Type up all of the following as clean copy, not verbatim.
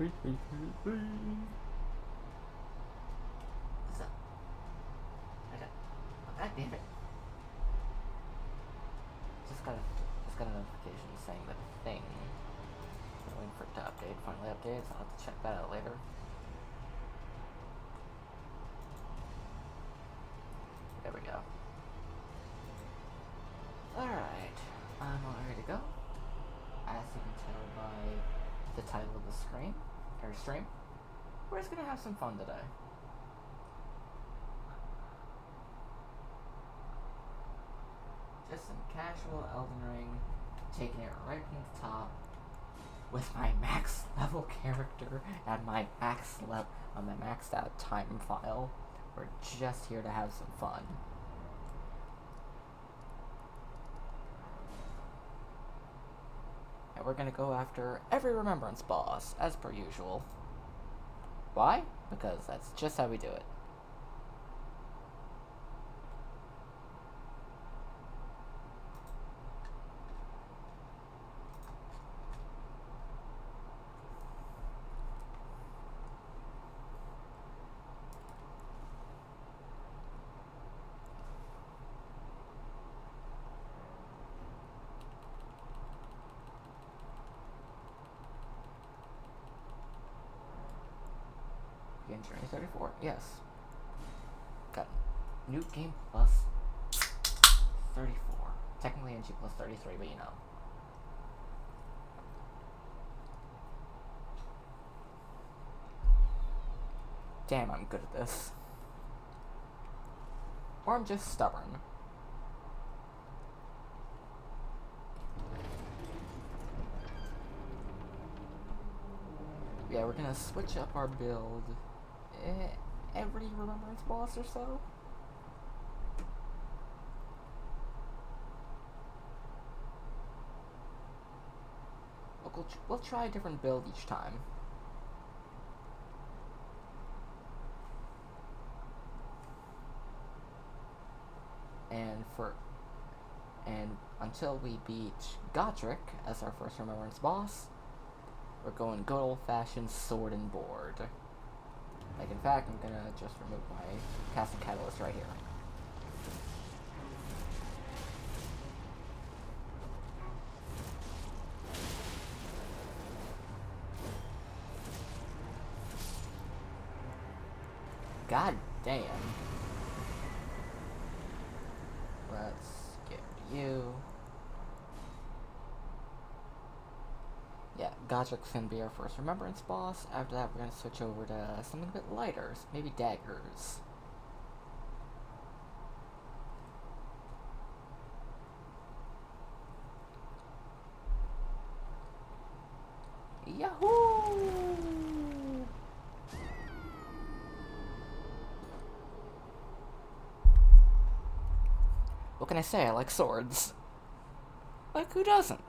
What's up? Oh, God damn it. Just got a notification saying that thing. I'm waiting for it to update. Finally updates. I'll have to check that out later. There we go. Alright. I'm all ready to go. As you can tell by the title of the stream, we're just gonna have some fun today. Just some casual Elden Ring, taking it right from the top with my max level character and my maxed out time file. We're just here to have some fun. And we're gonna go after every remembrance boss, as per usual. Why? Because that's just how we do it. Begin Journey 34, yes. Got new game plus 34. Technically NG plus 33, but you know. Damn, I'm good at this. Or I'm just stubborn. Yeah, we're gonna switch up our build every remembrance boss or so. We'll try a different build each time. And until we beat Godric as our first remembrance boss, we're going good old-fashioned sword and board. Like, in fact, I'm gonna just remove my casting catalyst right here. God damn. Let's get you. Yeah, Godric's gonna be our first remembrance boss. After that, we're gonna switch over to something a bit lighter, maybe daggers. Yahoo! What can I say? I like swords. Like, who doesn't?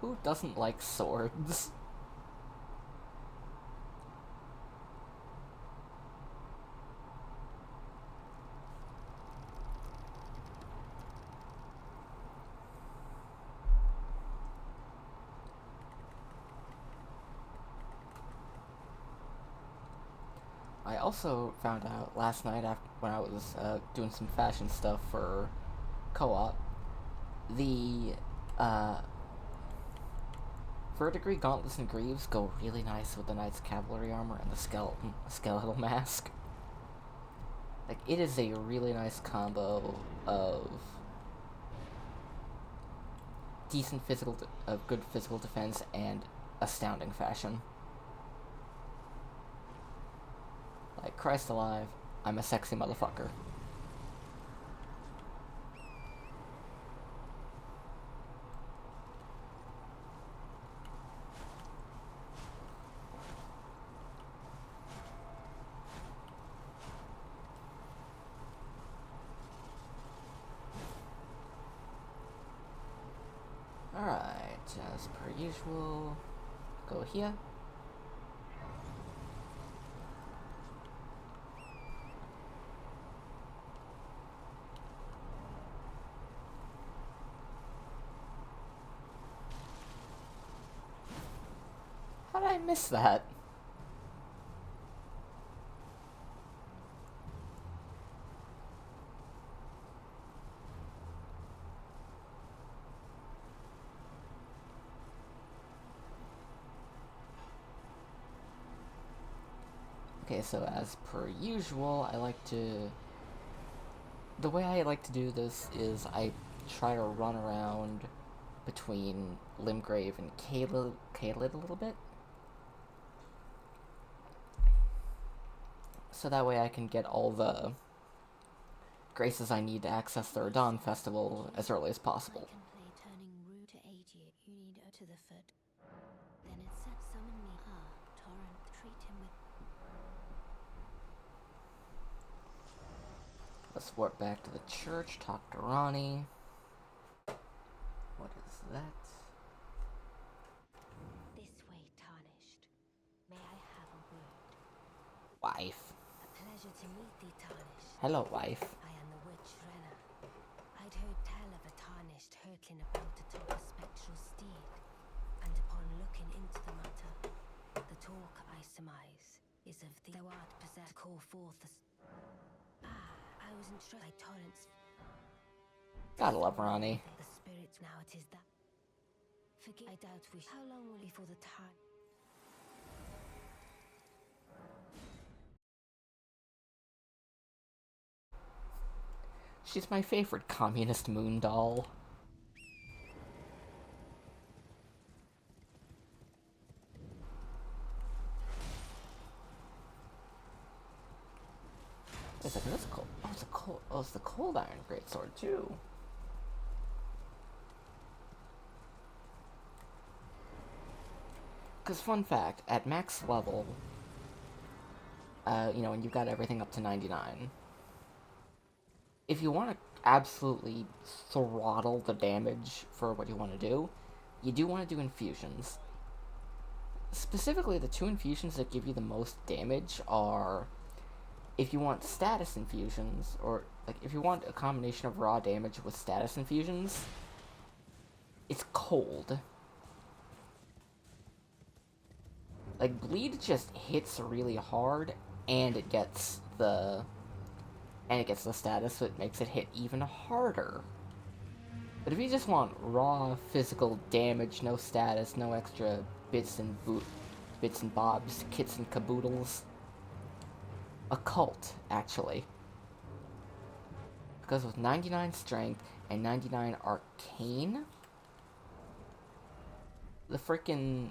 Who doesn't like swords? I also found out last night when I was doing some fashion stuff for co-op, the verdigris, gauntlets, and greaves go really nice with the knight's cavalry armor and the skeletal mask. Like, it is a really nice combo of good physical defense and astounding fashion. Like, Christ alive, I'm a sexy motherfucker. Alright, as per usual, go here. I miss that? Okay, so as per usual, the way I like to do this is I try to run around between Limgrave and Caelid a little bit. So that way I can get all the graces I need to access the Radon Festival as early as possible. Let's warp back to the church, talk to Ronnie. What is that? This way, Tarnished. May I have a word? Wife. A pleasure to meet thee, Tarnished. Hello, wife. I am the witch Renna. I'd heard tell of a Tarnished hurtling about atop a spectral steed, and upon looking into the matter, the talk, I surmise, is of thee thou art possessed to call forth the... I was entrusted by torrents. Gotta love Ronnie. The spirits now it is that. Forgive, I doubt we. How long will before the time? She's my favorite communist moon doll. Wait a second, that's cold. It's the cold iron greatsword too. Because fun fact, at max level, when you've got everything up to 99, if you want to absolutely throttle the damage for what you want to do, you do want to do infusions. Specifically, the two infusions that give you the most damage are, if you want status infusions, or like if you want a combination of raw damage with status infusions, it's cold. Like, bleed just hits really hard, and it gets the status, so it makes it hit even harder. But if you just want raw physical damage, no status, no extra bits and bobs, kits and caboodles, Occult, actually. Because with 99 strength and 99 arcane, the freaking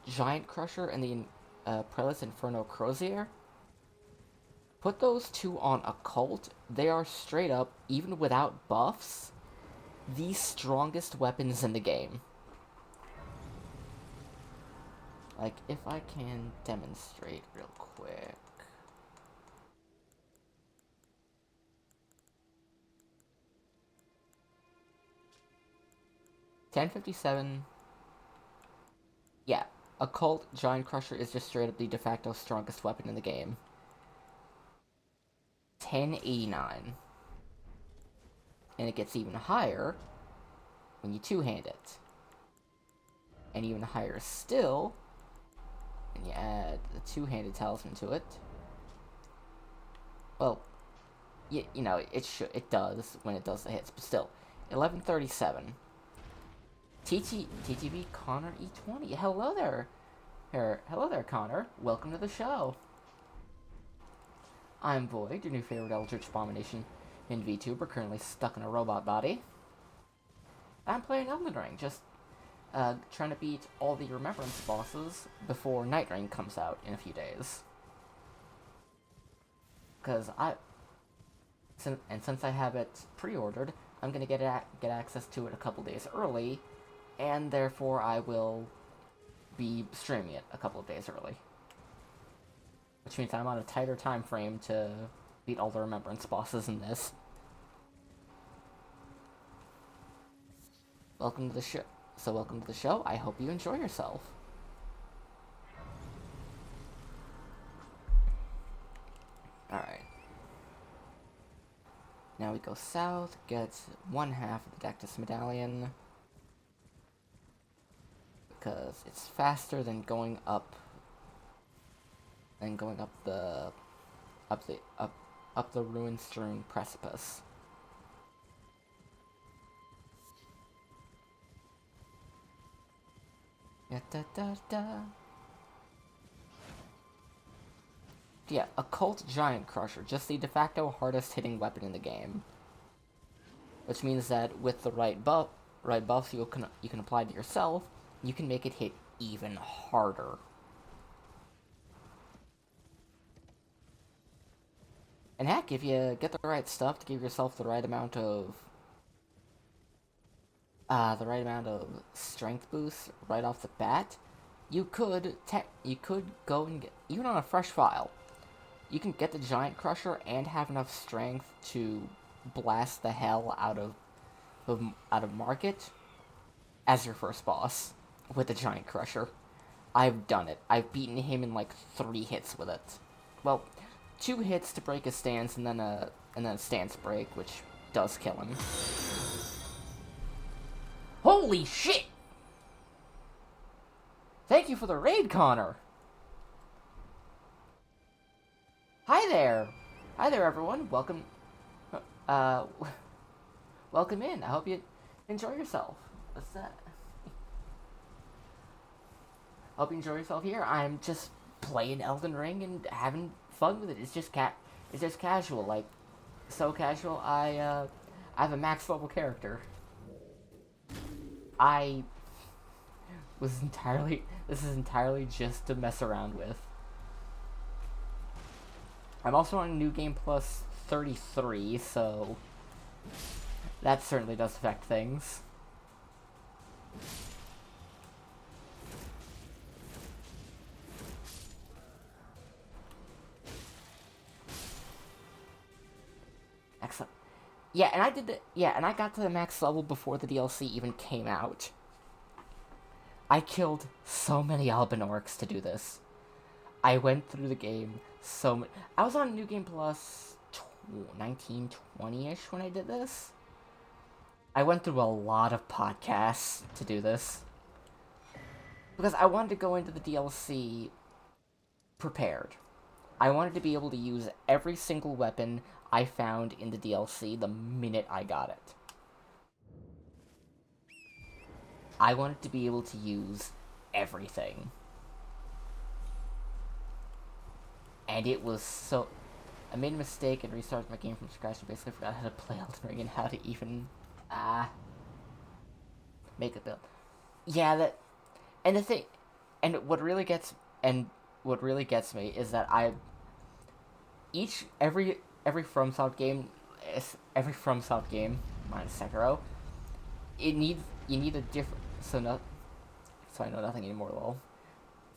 Giant Crusher and the Prelate's Inferno Crozier, put those two on Occult, they are straight up, even without buffs, the strongest weapons in the game. Like, if I can demonstrate real quick. $10.57. Yeah, Occult Giant Crusher is just straight up the de facto strongest weapon in the game. $10.89. And it gets even higher when you two-hand it. And even higher still when you add the two-handed talisman to it. Well, it does when it does the hits, but still. $11.37. TTV Connor E20. Hello there. Hello there, Connor. Welcome to the show. I'm Void, your new favorite Eldritch Abomination in VTuber, currently stuck in a robot body. I'm playing Elden Ring, just trying to beat all the Remembrance bosses before Nightreign comes out in a few days. Because since I have it pre-ordered, I'm gonna get access to it a couple days early, and therefore I will be streaming it a couple of days early. Which means I'm on a tighter time frame to beat all the Remembrance bosses in this. Welcome to the show. So welcome to the show. I hope you enjoy yourself. Alright. Now we go south, get one half of the Dectus Medallion. Because it's faster than going up and going up the ruin-strewn precipice. Yeah, Occult Giant Crusher, just the de facto hardest hitting weapon in the game. Which means that with the right buffs you can apply to yourself, you can make it hit even harder. And heck, if you get the right stuff to give yourself the right amount of strength boost right off the bat, you could go and get, even on a fresh file, you can get the Giant Crusher and have enough strength to blast the hell out of Market as your first boss with the Giant Crusher. I've done it. I've beaten him in like 3 hits with it. Well, 2 hits to break his stance, and then a stance break, which does kill him. Holy shit! Thank you for the raid, Connor! Hi there! Hi there, everyone. Welcome in. I hope you enjoy yourself. What's that? Hope you enjoy yourself here. I'm just playing Elden Ring and having fun with it. It's just casual, like, so casual. I have a max level character. This is entirely just to mess around with. I'm also on New Game Plus 33, so that certainly does affect things. Excellent. Yeah, and I got to the max level before the DLC even came out. I killed so many Albinorks to do this. I went through the game I was on New Game Plus 1920-ish when I did this. I went through a lot of podcasts to do this. Because I wanted to go into the DLC prepared. I wanted to be able to use every single weapon I found in the DLC the minute I got it. I wanted to be able to use everything. And it was so... I made a mistake and restarted my game from scratch and basically forgot how to play Elden Ring and how to even... make a build. Yeah, that... And the thing... And what really gets me is that every FromSoft game, minus Sekiro, you need a different... So I know nothing anymore, lol.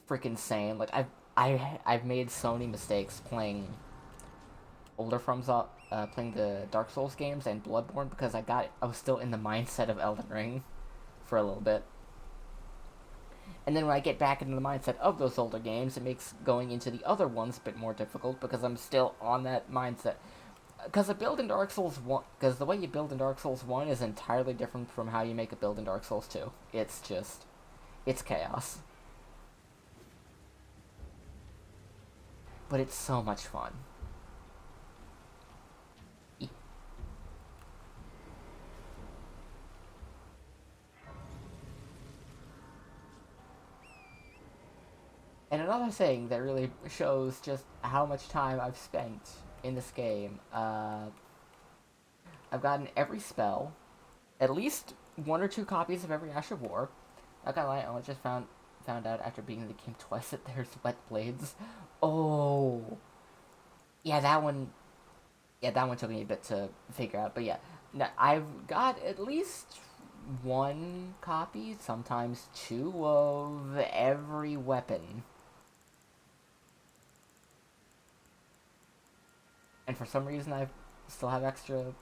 Freaking sane. Like, I've made so many mistakes playing older FromSoft, playing the Dark Souls games and Bloodborne because I was still in the mindset of Elden Ring for a little bit. And then when I get back into the mindset of those older games, it makes going into the other ones a bit more difficult because I'm still on that mindset. Because the way you build in Dark Souls 1 is entirely different from how you make a build in Dark Souls 2. It's chaos. But it's so much fun. And another thing that really shows just how much time I've spent in this game, I've gotten every spell, at least 1 or 2 copies of every Ash of War. Not gonna lie, I only just found out after being in the game twice that there's wet blades. Oh, yeah, that one took me a bit to figure out, but yeah, now, I've got at least 1 copy, sometimes 2, of every weapon. And for some reason, I still have extra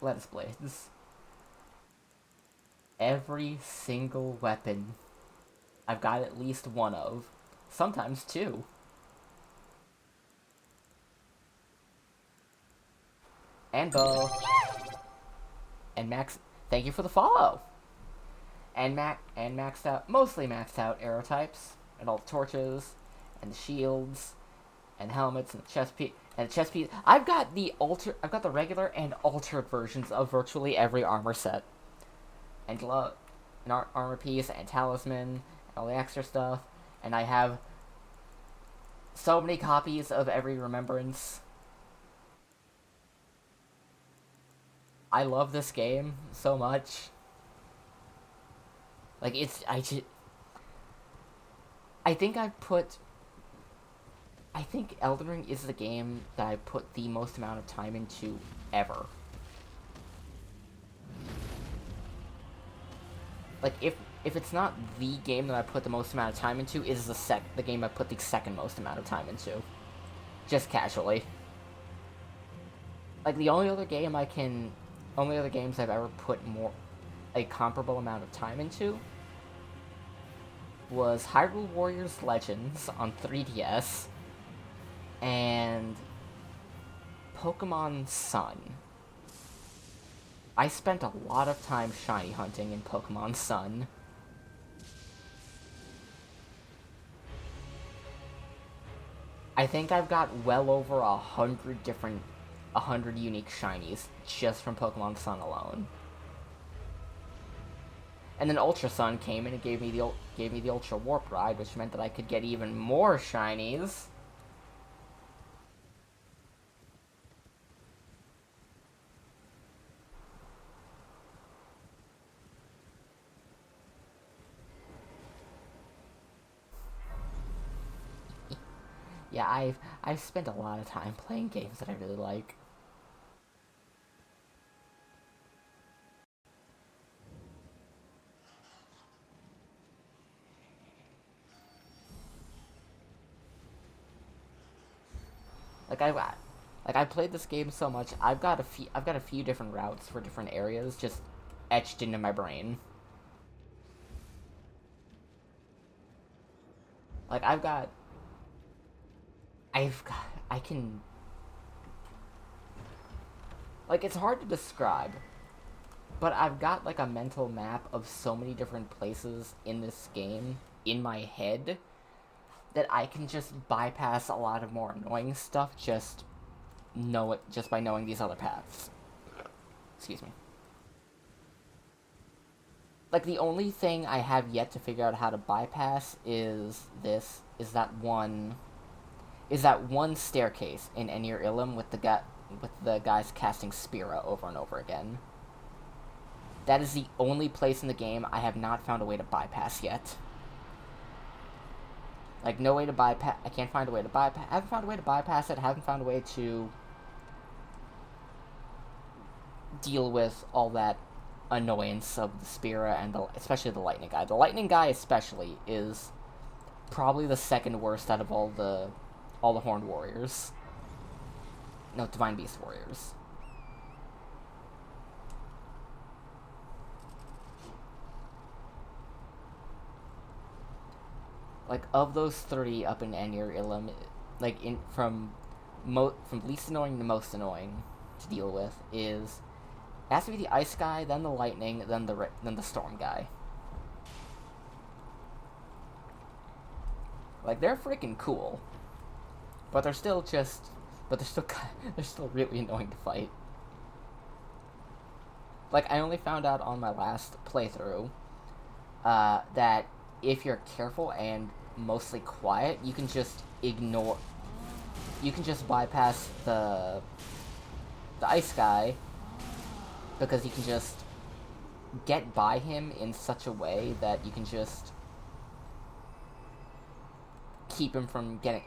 lettuce blades. Every single weapon, I've got at least 1 of. Sometimes 2. And bow. And Max, thank you for the follow. And mostly maxed out arrow types, and all the torches, and the shields, and helmets and chest piece and chest piece. I've got the regular and altered versions of virtually every armor set, and glove, an armor piece, and talisman, and all the extra stuff. And I have so many copies of every remembrance. I love this game so much. Like, I think Elden Ring is the game that I put the most amount of time into ever. Like, if it's not the game that I put the most amount of time into, it is the game I put the second most amount of time into. Just casually. Like, the only other games I've ever put a comparable amount of time into was Hyrule Warriors Legends on 3DS and Pokemon Sun. I spent a lot of time shiny hunting in Pokemon Sun. I think I've got well over 100 unique shinies just from Pokemon Sun alone. And then Ultra Sun came in and gave me the Ultra Warp Ride, which meant that I could get even more shinies. Yeah, I've spent a lot of time playing games that I really like. I played this game so much. I've got a few different routes for different areas just etched into my brain. Like I can. Like, it's hard to describe, but I've got like a mental map of so many different places in this game in my head that I can just bypass a lot of more annoying stuff just by knowing these other paths. Excuse me. Like, the only thing I have yet to figure out how to bypass is that one staircase in Enir Ilum with the guys casting Spira over and over again. That is the only place in the game I have not found a way to bypass yet. Like, no way to bypass. I can't find a way to bypass. I haven't found a way to bypass it. I haven't found a way to deal with all that annoyance of the Spira and especially the Lightning guy. The Lightning guy especially is probably the second worst out of all the Horned Warriors. No, Divine Beast Warriors. Like, of those 3 up in Enir Ilum, like, from least annoying to most annoying to deal with it has to be the Ice guy, then the Lightning, then the Storm guy. Like, they're freaking cool, but they're still really annoying to fight. Like, I only found out on my last playthrough that if you're careful and mostly quiet, you can just bypass the Ice guy, because you can just get by him in such a way that you can just keep him from getting.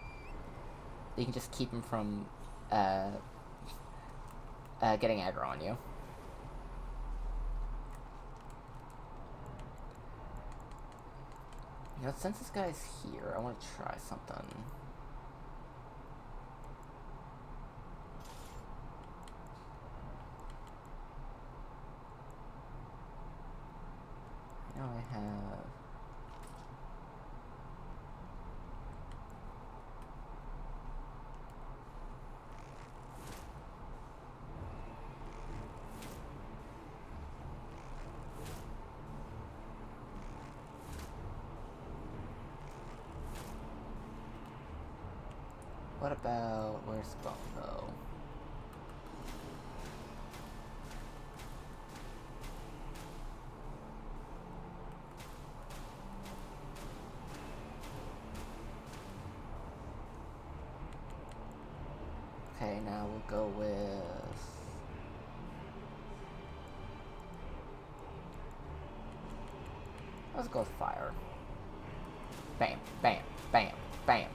You can just keep him from getting aggro on you. You know, since this guy's here, I want to try something. Now I have... What what about... Where's Bongo? Okay, now we'll go with... Let's go with fire. Bam, bam, bam, bam.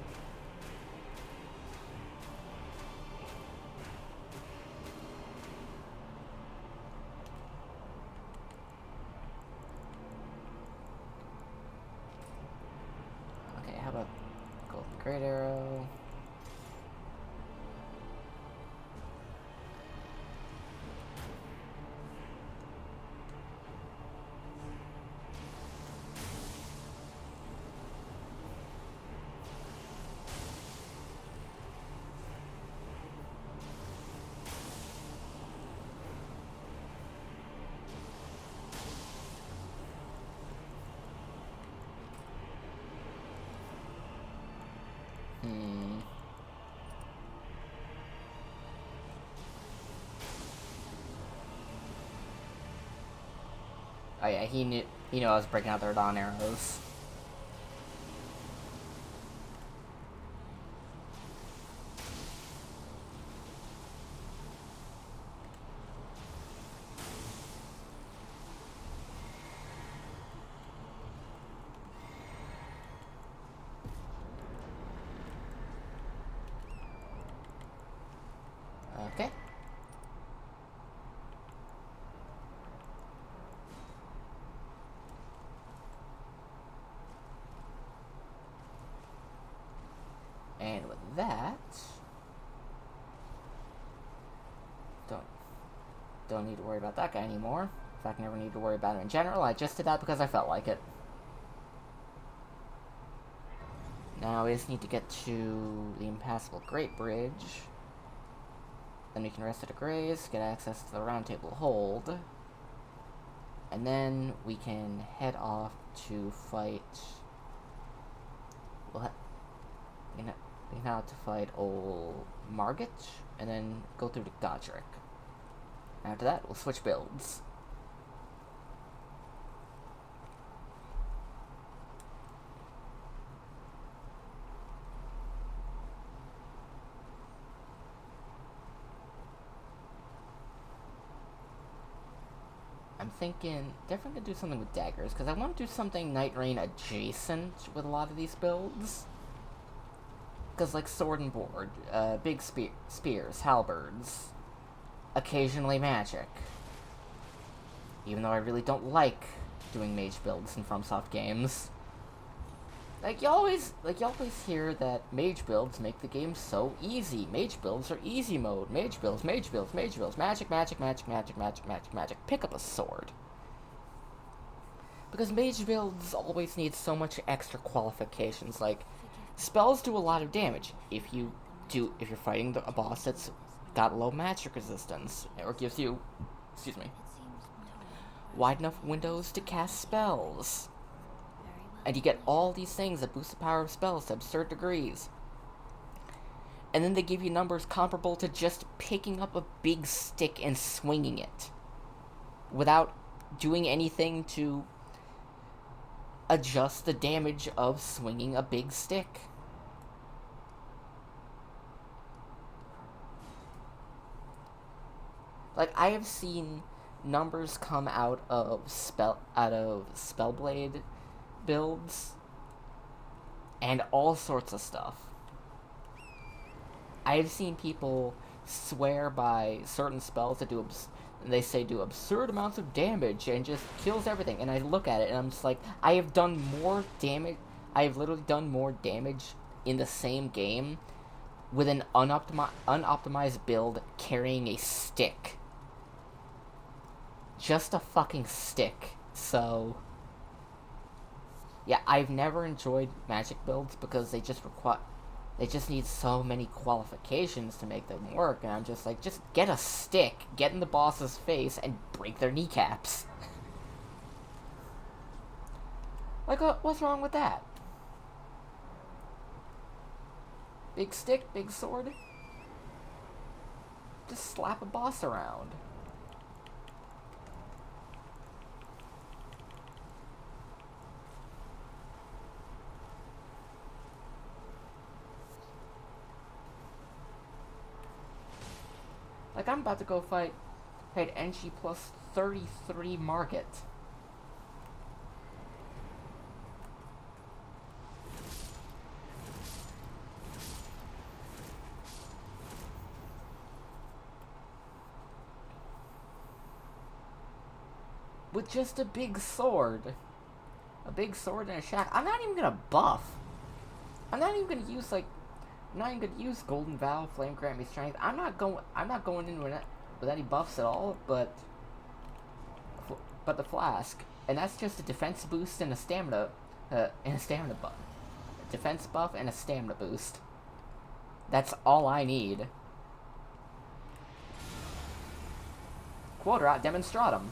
Okay, how about go with the great arrow? Oh yeah, he knew I was breaking out their dawn arrows. Okay. And with that, don't need to worry about that guy anymore. In fact, never need to worry about him in general. I just did that because I felt like it. Now we just need to get to the impassable Great Bridge. Then we can rest at a graze, get access to the Round Table Hold. And then we can head off to fight... we can have to fight old Margit, and then go through to Godric. After that, we'll switch builds. I'm thinking definitely gonna do something with daggers, because I want to do something Nightreign adjacent with a lot of these builds. Because, like, sword and board, big spears, halberds, occasionally magic. Even though I really don't like doing mage builds in FromSoft games. Like, you always hear that mage builds make the game so easy. Mage builds are easy mode. Mage builds, magic, magic, magic, magic, magic, magic. Pick up a sword. Because mage builds always need so much extra qualifications, like, spells do a lot of damage if you're fighting a boss that's got low magic resistance, or gives you, wide enough windows to cast spells. And you get all these things that boost the power of spells to absurd degrees. And then they give you numbers comparable to just picking up a big stick and swinging it, without doing anything to adjust the damage of swinging a big stick. Like, I have seen numbers come out of Spellblade builds and all sorts of stuff. I've seen people swear by certain spells that they say do absurd amounts of damage and just kills everything, and I look at it and I'm just like, I have literally done more damage in the same game with an unoptimized build carrying a stick. Just a fucking stick. So yeah, I've never enjoyed magic builds because they just need so many qualifications to make them work, and I'm just like, just get a stick, get in the boss's face, and break their kneecaps. Like, what's wrong with that? Big stick, big sword. Just slap a boss around. Like, I'm about to go fight NG plus 33 Market. With just a big sword. A big sword and a shack. I'm not even gonna buff. I'm not even gonna use, like, I'm not even gonna use Golden Vow, Flame Grant Me Strength. I'm not going in with any buffs at all, but the flask. And that's just a defense boost and a stamina buff. Defense buff and a stamina boost. That's all I need. Quadrat Demonstratum.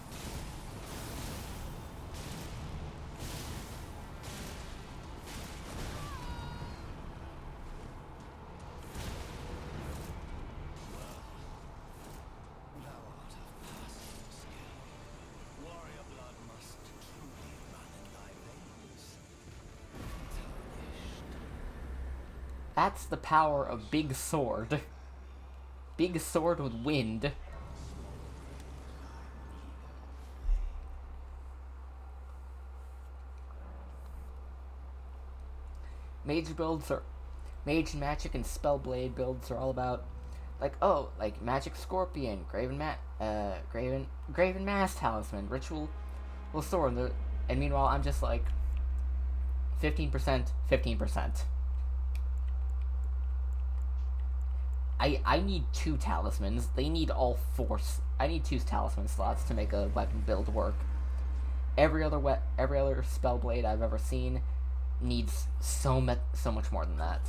That's the power of big sword. Big sword with wind. Mage magic and spellblade builds are all about, like, oh, like magic scorpion, graven mass talisman, ritual sword, and meanwhile I'm just like 15%, 15%. I need 2 talismans. They need all 4. I need 2 talisman slots to make a weapon build work. Every other spellblade I've ever seen needs so much more than that.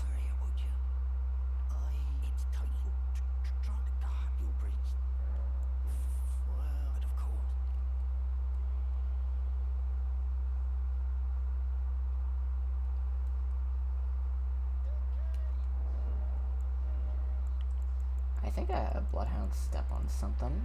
I think a bloodhound step on something.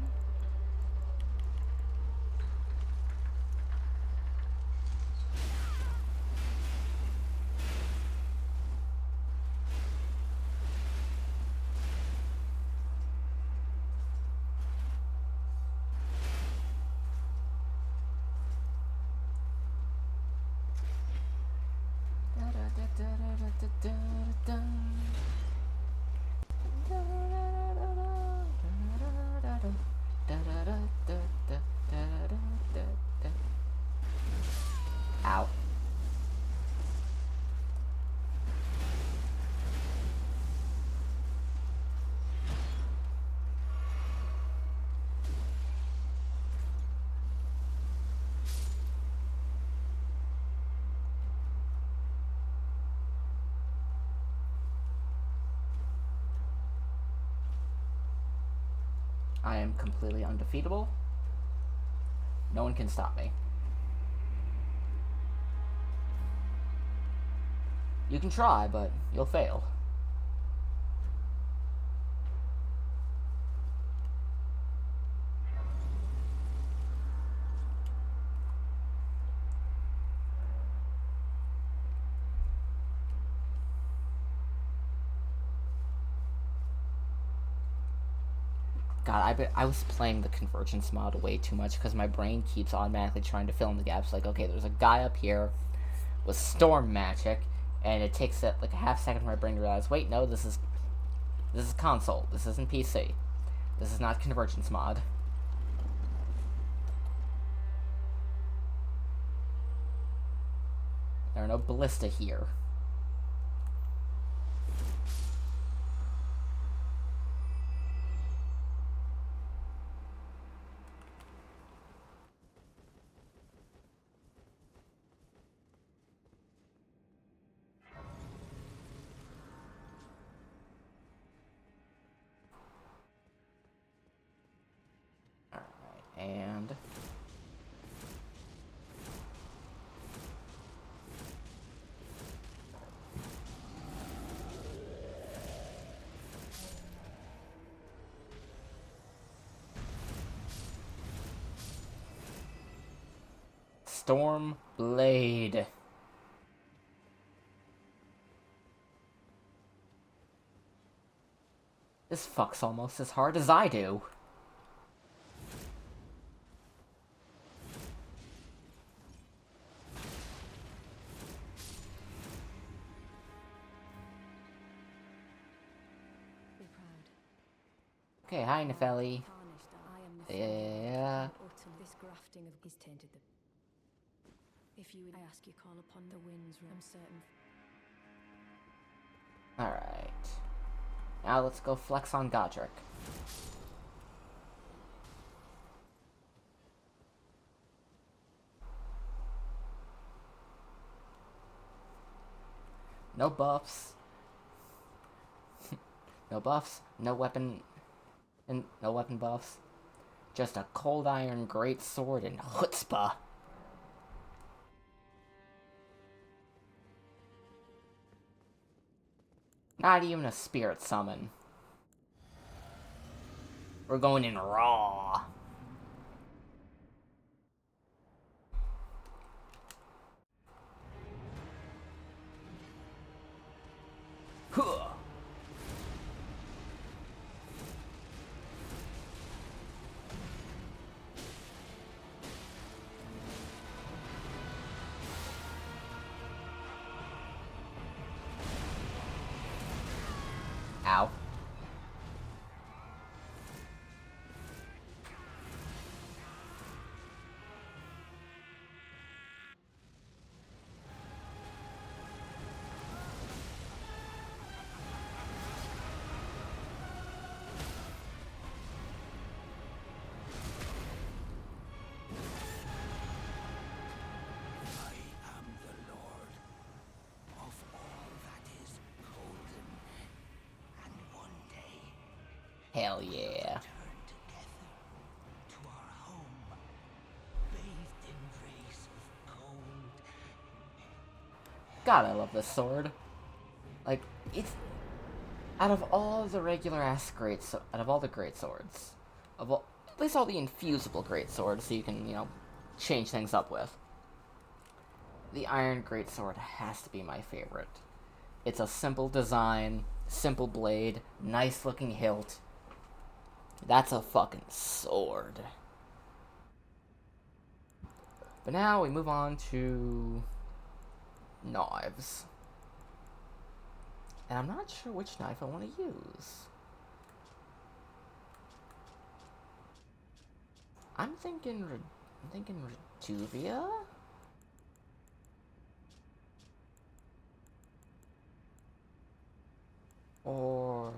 Ow. I am completely undefeatable. No one can stop me. You can try, but you'll fail. God, I was playing the Convergence mod way too much because my brain keeps automatically trying to fill in the gaps. Like, okay, there's a guy up here with storm magic, and it takes like a half second for my brain to realize, wait, no, this is console. This isn't PC. This is not Convergence mod. There are no ballista here. And Storm Blade. This fucks almost as hard as I do. Be proud. Okay, hi Nefeli. Tarnished, I am the Yeah. This grafting of his tainted the. If you would ask, you call upon the winds. I'm certain. Alright. Now let's go flex on Godric. No buffs. No buffs, no weapon, and no weapon buffs. Just a cold iron great sword and chutzpah. Not even a spirit summon. We're going in raw. Huh. Ow. Hell yeah. God, I love this sword. Like, it's... Out of all the regular ass out of all the great swords, of all, at least all the infusible great swords, so you can, you know, change things up with, the Iron Greatsword has to be my favorite. It's a simple design, simple blade, nice looking hilt. That's a fucking sword. But now we move on to knives. And I'm not sure which knife I want to use. I'm thinking Retuvia? Or,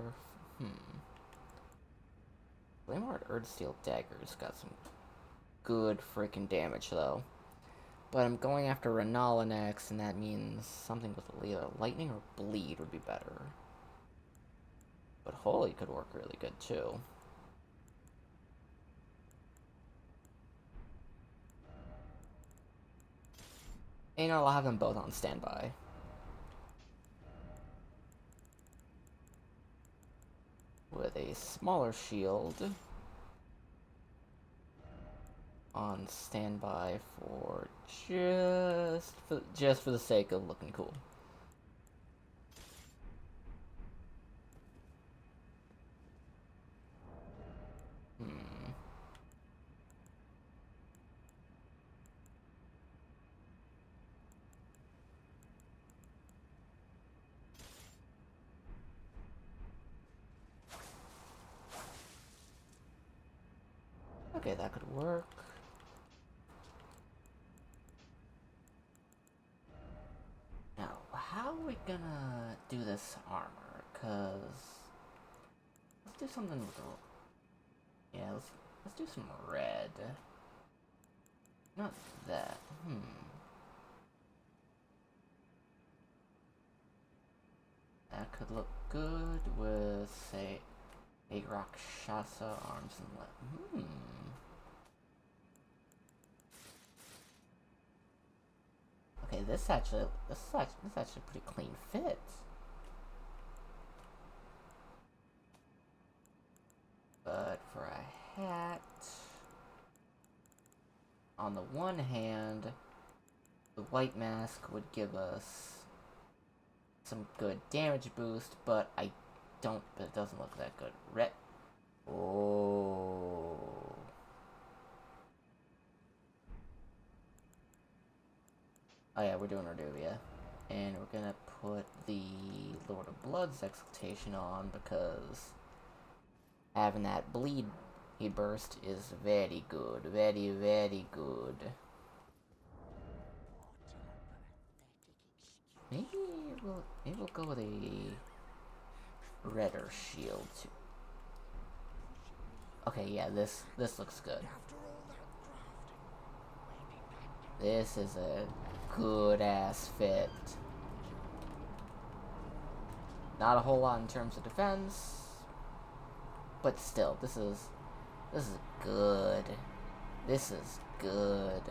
Flameheart Earthsteel Dagger's got some good freaking damage, though. But I'm going after Renala next, and that means something with either lightning or bleed would be better. But Holy could work really good, too. And I'll have them both on standby. With a smaller shield on standby for just for the sake of looking cool. Okay, that could work. Now, how are we gonna do this armor? Cause let's do something with let's do some red. Not that. That could look good with, say, a Rakshasa arms and leg. Okay, this is actually a pretty clean fit. But for a hat, on the one hand, The white mask would give us some good damage boost, but it doesn't look that good. Red. Oh. Oh yeah, we're doing Reduvia. And we're gonna put the Lord of Blood's Exaltation on because having that bleed burst is very good. Very, very good. Maybe we'll go with a redder shield too. Okay, yeah, this looks good. This is a good ass fit. Not a whole lot in terms of defense, but still, this is good. This is good.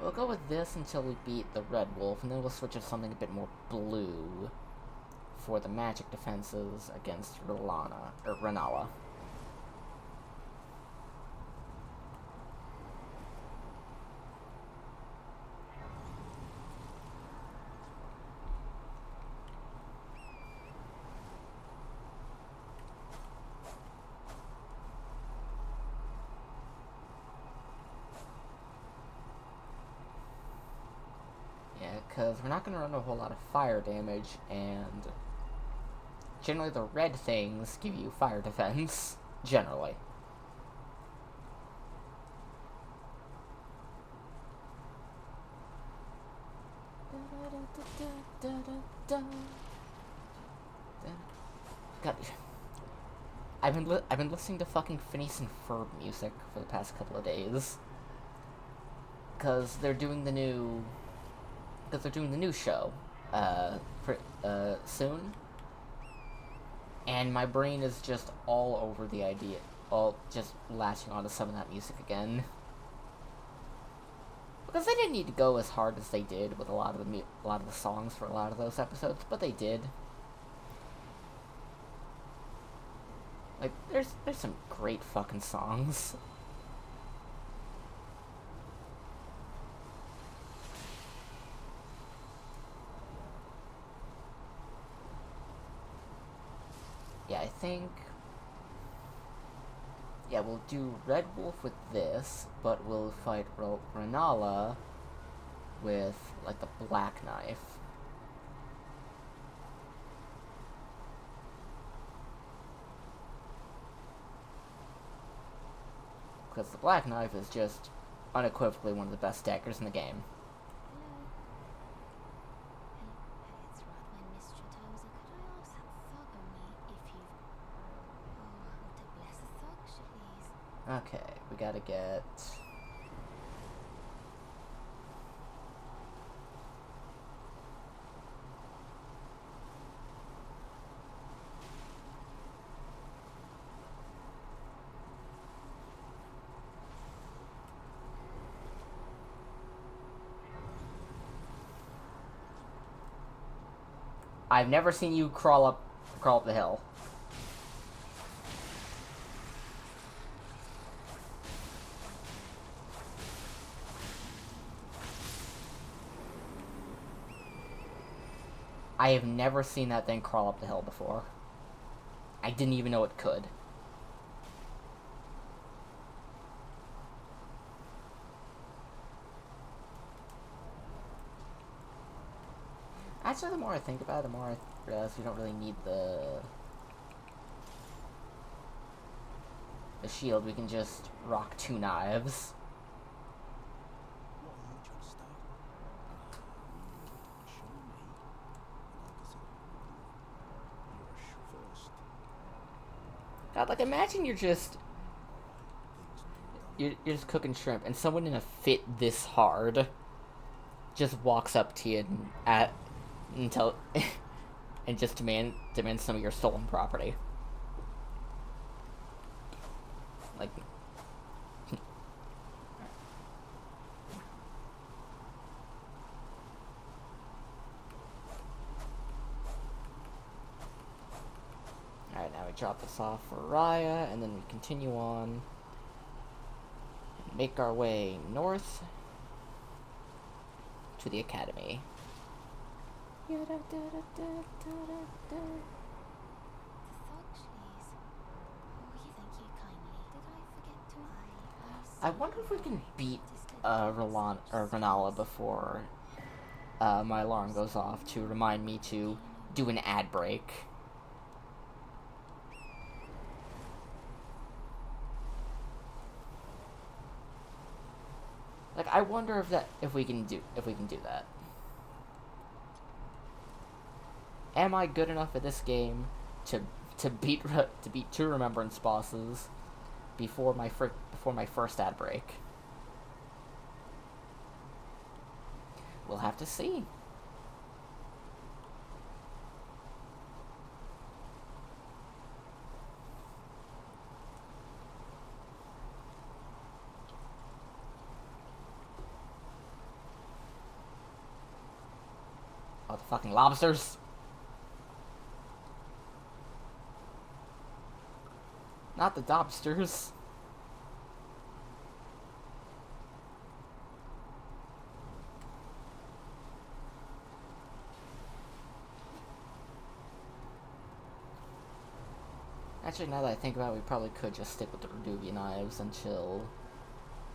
We'll go with this until we beat the Red Wolf, and then we'll switch to something a bit more blue for the magic defenses against Renala. Because we're not going to run a whole lot of fire damage, and generally the red things give you fire defense, generally. God, I've been listening to fucking Phineas and Ferb music for the past couple of days, because they're doing the new show soon, and my brain is just all over the idea, all just latching onto some of that music again. Because they didn't need to go as hard as they did with a lot of the songs for a lot of those episodes, but they did. Like, there's some great fucking songs. Yeah, I think... Yeah, we'll do Red Wolf with this, but we'll fight Renala with, like, the Black Knife. Because the Black Knife is just unequivocally one of the best daggers in the game. Okay, we gotta get... I've never seen you crawl up the hill. I have never seen that thing crawl up the hill before. I didn't even know it could. Actually, the more I think about it, the more I realize we don't really need the shield. We can just rock 2 knives. God, like, imagine you're just cooking shrimp, and someone in a fit this hard just walks up to you and just demands some of your stolen property. Like, drop this off for Raya, and then we continue on and make our way north to the academy. The thug cheese. Oh, thank you kindly. Did I forget to? I wonder if we can beat Renala before my alarm goes off to remind me to do an ad break. Like, I wonder if we can do that. Am I good enough at this game to beat 2 remembrance bosses before my first ad break? We'll have to see. Oh, the fucking lobsters. Not the dobsters. Actually, now that I think about it, we probably could just stick with the Reduvian knives until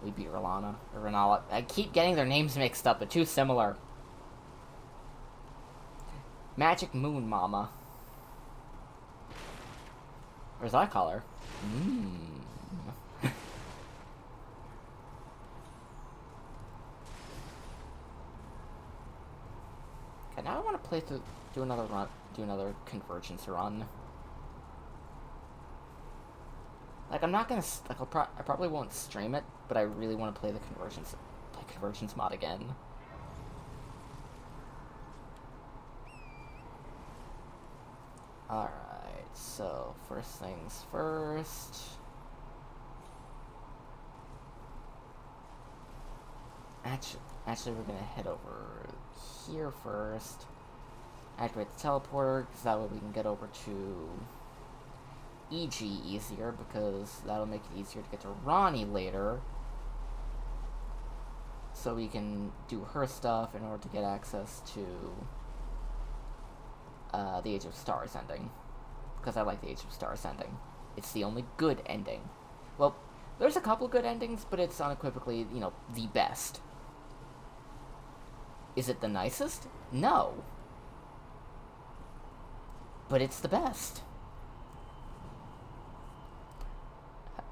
we beat Renala. I keep getting their names mixed up, they're too similar. Magic Moon Mama. Or as I call her. Okay, now I want to play through, do another Convergence run. Like, I'm not gonna, like, I probably won't stream it, but I really want to play the Convergence mod again. Alright, so, first things first. Actually, we're gonna head over here first. Activate the teleporter, because that way we can get over to EG easier, because that'll make it easier to get to Ronnie later. So we can do her stuff in order to get access to the Age of Stars ending. Because I like the Age of Stars ending. It's the only good ending. Well, there's a couple good endings, but it's unequivocally, you know, the best. Is it the nicest? No. But it's the best.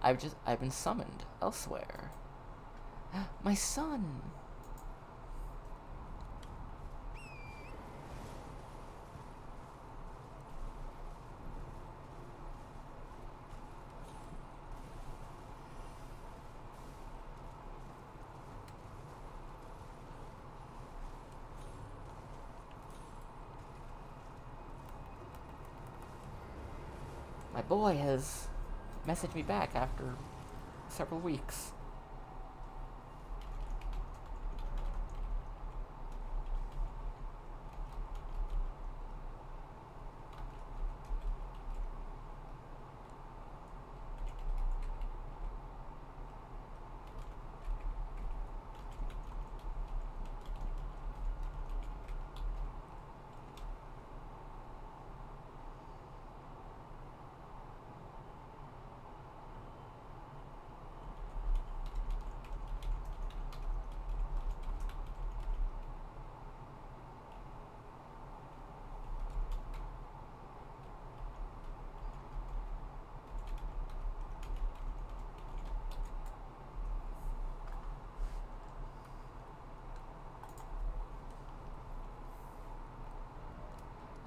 I've been summoned elsewhere. My son! My boy has messaged me back after several weeks.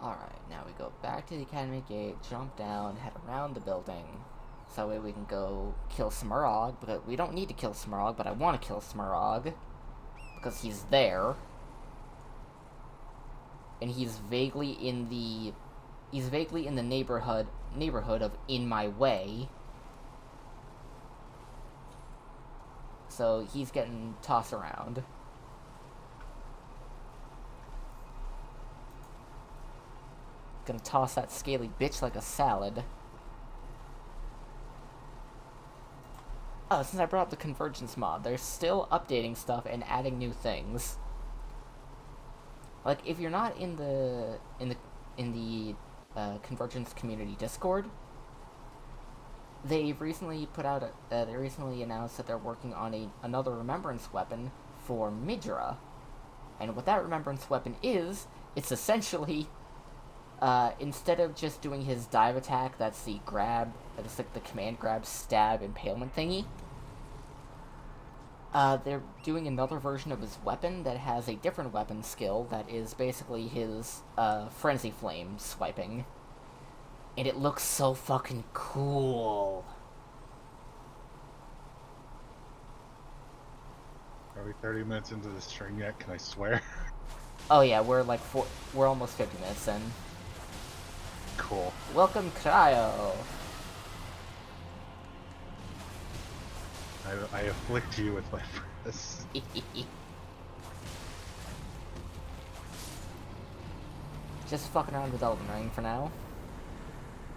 Alright, now we go back to the Academy Gate, jump down, head around the building. So that way we can go kill Smarog, because we don't need to kill Smarog, but I want to kill Smarog. Because he's there. And he's vaguely in the neighborhood of in my way. So he's getting tossed around. Gonna toss that scaly bitch like a salad. Oh, since I brought up the Convergence mod, they're still updating stuff and adding new things. Like, if you're not in the Convergence community Discord, they recently announced that they're working on another Remembrance weapon for Midra. And what that Remembrance weapon is, it's essentially, instead of just doing his dive attack, that's the grab, that's like the command grab, stab, impalement thingy, they're doing another version of his weapon that has a different weapon skill that is basically his, Frenzy Flame swiping. And it looks so fucking cool. Are we 30 minutes into the stream yet? Can I swear? Oh yeah, we're almost 50 minutes in. Cool. Welcome, Cryo. I afflict you with my press. Just fucking around with Elden Ring for now.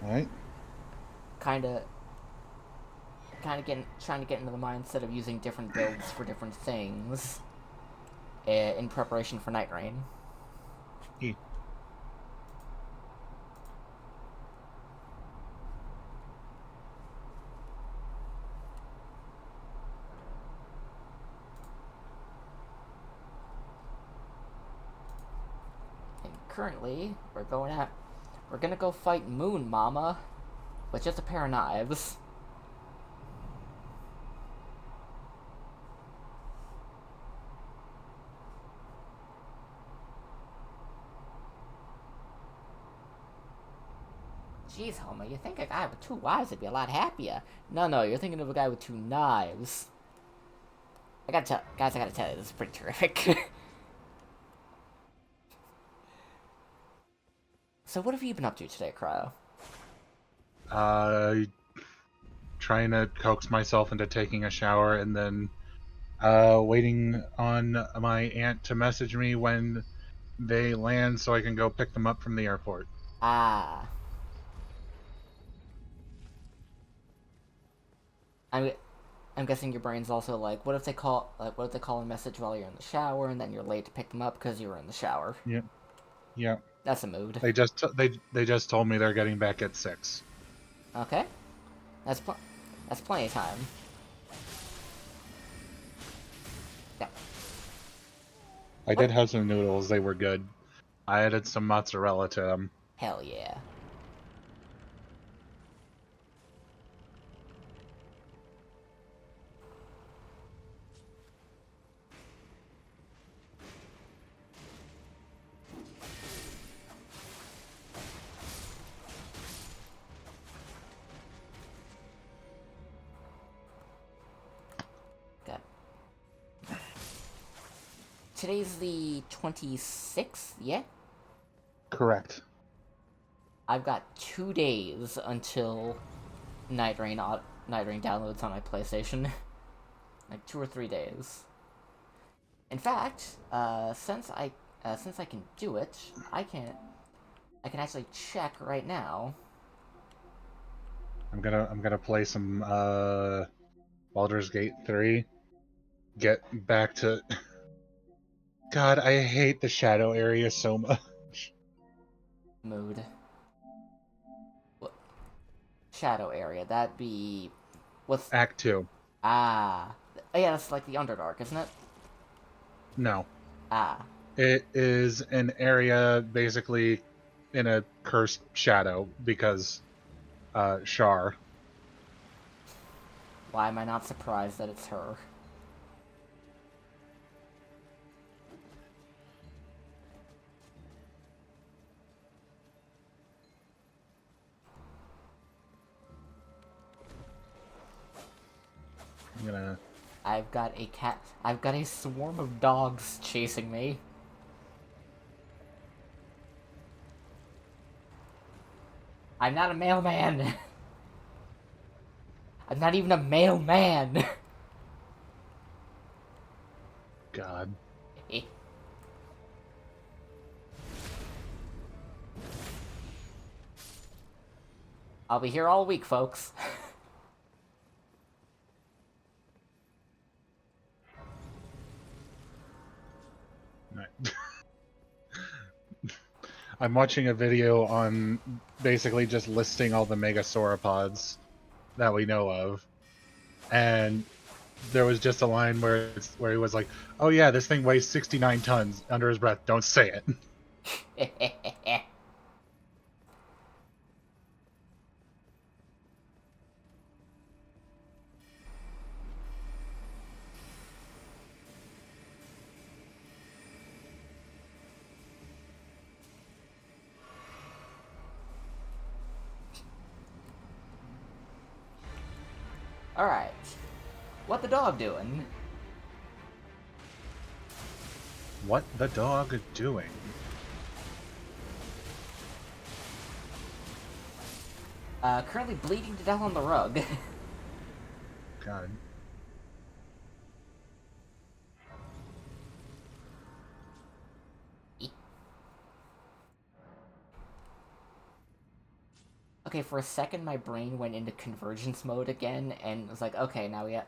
Alright. Kinda trying to get into the mindset of using different builds for different things in preparation for Nightreign. And currently, we're gonna go fight Moon Mama with just a pair of knives. Jeez, Homer, you think a guy with 2 wives would be a lot happier. No, you're thinking of a guy with 2 knives. I gotta tell you, this is pretty terrific. So what have you been up to today, Cryo? Trying to coax myself into taking a shower and then waiting on my aunt to message me when they land so I can go pick them up from the airport. Ah. I'm guessing your brain's also like, what if they call a message while you're in the shower and then you're late to pick them up because you were in the shower? Yeah. That's a mood. They just told me they're getting back at 6. Okay. That's plenty of time. Yeah. I did have some noodles. They were good. I added some mozzarella to them. Hell yeah. Today's the 26th, yeah? Correct. I've got 2 days until Nightreign downloads on my PlayStation. Like 2 or 3 days. In fact, since I can do it, I can actually check right now. I'm gonna play some Baldur's Gate 3. Get back to. God, I hate the shadow area so much. Mood. What? Shadow area. That'd be what's Act 2. ah. Yeah, that's like the Underdark, isn't it? No. Ah. It is an area basically in a cursed shadow because Shar. Why am I not surprised that it's her? I'm gonna. I've got a swarm of dogs chasing me. I'm not a mailman. I'm not even a mailman. God. I'll be here all week, folks. I'm watching a video on basically just listing all the megasauropods that we know of, and there was just a line where he was like, "Oh yeah, this thing weighs 69 tons." Under his breath, "Don't say it." Alright. What the dog doing? What the dog doing? Currently bleeding to death on the rug. God. Okay, for a second my brain went into convergence mode again, and was like, okay, now we got...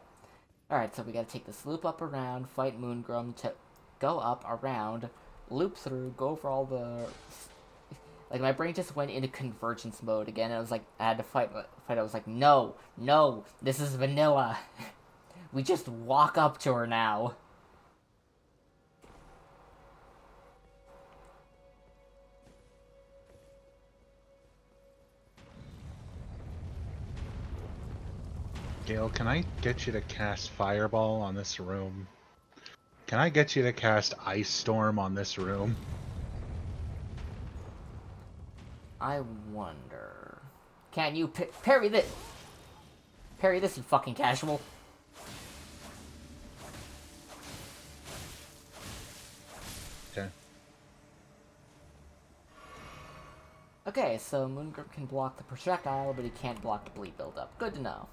Alright, so we gotta take this loop up around, fight Moongrum to go up, around, loop through, go over all the... Like, my brain just went into convergence mode again, and I was like, I had to fight. I was like, no, this is vanilla. We just walk up to her now. Gale, can I get you to cast Fireball on this room? Can I get you to cast Ice Storm on this room? I wonder... Can you parry this? Parry this, you fucking casual. Okay. Okay, so Moongrim can block the projectile, but he can't block the bleed buildup. Good to know.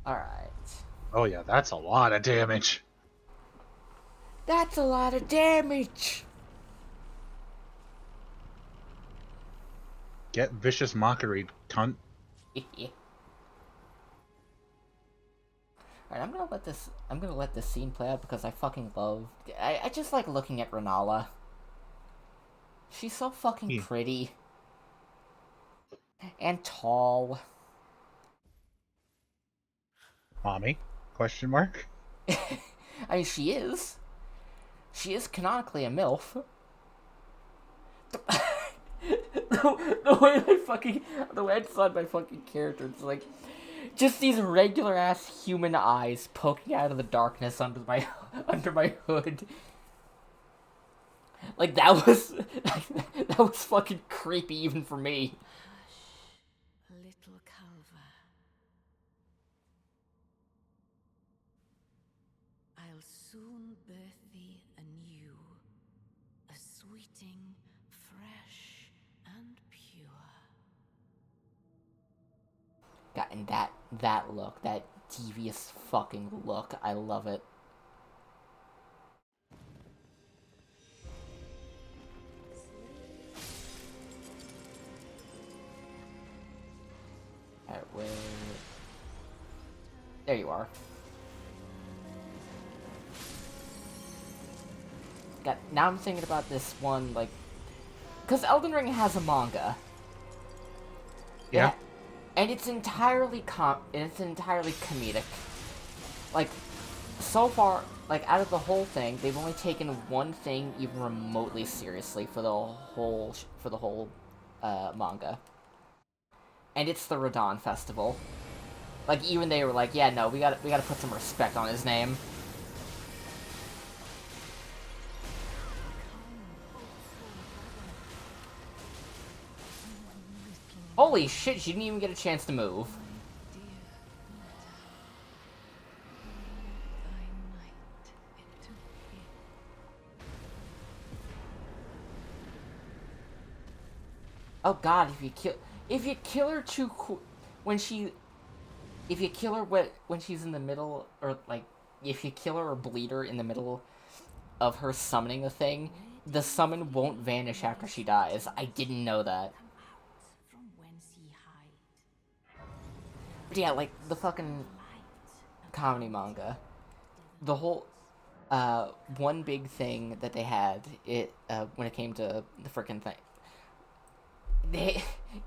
Alright. Oh yeah, that's a lot of damage. That's a lot of damage! Get Vicious Mockery, cunt. Alright, I'm gonna let this scene play out because I fucking love... I just like looking at Renala. She's so fucking pretty. And tall. Mommy? Question mark? I mean, she is. She is canonically a MILF. The way I designed my fucking character, it's like, just these regular ass human eyes poking out of the darkness under my hood. Like, that was fucking creepy even for me. Hush, little Calva. I'll soon birth thee anew, a sweeting, fresh and pure. God, and that look, that devious fucking look, I love it. Alright, where... There you are. God, now I'm thinking about this one, like... Because Elden Ring has a manga. Yeah. And it's entirely comedic. Like, so far, like, out of the whole thing, they've only taken one thing even remotely seriously for the whole manga. And it's the Radon Festival. Like, even they were like, yeah, no, we gotta put some respect on his name. Holy shit, she didn't even get a chance to move. Oh god, if you kill her when she's in the middle, or like if you kill her or bleed her in the middle of her summoning a thing, the summon won't vanish after she dies. I didn't know that. Yeah, like the fucking comedy manga. The whole one big thing that they had when it came to the freaking thing.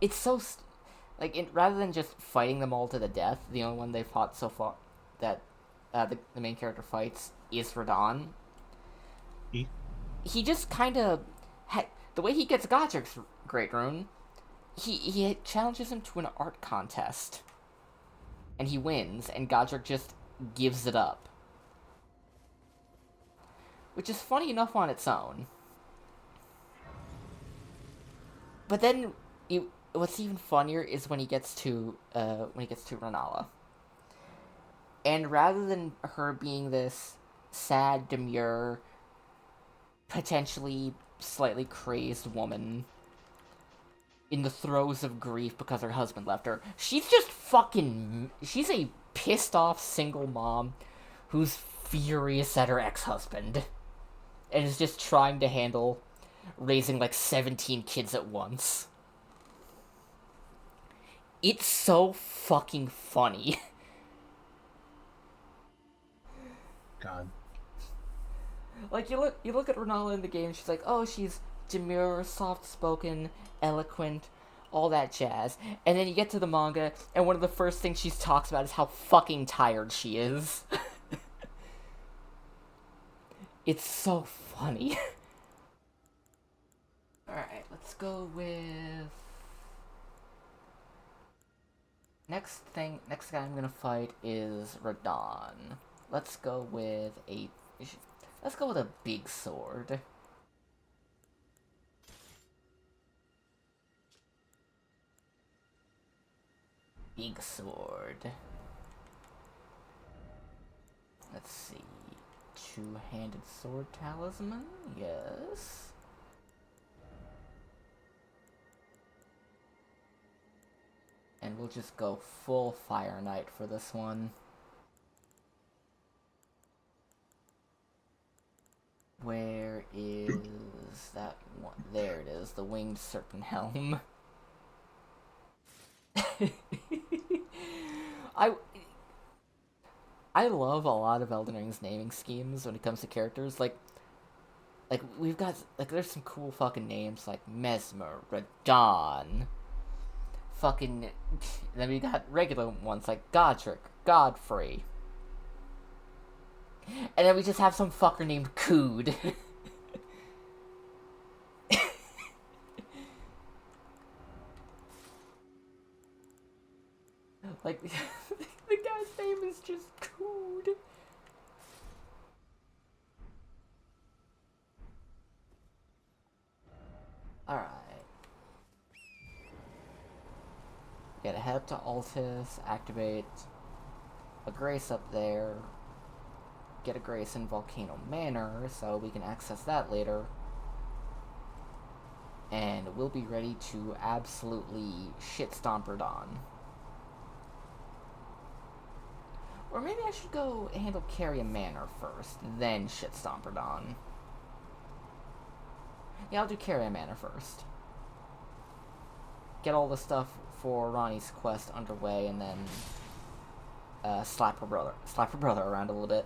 It's so rather than just fighting them all to the death, the only one they fought so far that the main character fights is Radon. He just kind of the way he gets Godric's Great Rune. He challenges him to an art contest, and he wins, and Godric just gives it up, which is funny enough on its own. But then, what's even funnier is when he gets to Renala, and rather than her being this sad, demure, potentially slightly crazed woman in the throes of grief because her husband left her, she's a pissed off single mom who's furious at her ex-husband and is just trying to handle raising like 17 kids at once. It's so fucking funny. God. Like, you look at Renala in the game, she's like, oh, she's demure, soft-spoken, eloquent, all that jazz. And then you get to the manga, and one of the first things she talks about is how fucking tired she is. It's so funny. Alright, let's go with... Next guy I'm gonna fight is Radon. Let's go with a big sword. Big sword. Let's see. Two-handed sword talisman? Yes. And we'll just go full Fire Knight for this one. Where is that one? There it is, the Winged Serpent Helm. I love a lot of Elden Ring's naming schemes when it comes to characters. Like we've got there's some cool fucking names like Mesmer, Radon. Fucking then we got regular ones like Godric, Godfrey. And then we just have some fucker named Cood. Like, the guy's name is just Cood. Alright. We gotta head up to Altus, activate a Grace up there, get a Grace in Volcano Manor, so we can access that later. And we'll be ready to absolutely shitstomp Radon. Or maybe I should go handle Carrion Manor first, then shitstomp Radon. Yeah, I'll do Carrion Manor first. Get all the stuff for Ronnie's quest underway, and then slap her brother around a little bit.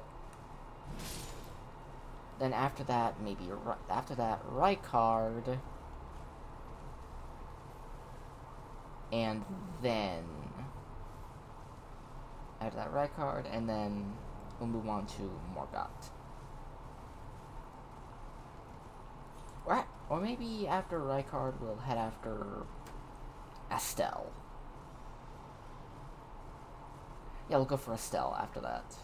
Then after that, Rykard. And then... After that, Rykard, and then we'll move on to Morgott. Or maybe after Rykard, we'll head after Estelle. Yeah, we'll go for Estelle after that.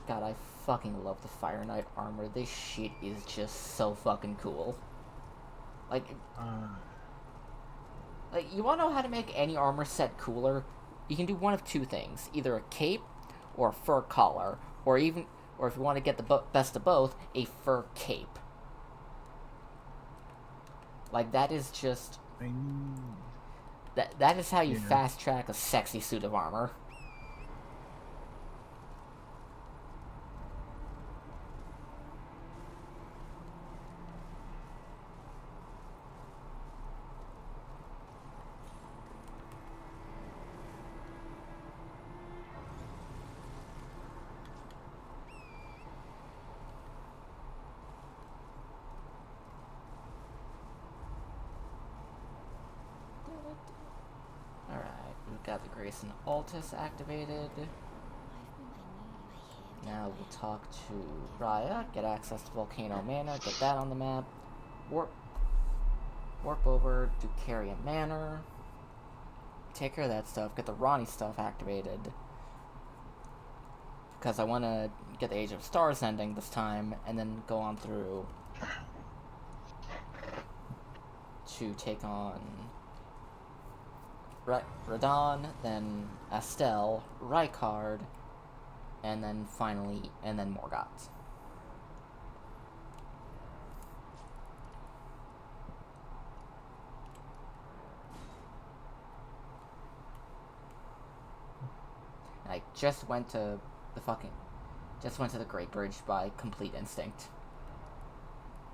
God, I fucking love the Fire Knight armor. This shit is just so fucking cool. Like, you wanna know how to make any armor set cooler? You can do one of two things. Either a cape, or a fur collar, or even, or if you want to get the best of both, a fur cape. Like, that is just... That is how you fast track a sexy suit of armor. Alright, we've got the Grayson Altus activated. Now we'll talk to Raya, get access to Volcano Manor, get that on the map. Warp over to Carrion Manor. Take care of that stuff, get the Ronnie stuff activated. Because I want to get the Age of Stars ending this time, and then go on through to take on Radon, then Estelle, Rykard, and then finally, and then Morgott. I just went to the Great Bridge by complete instinct.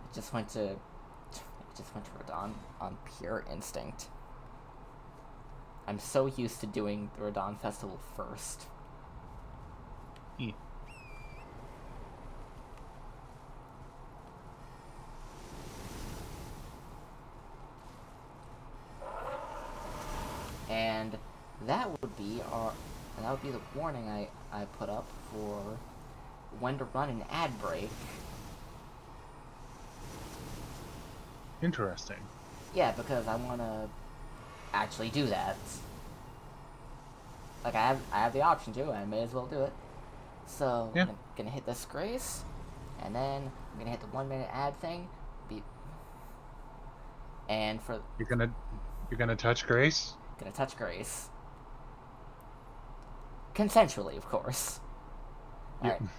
I just went to Radon on pure instinct. I'm so used to doing the Radon Festival first. Yeah. And that would be the warning I put up for when to run an ad break. Interesting. Yeah, because I want to actually do that. Like, I have the option to, I may as well do it. So, yeah. I'm gonna hit this Grace, and then I'm gonna hit the 1 minute ad thing. And for... You're gonna touch Grace? Gonna touch Grace. Consensually, of course. Yep. Alright.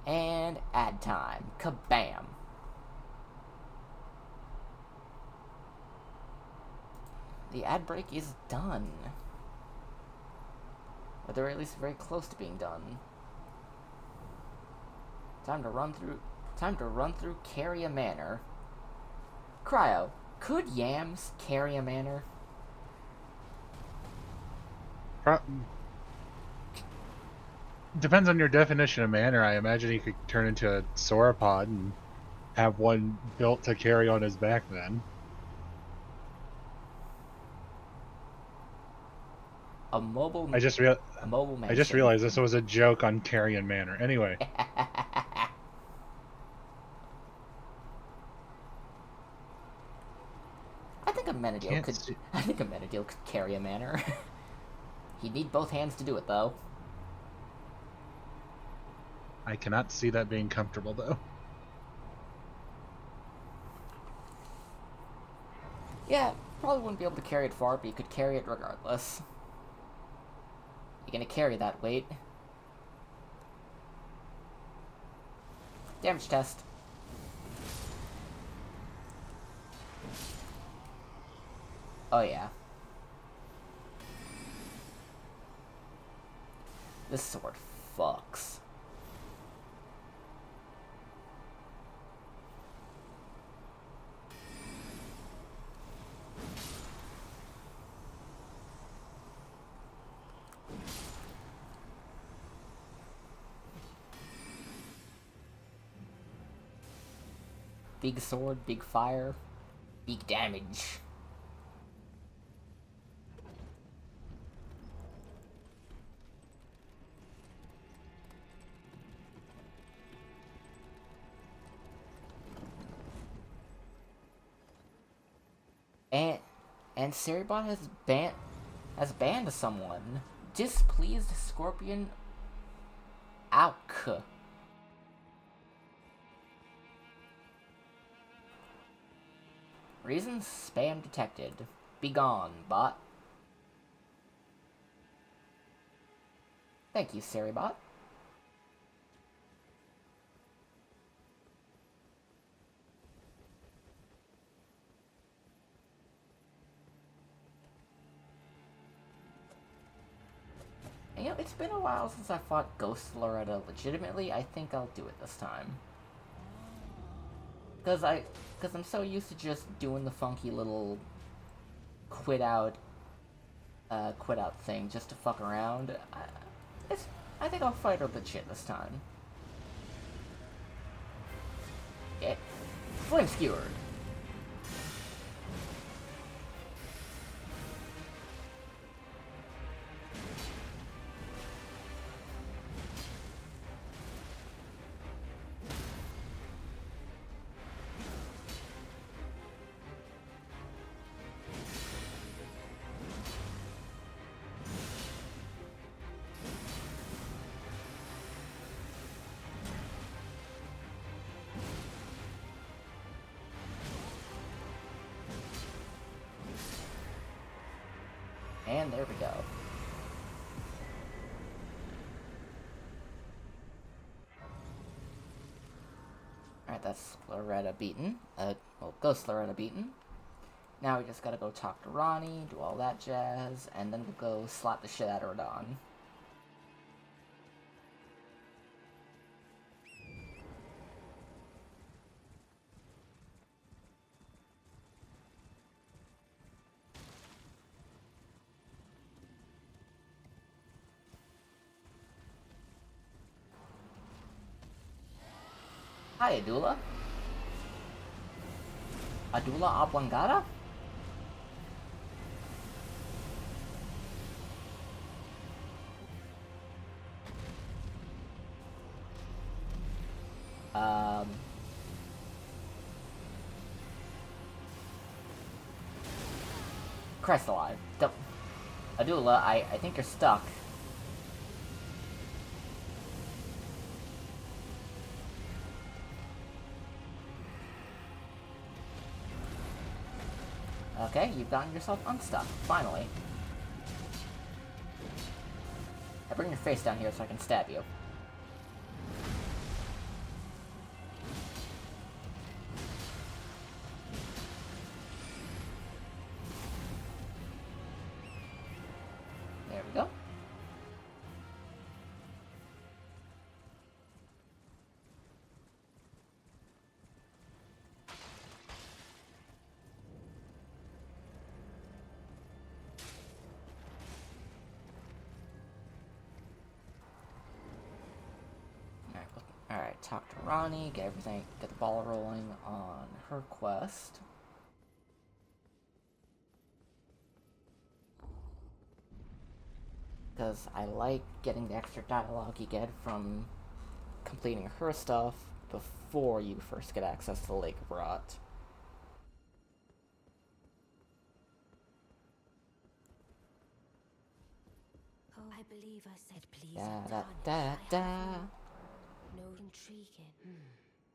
And ad time. Kabam. The ad break is done. Or they're at least very close to being done. Time to run through Carry a Manor. Cryo, could yams carry a manor? Depends on your definition of manor. I imagine he could turn into a sauropod and have one built to carry on his back then. A mobile I just realized this was a joke on Carrion Manor. Anyway. I think a Menadil could carry a manor. He'd need both hands to do it, though. I cannot see that being comfortable, though. Yeah, probably wouldn't be able to carry it far, but you could carry it regardless. You gonna carry that weight? Damage test. Oh yeah. This sword fucks. Big sword, big fire, big damage. And Ceribot has banned someone. Displeased Scorpion Auk. Reason spam detected. Begone, bot. Thank you, Seribot. And, it's been a while since I fought Ghost Loretta legitimately. I think I'll do it this time. Because I'm so used to just doing the funky little quit out thing just to fuck around. I think I'll fight her legit this time. Yeah. Flame Skewered. And there we go. Alright, that's Loretta beaten. Ghost Loretta beaten. Now we just gotta go talk to Ronnie, do all that jazz, and then we'll go slap the shit out of Radon. Hi, Adula. Adula Oblongata? Christ alive. Adula, I think you're stuck. Okay, you've gotten yourself unstuck, finally. Now bring your face down here so I can stab you. There we go. Alright, talk to Ronnie, get the ball rolling on her quest. Because I like getting the extra dialogue you get from completing her stuff before you first get access to the Lake of Rot. Oh, I believe I said please. Da. No intriguing.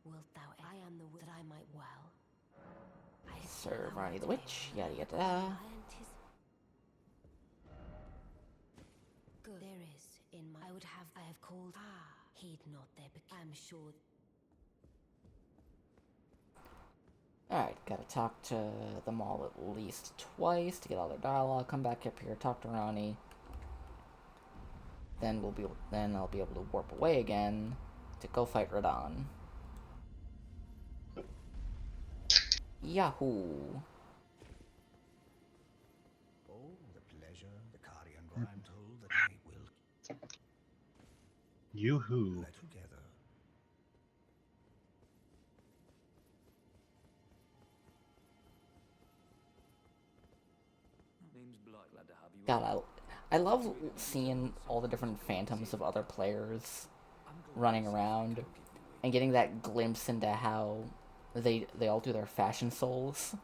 Wilt thou? I am the that I might well. Serve Ronnie the Witch. Yada yada. Good. There is in my. I have called. Heed not there. I'm sure. Alright, gotta talk to them all at least twice to get all their dialogue. Come back up here, talk to Ronnie. Then I'll be able to warp away again to go fight Radon. Yahoo! Oh, the pleasure, the Carian I'm told that I will. Yoo-hoo. Together. God, I love seeing all the different phantoms of other players running around and getting that glimpse into how they all do their fashion souls.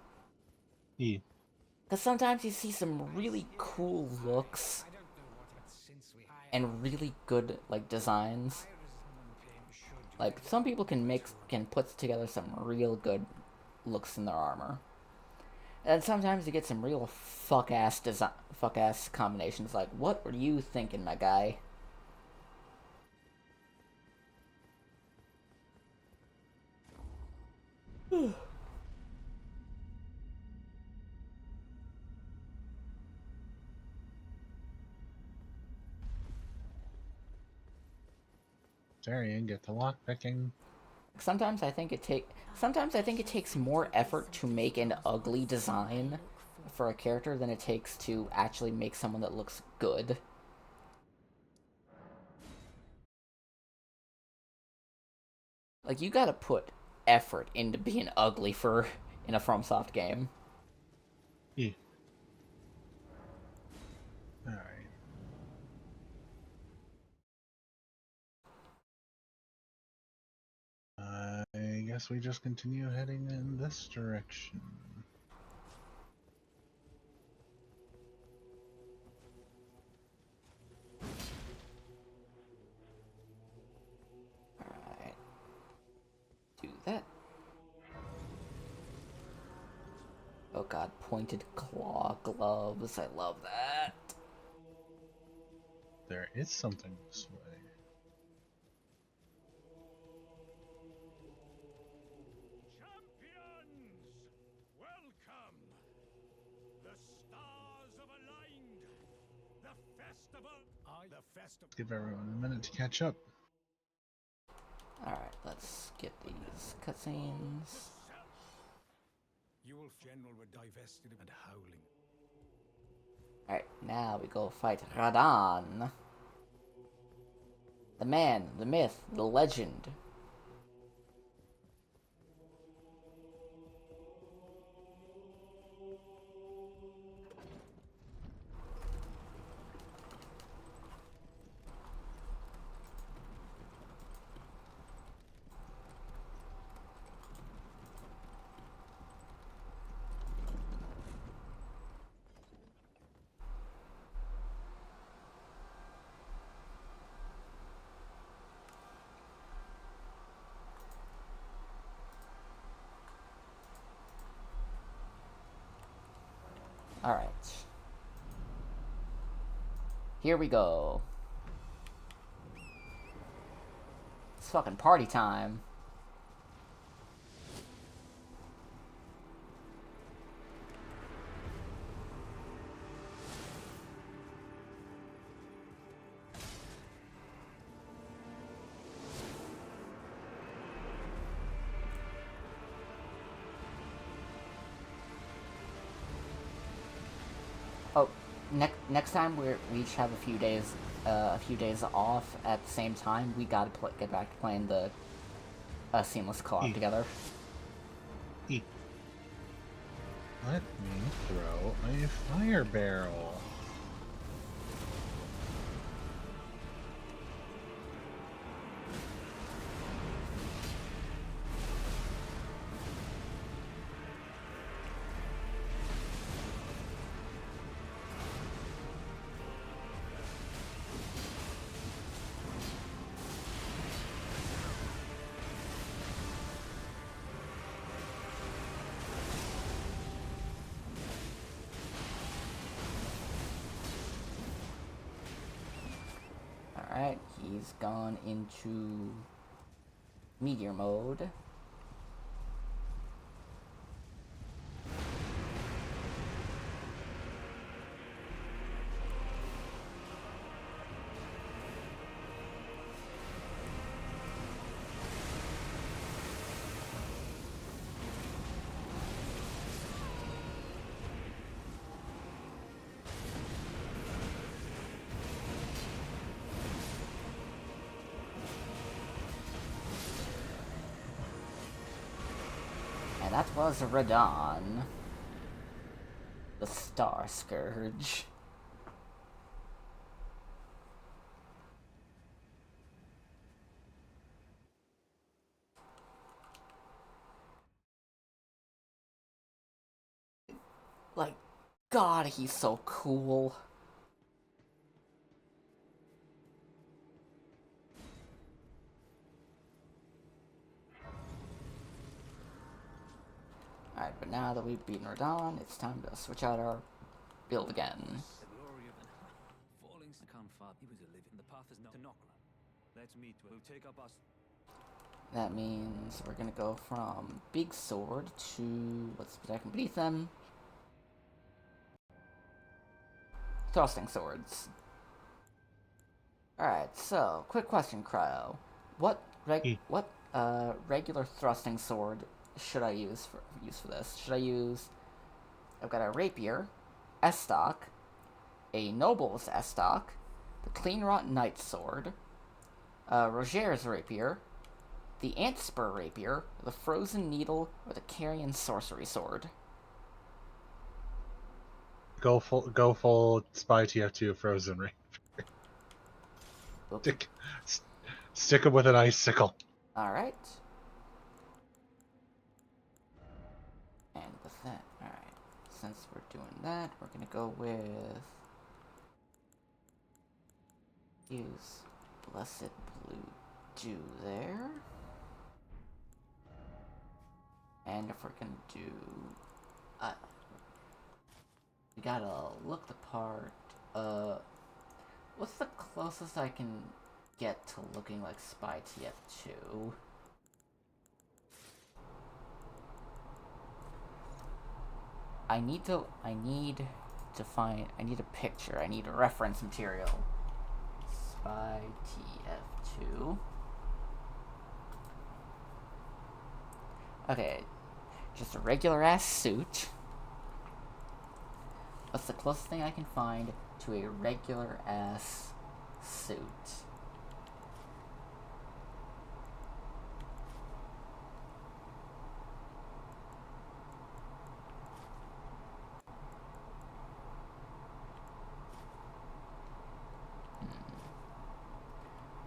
Yeah. Because sometimes you see some really cool looks and really good designs. Like some people can put together some real good looks in their armor. And sometimes you get some real fuck ass combinations. Like, what were you thinking, my guy? Darian, get to lockpicking. Sometimes I think it takes more effort to make an ugly design for a character than it takes to actually make someone that looks good. Like, you gotta put effort into being ugly for in a FromSoft game. Yeah. Alright. I guess we just continue heading in this direction. Alright. Do that. Oh god, pointed claw gloves. I love that. There is something this way. Champions! Welcome! The stars have aligned! The festival! Let's give everyone a minute to catch up. Alright, let's get these cutscenes. You will general were divested and howling. Alright, now we go fight Radan. The man, the myth, the legend. Alright. Here we go. It's fucking party time. Oh, next time we each have a few days off at the same time. We gotta get back to playing the seamless co-op together. Let me throw a fire barrel. Alright, he's gone into meteor mode. And that was Radon, the Star Scourge. Like, God, he's so cool. Alright, but now that we've beaten Radon, it's time to switch out our build again. The glory of an falling to come far. He was a living. The path is not to Nokla. Let's meet. We'll take up us. That means we're gonna go from big sword to what's protecting beneath them. Thrusting swords. Alright, so quick question, Cryo. What regular thrusting sword should I use for this? Should I use I've got a rapier, S-stock, a noble's S-stock, the Cleanrot Knight Sword, Roger's rapier, the Ant Spur rapier, the Frozen Needle, or the Carrion Sorcery Sword. Go full Spy TF2 Frozen Ring. Okay. Stick him with an icicle. Alright. And with that, alright. Since we're doing that, we're gonna go with... use Blessed Blue Dew there. And if we're gonna do... we gotta look the part. What's the closest I can get to looking like Spy TF2? I need a picture. I need a reference material. Spy TF2. Okay, just a regular ass suit. What's the closest thing I can find to a regular ass suit?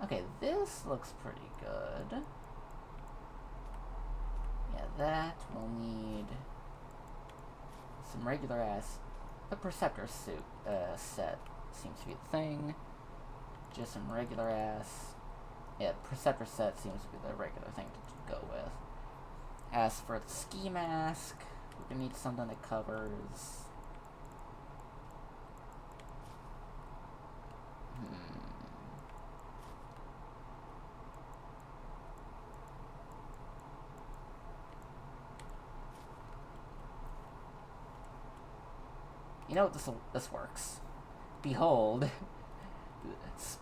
Okay, this looks pretty good. Yeah, that will need some regular ass. The Perceptor suit set seems to be the thing. Just some regular ass. Yeah, Perceptor set seems to be the regular thing to go with. As for the ski mask, we're gonna need something that covers. You know what, this works. Behold,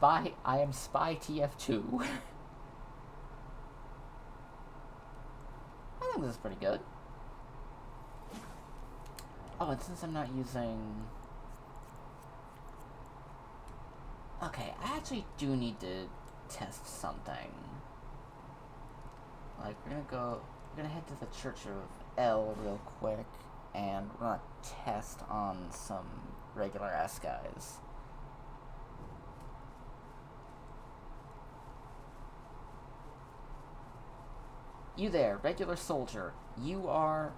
I am Spy TF2. I think this is pretty good. Oh, and since I'm not using... Okay, I actually do need to test something. Like, we're gonna head to the Church of L real quick, and we're gonna test on some regular ass guys. You there, regular soldier. You are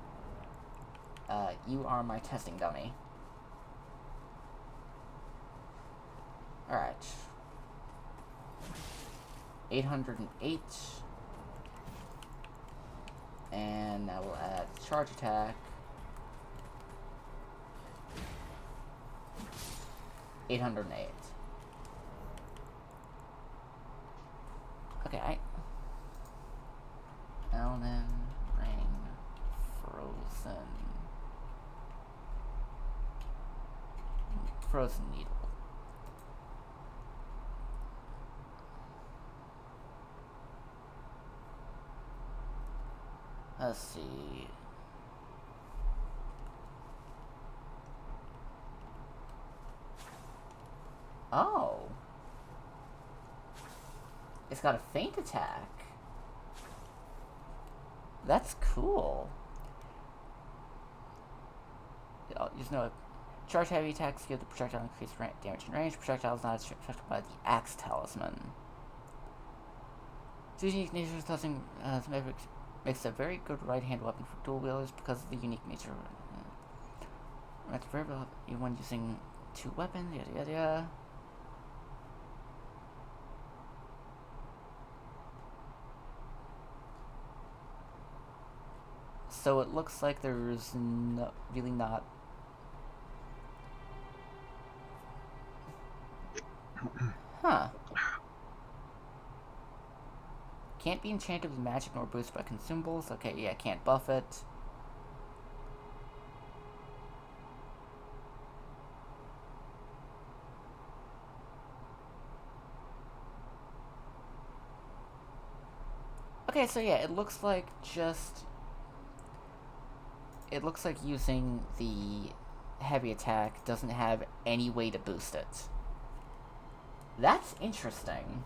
my testing dummy. Alright. 808. And now we'll add charge attack. 808. Okay, Elden Ring Frozen Needle. Let's see. Oh. It's got a feint attack. That's cool. There's no charge heavy attacks give the projectile increased damage and range. Projectile is not affected by the Axe Talisman. This unique nature makes a very good right-hand weapon for dual wielders because of the unique nature. It's very well even when using two weapons. Yada yada yada. So it looks like there's really not. Huh. Can't be enchanted with magic nor boosted by consumables. Okay, yeah, can't buff it. Okay, so yeah, it looks like using the heavy attack doesn't have any way to boost it. That's interesting.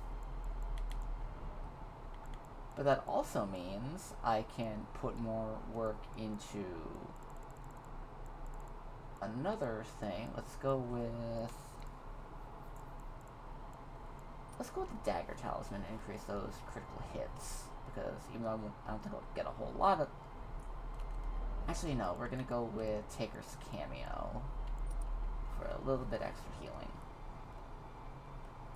But that also means I can put more work into another thing. Let's go with the Dagger Talisman and increase those critical hits. Because even though I don't think I'll get a whole lot of... Actually, no, we're gonna go with Taker's Cameo for a little bit extra healing.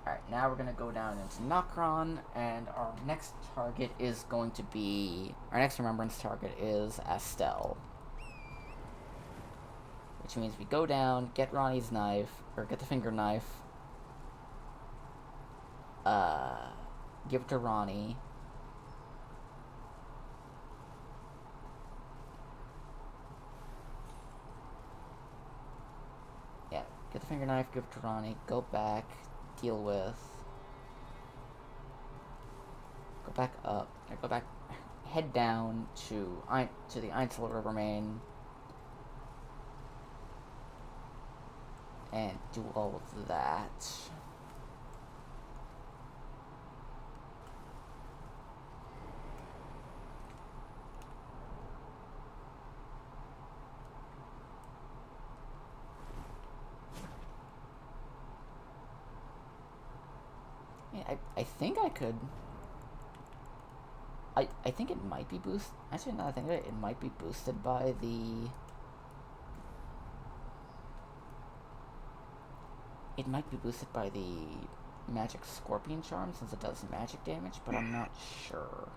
Alright, now we're gonna go down into Nokron, and our next target is going to be... Our next remembrance target is Astel. Which means we go down, get Ronnie's knife, or get the finger knife, give it to Ronnie. Yeah, get the finger knife, give it to Ronnie, go back, deal with... Go back up, go back, head down to the Einsel River main, and do all of that. Yeah, I think I could... I think it might be boosted... Actually, now that I think of it, it might be boosted by the... It might be boosted by the magic scorpion charm, since it does magic damage, but I'm not sure.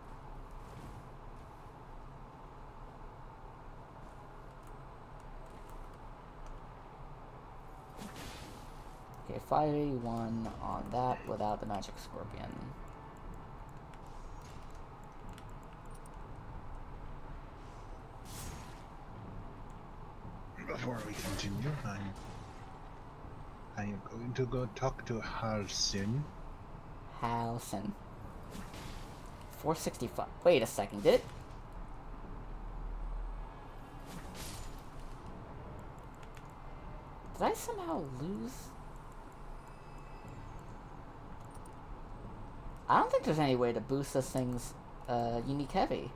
Okay, 581 on that without the magic scorpion. Before we continue, I am going to go talk to Halsin. Halsin. 465. Wait a second, did it? Did I somehow lose? I don't think there's any way to boost this thing's unique heavy.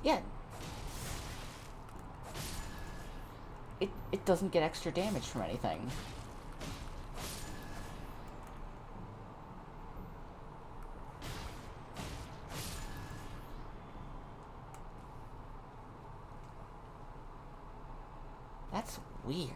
Yeah. It doesn't get extra damage from anything. That's weird.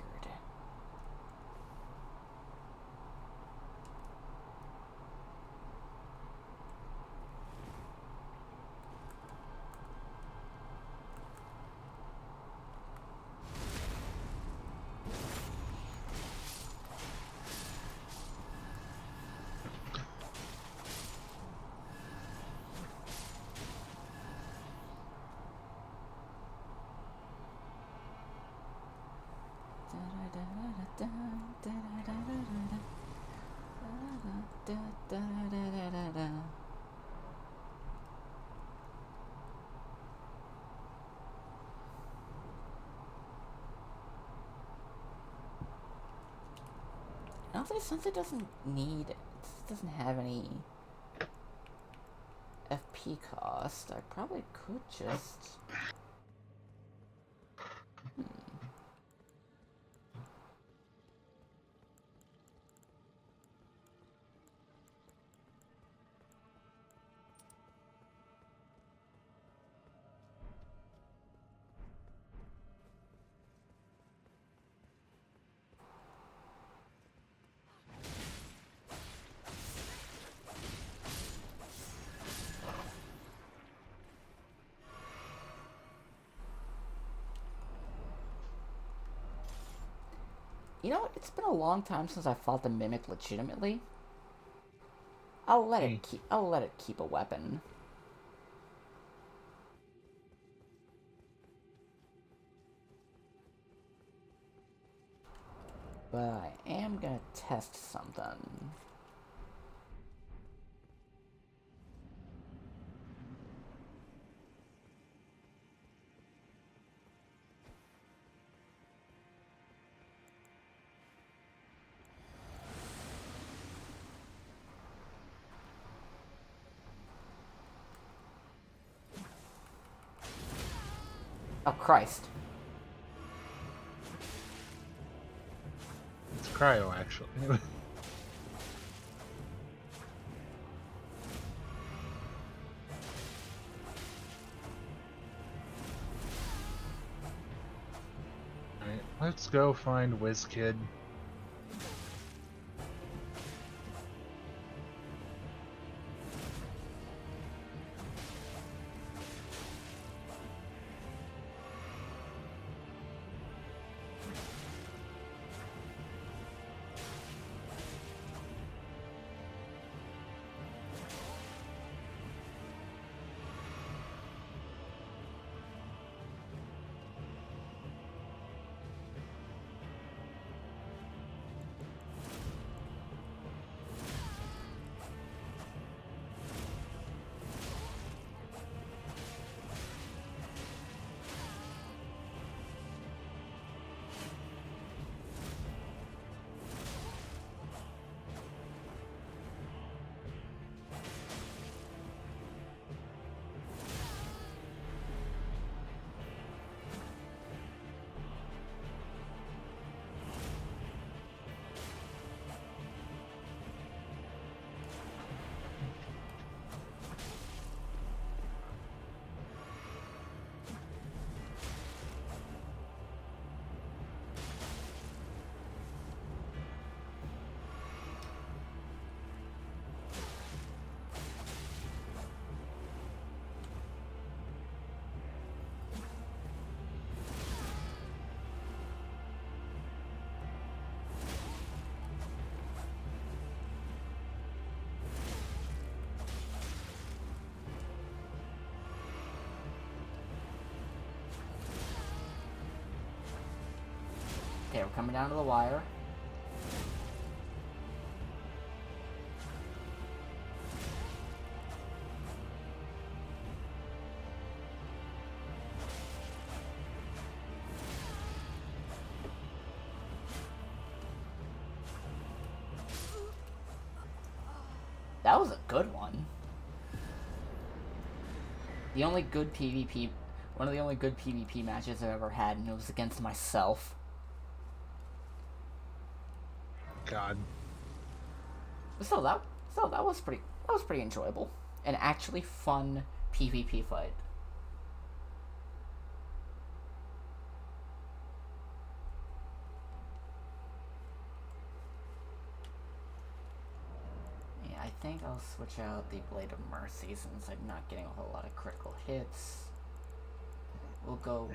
Honestly, since it doesn't have any FP cost, I probably could just... You know what? It's been a long time since I fought the Mimic legitimately. I'll let Hey. it keep. I'll let it keep a weapon. But I am gonna test something. Oh, Christ. It's cryo, actually. Alright, let's go find WizKid. Okay, we're coming down to the wire. That was a good one. The only good PvP, one of the only good PvP matches I've ever had, and it was against myself. God. So that was pretty enjoyable. An actually fun PvP fight. Yeah, I think I'll switch out the Blade of Mercy since I'm not getting a whole lot of critical hits. We'll go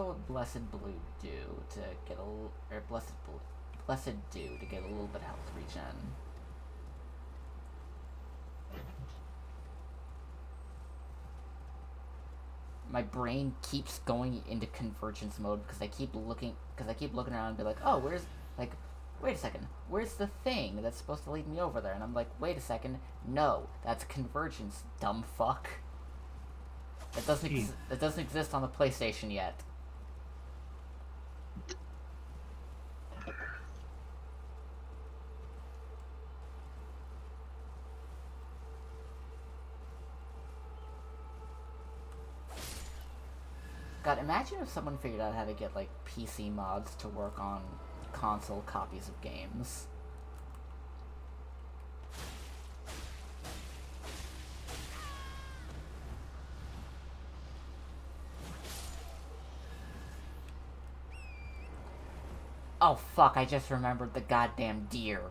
with Blessed Blue Dew to get a little, or Blessed Dew to get a little bit of health regen. My brain keeps going into convergence mode because I keep looking around and be like, oh, wait a second, where's the thing that's supposed to lead me over there? And I'm like, wait a second, no, that's convergence, dumb fuck. That doesn't exist on the PlayStation yet. God, imagine if someone figured out how to get, like, PC mods to work on console copies of games. Oh fuck, I just remembered the goddamn deer.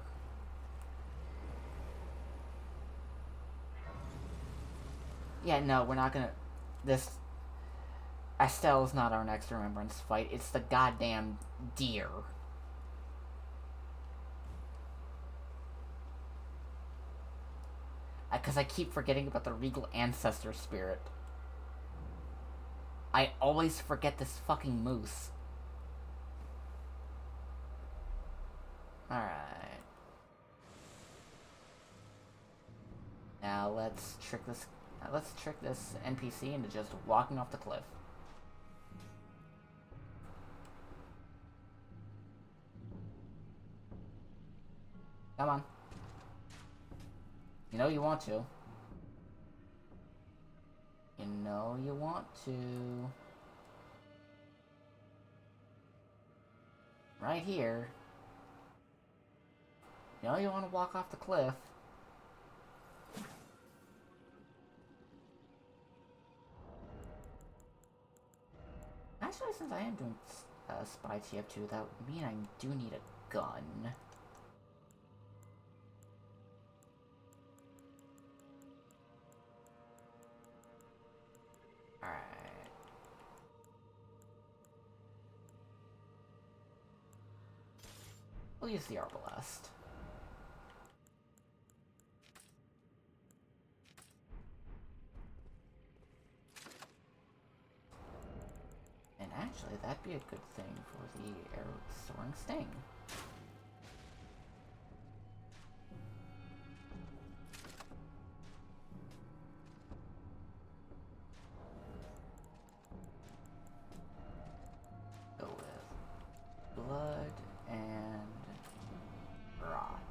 Yeah, no, we're not gonna... Estelle's not our next remembrance fight, it's the goddamn deer. because I keep forgetting about the regal ancestor spirit. I always forget this fucking moose. Alright. Now let's trick this NPC into just walking off the cliff. Come on. You know you want to. You know you want to. Right here. You know you want to walk off the cliff. Actually, since I am doing Spy TF2, that would mean I do need a gun. Alright. We'll use the arbalest. And actually, that'd be a good thing for the arrow soaring sting. Go with blood and rot.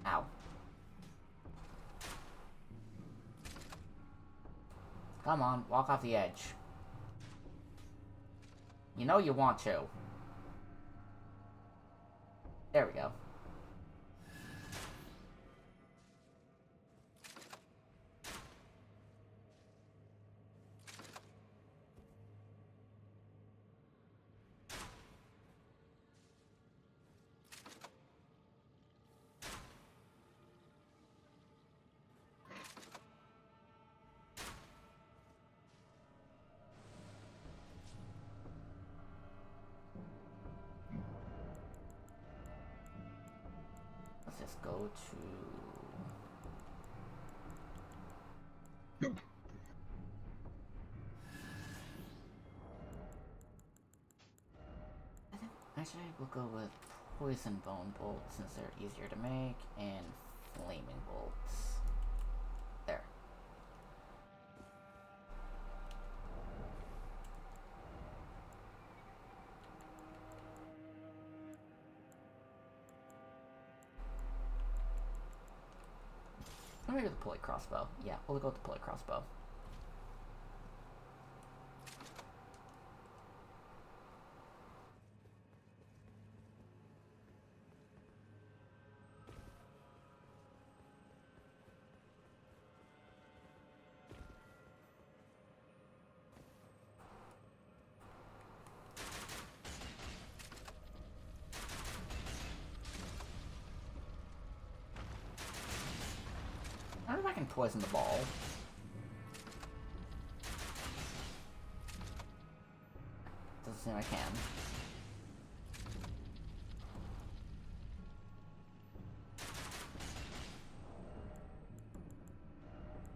Ow. Come on, walk off the edge. You know you want to. There we go. Let's just go to... Actually, we'll go with poison bone bolts since they're easier to make, and flaming bolts. There. Or maybe the pulley crossbow. Yeah, we'll go with the pulley crossbow. I wonder if I can poison the ball. Doesn't seem I can.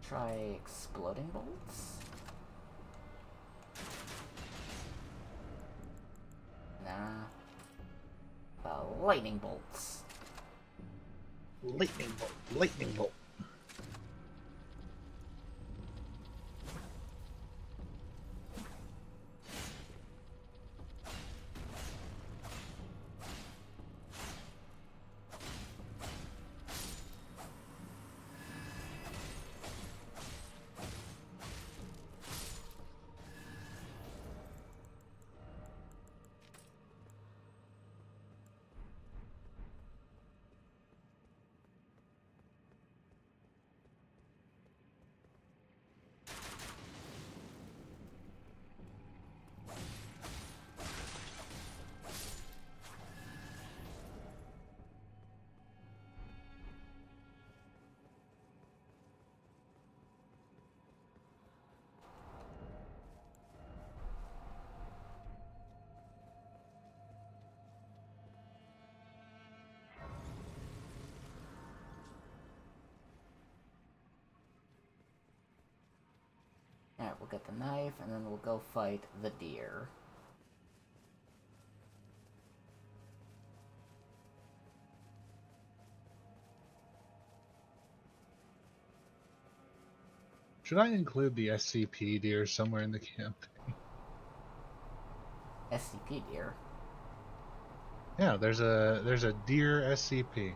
Try exploding bolts? Nah. Lightning bolts. Lightning bolt. Lightning bolt. Alright, we'll get the knife, and then we'll go fight the deer. Should I include the SCP deer somewhere in the campaign? SCP deer? Yeah, there's a deer SCP.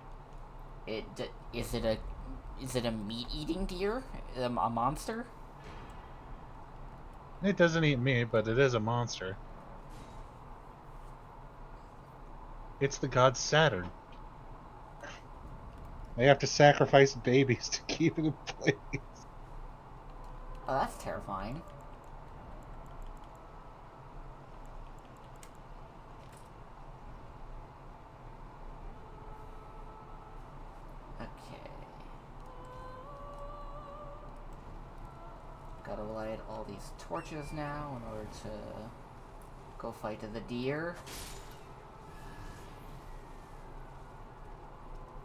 Is it a meat-eating deer? A monster? It doesn't eat meat, but it is a monster. It's the god Saturn. They have to sacrifice babies to keep it in place. Oh, that's terrifying. Okay. Gotta light all these torches now in order to go fight the deer.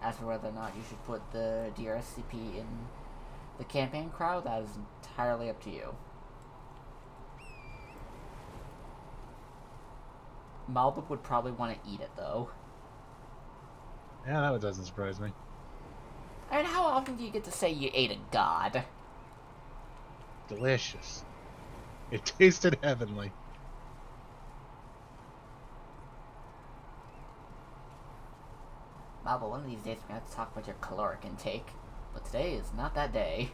As for whether or not you should put the deer SCP in the campaign crowd, that is entirely up to you. Malbub would probably want to eat it, though. Yeah, that doesn't surprise me. I mean, how often do you get to say you ate a god? Delicious. It tasted heavenly. Malbub, one of these days we're gonna have to talk about your caloric intake. But today is not that day.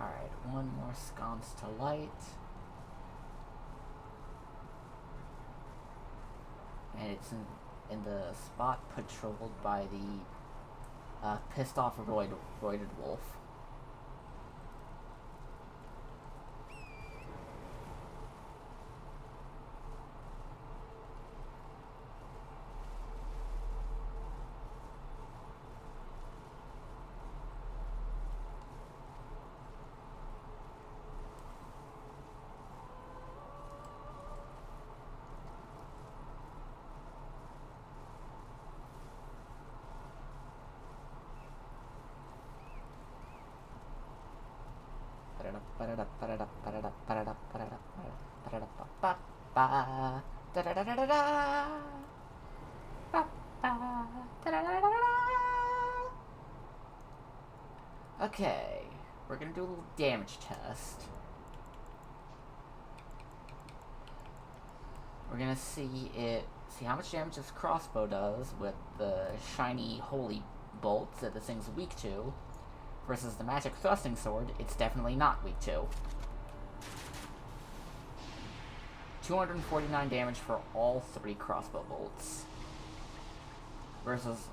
Alright, one more sconce to light. And it's in the spot patrolled by the pissed off roided wolf. Okay, we're gonna do a little damage test. We're gonna see how much damage this crossbow does with the shiny holy bolts that this thing's weak to, versus the magic thrusting sword it's definitely not weak to. 249 damage for all 3 crossbow bolts. Versus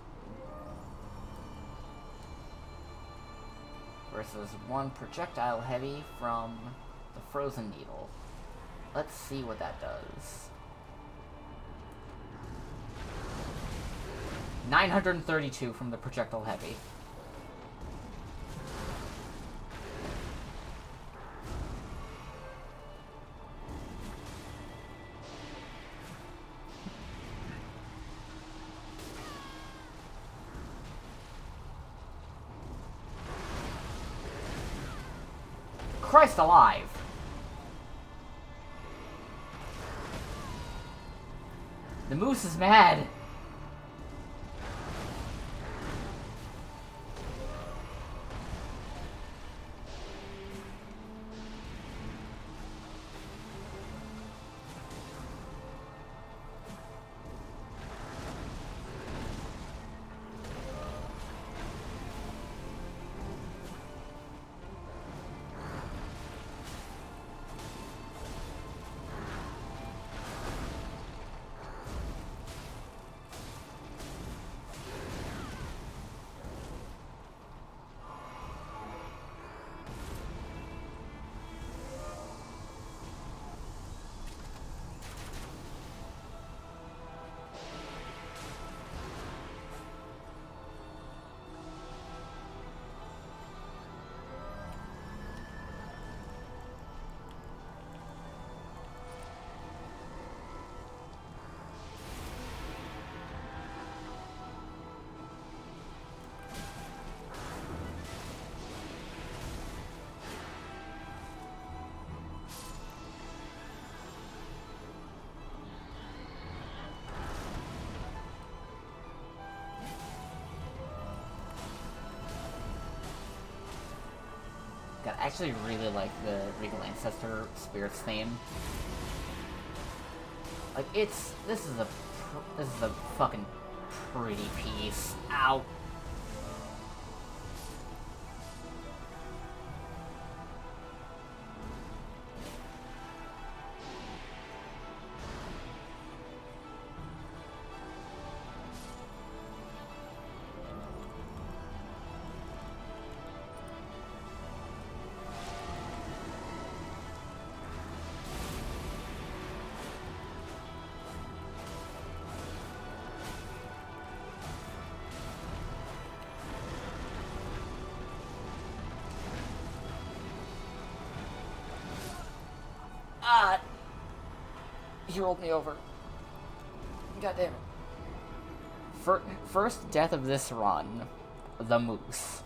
1 projectile heavy from the frozen needle. Let's see what that does. 932 from the projectile heavy. Christ alive! The moose is mad! actually really like the Regal Ancestor Spirits theme. Like, this is a fucking pretty piece. Ow. He rolled me over. God damn it. First death of this run, the moose.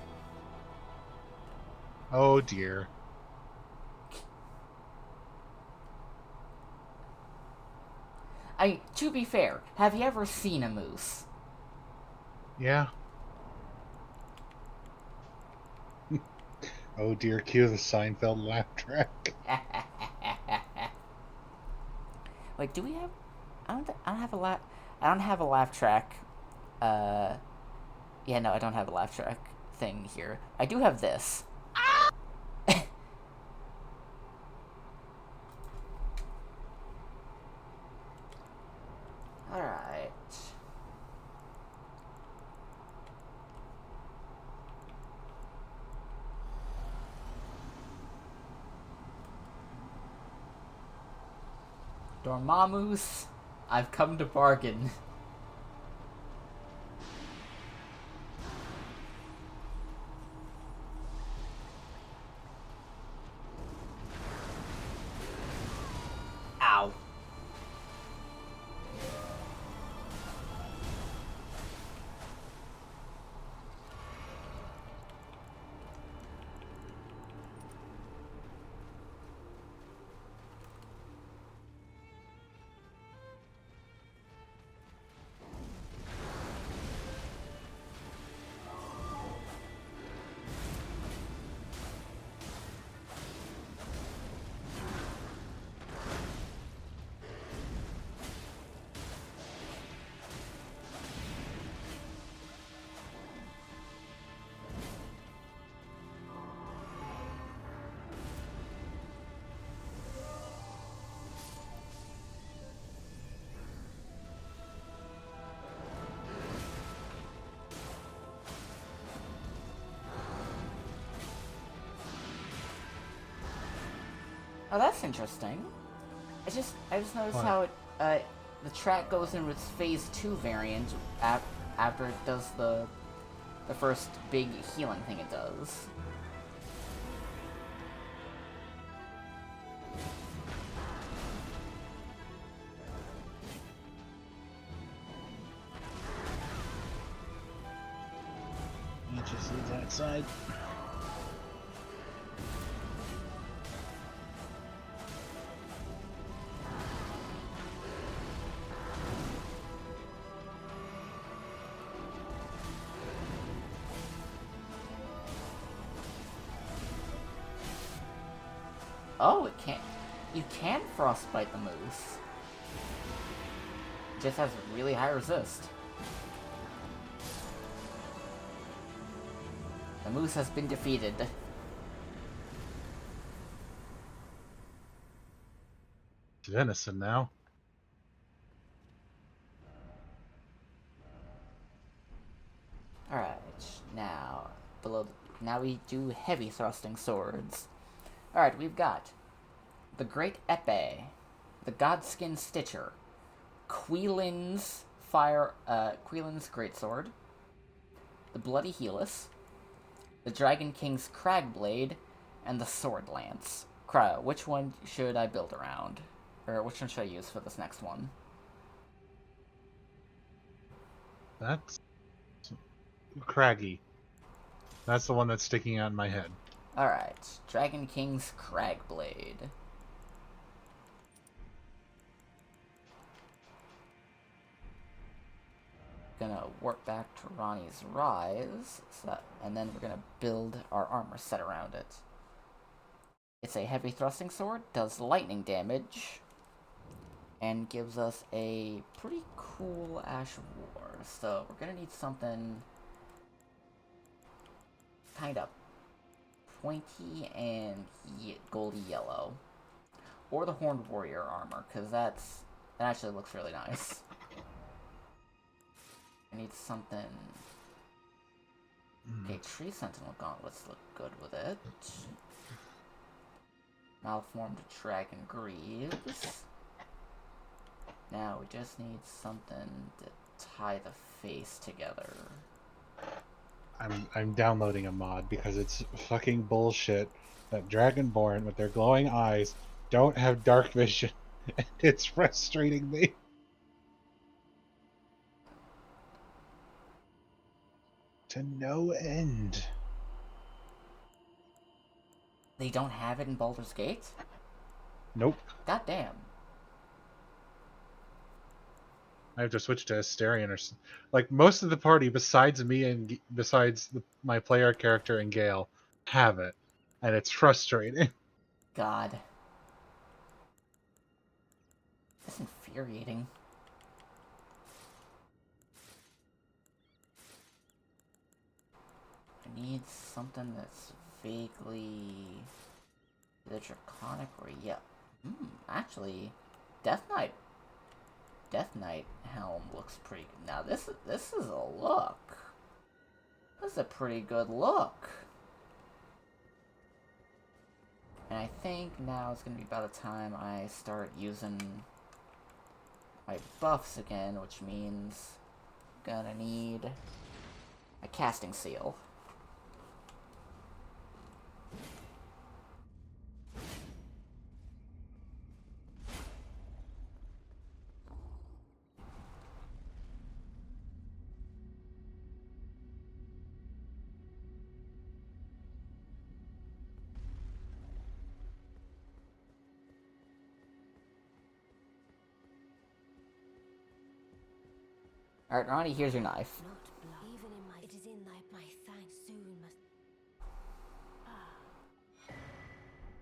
Oh dear. To be fair, have you ever seen a moose? Yeah. Oh dear, cue the Seinfeld laugh track. Like, do we have? I don't have a laugh. I don't have a laugh track. Yeah, no, I don't have a laugh track thing here. I do have this. All right. Dormammu's, I've come to bargain. Ow. Oh, that's interesting. I just noticed What? how it the track goes in its phase 2 variant after it does the first big healing thing it does. He just leaves outside. Oh, you can frostbite the moose. It just has really high resist. The moose has been defeated. It's venison now. Alright, now we do heavy thrusting swords. Alright, we've got the Great Epee, the Godskin Stitcher, Queelin's Greatsword, the Bloody Helus, the Dragon King's Cragblade, and the Sword Lance. Which one should I build around? Or which one should I use for this next one? That's craggy. That's the one that's sticking out in my head. Alright, Dragon King's Cragblade. Gonna work back to Ronnie's Rise, and then we're gonna build our armor set around it. It's a heavy thrusting sword, does lightning damage, and gives us a pretty cool Ash of War. So we're gonna need something kind of pointy and goldy yellow. Or the Horned Warrior armor, because that actually looks really nice. I need something... Okay, Tree Sentinel gauntlets look good with it. Malformed Dragon Greaves. Now we just need something to tie the face together. I'm downloading a mod because it's fucking bullshit that Dragonborn with their glowing eyes don't have dark vision, and it's frustrating me. To no end. They don't have it in Baldur's Gate? Nope. God damn. I have to switch to Asterion or like most of the party besides me and my player character and Gale have it, and it's frustrating. God. That's infuriating. I need something that's vaguely either draconic or yeah. Actually, Death Knight helm looks pretty good. Now this is a look. This is a pretty good look. And I think now it's gonna be about the time I start using my buffs again, which means I'm gonna need a casting seal. Alright, Ronnie, here's your knife. Not blood. Even in my... It is in my thanks soon must...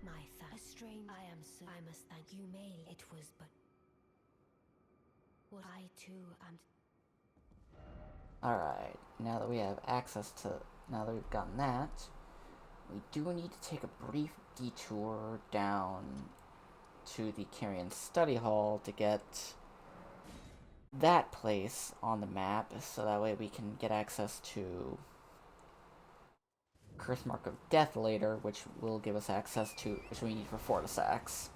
My thanks. A strange... I must thank you, Mail. It was but... What I too am... Alright, now that we have access to... Now that we've gotten that, we do need to take a brief detour down to the Carrion Study Hall to get that place on the map, so that way we can get access to Curse Mark of Death later, which will give us access to... which we need for Fortisax.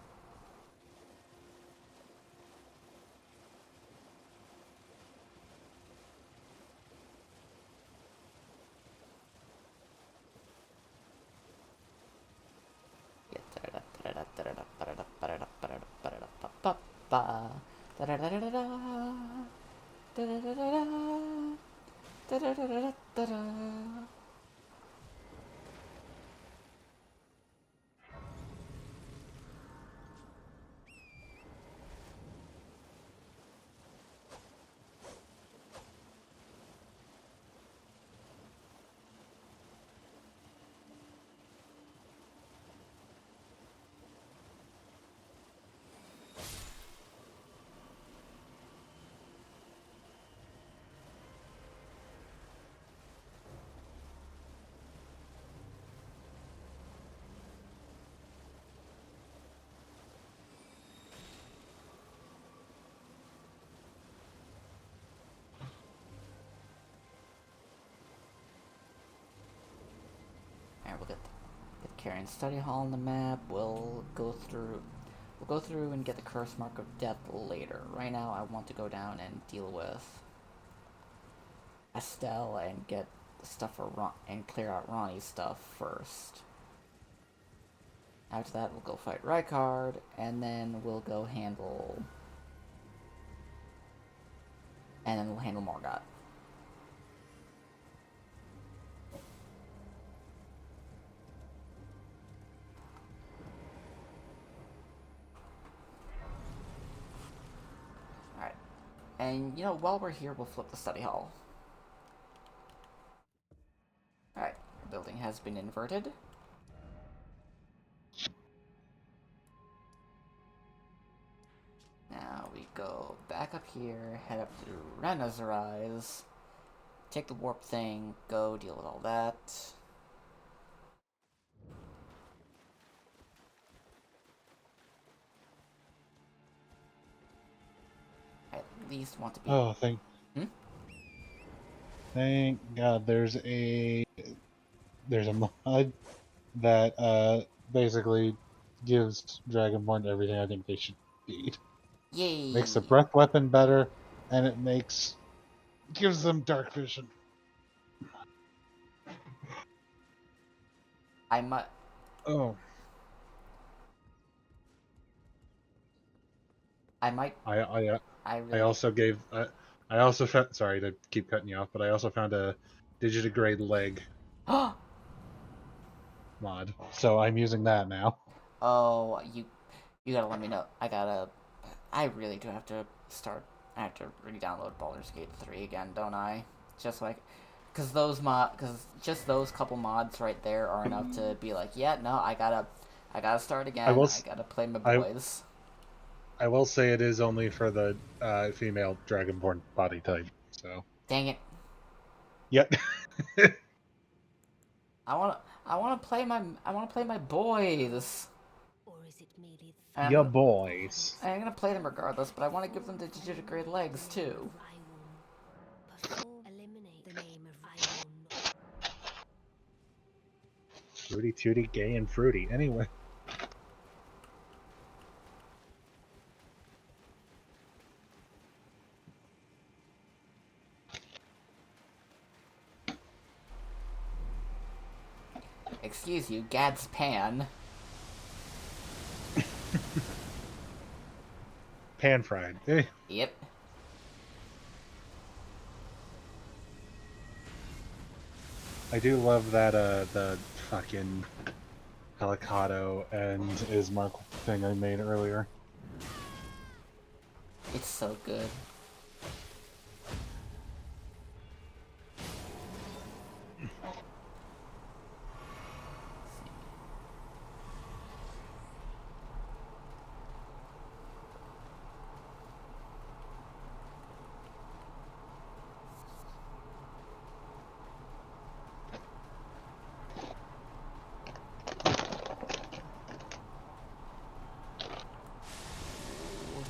Alright, we'll get Carrion Study Hall on the map. We'll go through and get the Curse Mark of Death later. Right now, I want to go down and deal with Estelle and get stuff for and clear out Ronnie's stuff first. After that, we'll go fight Rykard, and then we'll go handle... And then we'll handle Morgott. Alright. And, you know, while we're here, we'll flip the study hall. Alright. The building has been inverted. Now we go back up here, head up to Rena's Rise, take the warp thing, go deal with all that. I at least want to be. Oh, Hmm? thank God. There's a mod that basically gives Dragonborn everything I think they should need. Yay! Makes the breath weapon better, and it gives them dark vision. I might. Oh, I might. I I I I really. also gave I also found, sorry to keep cutting you off, but I also found a digitigrade leg mod, so I'm using that now. Oh, you gotta let me know. I really do have to start. I have to re-download Baldur's Gate 3 again, don't I? Just like, cause just those couple mods right there are enough to be like, yeah, no, I gotta start I again. will I gotta play my I boys. I will say it is only for the female Dragonborn body type. So Dang it! yep. I wanna play my boys. Or is it merely the And Ya boys. I'm gonna play them regardless, but I want to give them the digitigrade legs too. Perform eliminate the name of Iron. Fruity tooty, gay and fruity. Anyway. Excuse you, Gad's Pan. Pan fried. Yep. I do love that the fucking Helicado and Ismark thing I made earlier. It's so good.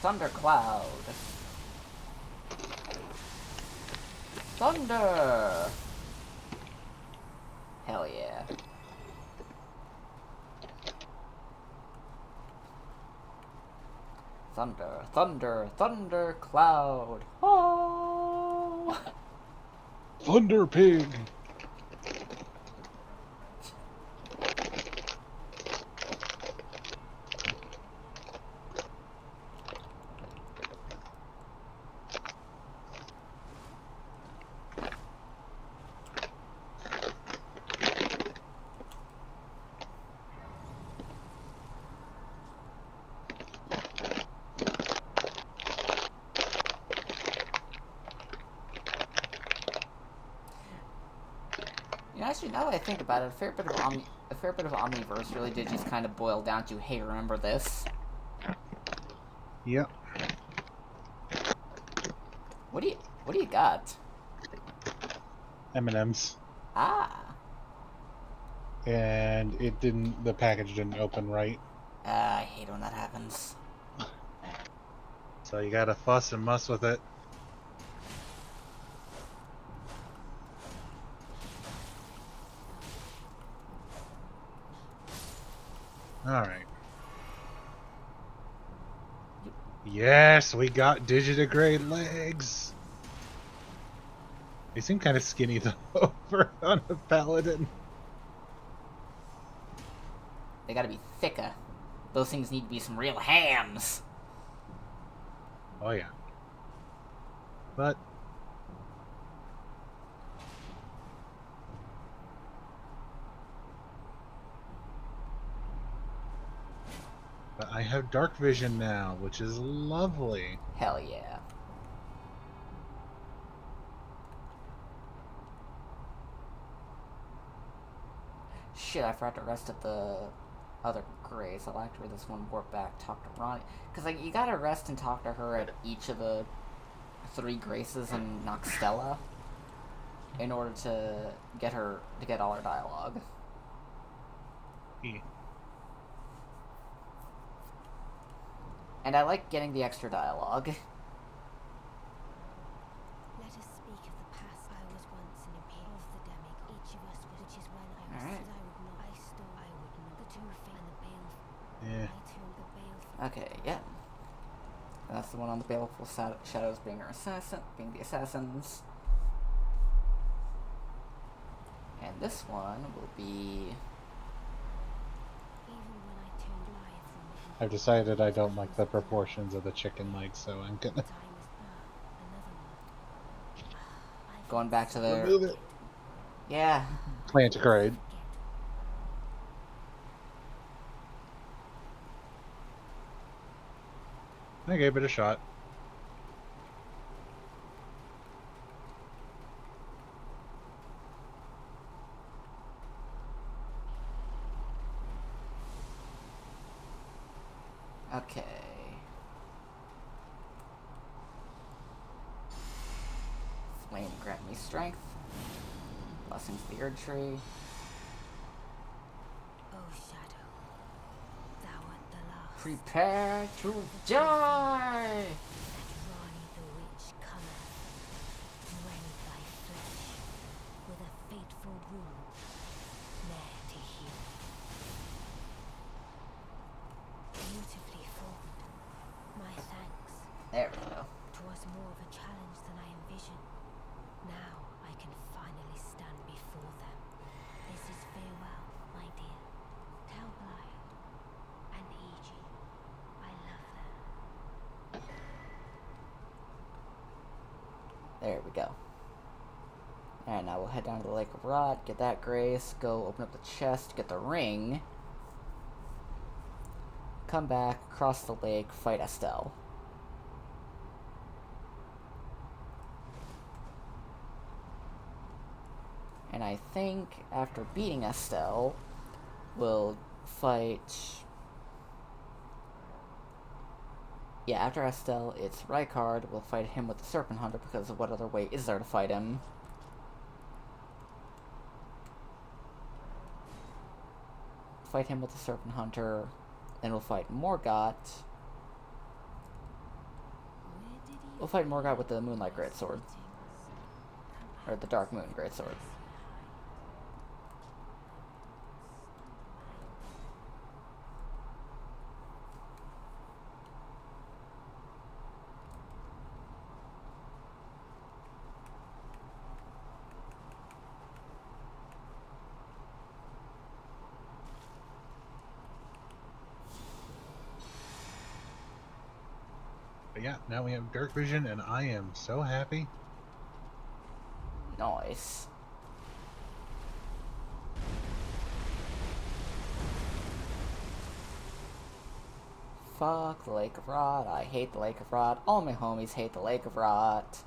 Thundercloud. Thunder! Hell yeah. Thunder, thunder, thunder cloud. Oh! Thunder Pig! You know, actually, now that I think about it, a fair bit of Omniverse really did just kind of boil down to, hey, remember this? Yep. What do you got? M&M's. Ah. And the package didn't open right. I hate when that happens. So you gotta fuss and muss with it. Alright. Yes, we got digitigrade legs! They seem kind of skinny though over on a paladin. They gotta be thicker. Those things need to be some real hams. Oh yeah. But I have dark vision now, which is lovely. Hell yeah. Shit, I forgot to rest at the other Grace. I'll activate this one, warp back, talk to Ronnie. Because, like, you gotta rest and talk to her at each of the 3 Graces in Noxtella in order to get all her dialogue. Yeah. And I like getting the extra dialogue. Let us speak of the past. I was once an imperial of the demigod. Each of us, which is when I was, Alright. I would not. I stole, I would not. The two and the baleful. Yeah. I turned the baleful. Okay, yeah. And that's the one on the Baleful Shadows being the assassins. And this one will be... Even when I turned live from it. I've decided I don't like the proportions of the chicken legs, so I'm gonna Time is another one. Going back to the... remove it. Yeah. Plantigrade. I gave it a shot. Okay. Flame grant me strength. Blessings of the Erd Tree. Oh, Shadow, thou art the last. Prepare to die! That Ronnie the Witch cometh, rend thy flesh with a fateful wound, ne'er to heal. Beautifully formed, my thanks. There we go. 'Twas more of a challenge than I envisioned. Now I can finally stand before them. This is farewell, my dear. Tell Blythe and Eiji I love them. There we go. Alright, now we'll head down to the Lake of Rot, get that Grace, go open up the chest, get the ring. Come back, cross the lake, fight Estelle. And I think after beating Estelle, we'll fight... Yeah, after Estelle, it's Rykard. We'll fight him with the Serpent Hunter, because what other way is there to fight him? Fight him with the Serpent Hunter, then we'll fight Morgott. We'll fight Morgott with the Moonlight Greatsword. Or the Dark Moon Greatsword. But yeah, now we have Dark Vision, and I am so happy. Nice. Fuck the Lake of Rot. I hate the Lake of Rot. All my homies hate the Lake of Rot.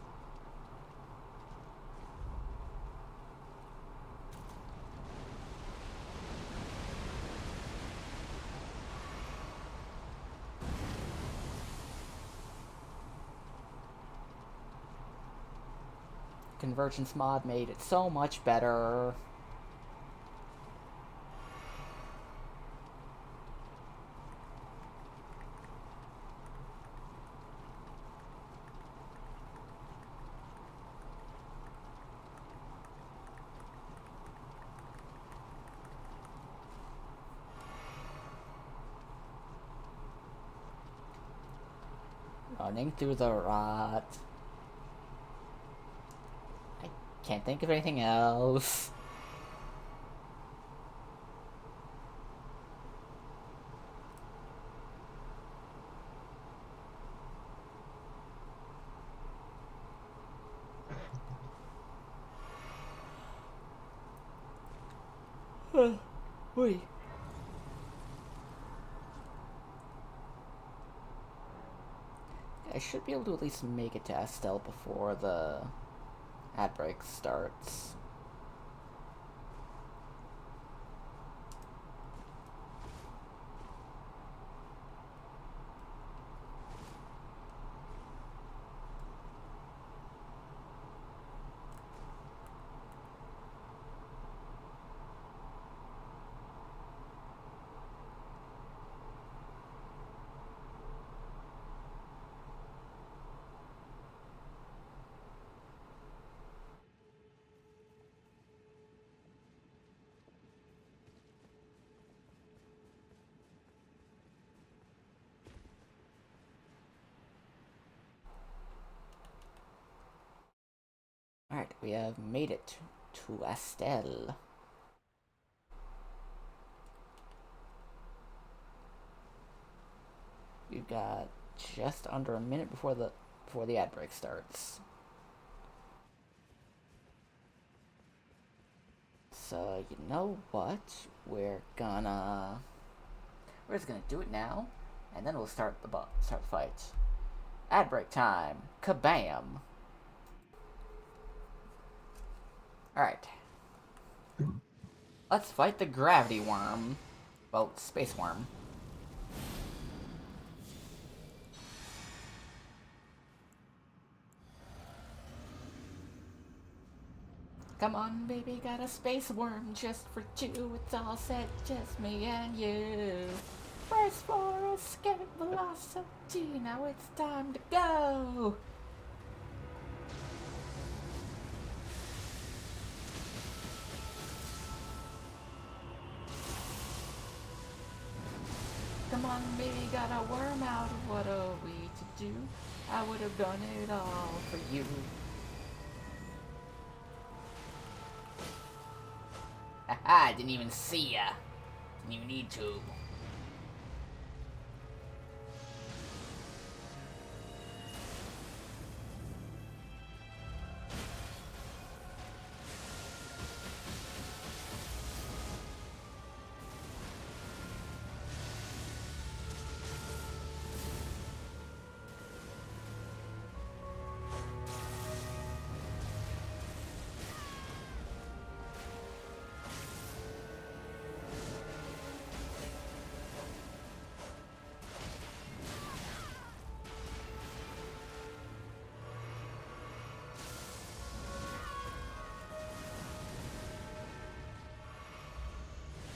Convergence mod made it so much better. Running through the rot. I can't think of anything else. Wait. I should be able to at least make it to Estelle before the ad break starts. We have made it to Estelle. We've got just under a minute before the ad break starts. So you know what? We're just gonna do it now, and then we'll start the fight. Ad break time. Kabam! Alright. Let's fight the gravity worm. Well, space worm. Come on, baby, got a space worm just for two. It's all set, just me and you. First floor escape velocity, now it's time to go. Come on, baby, got a worm out. What are we to do? I would have done it all for you. Haha, I didn't even see ya. Didn't even need to.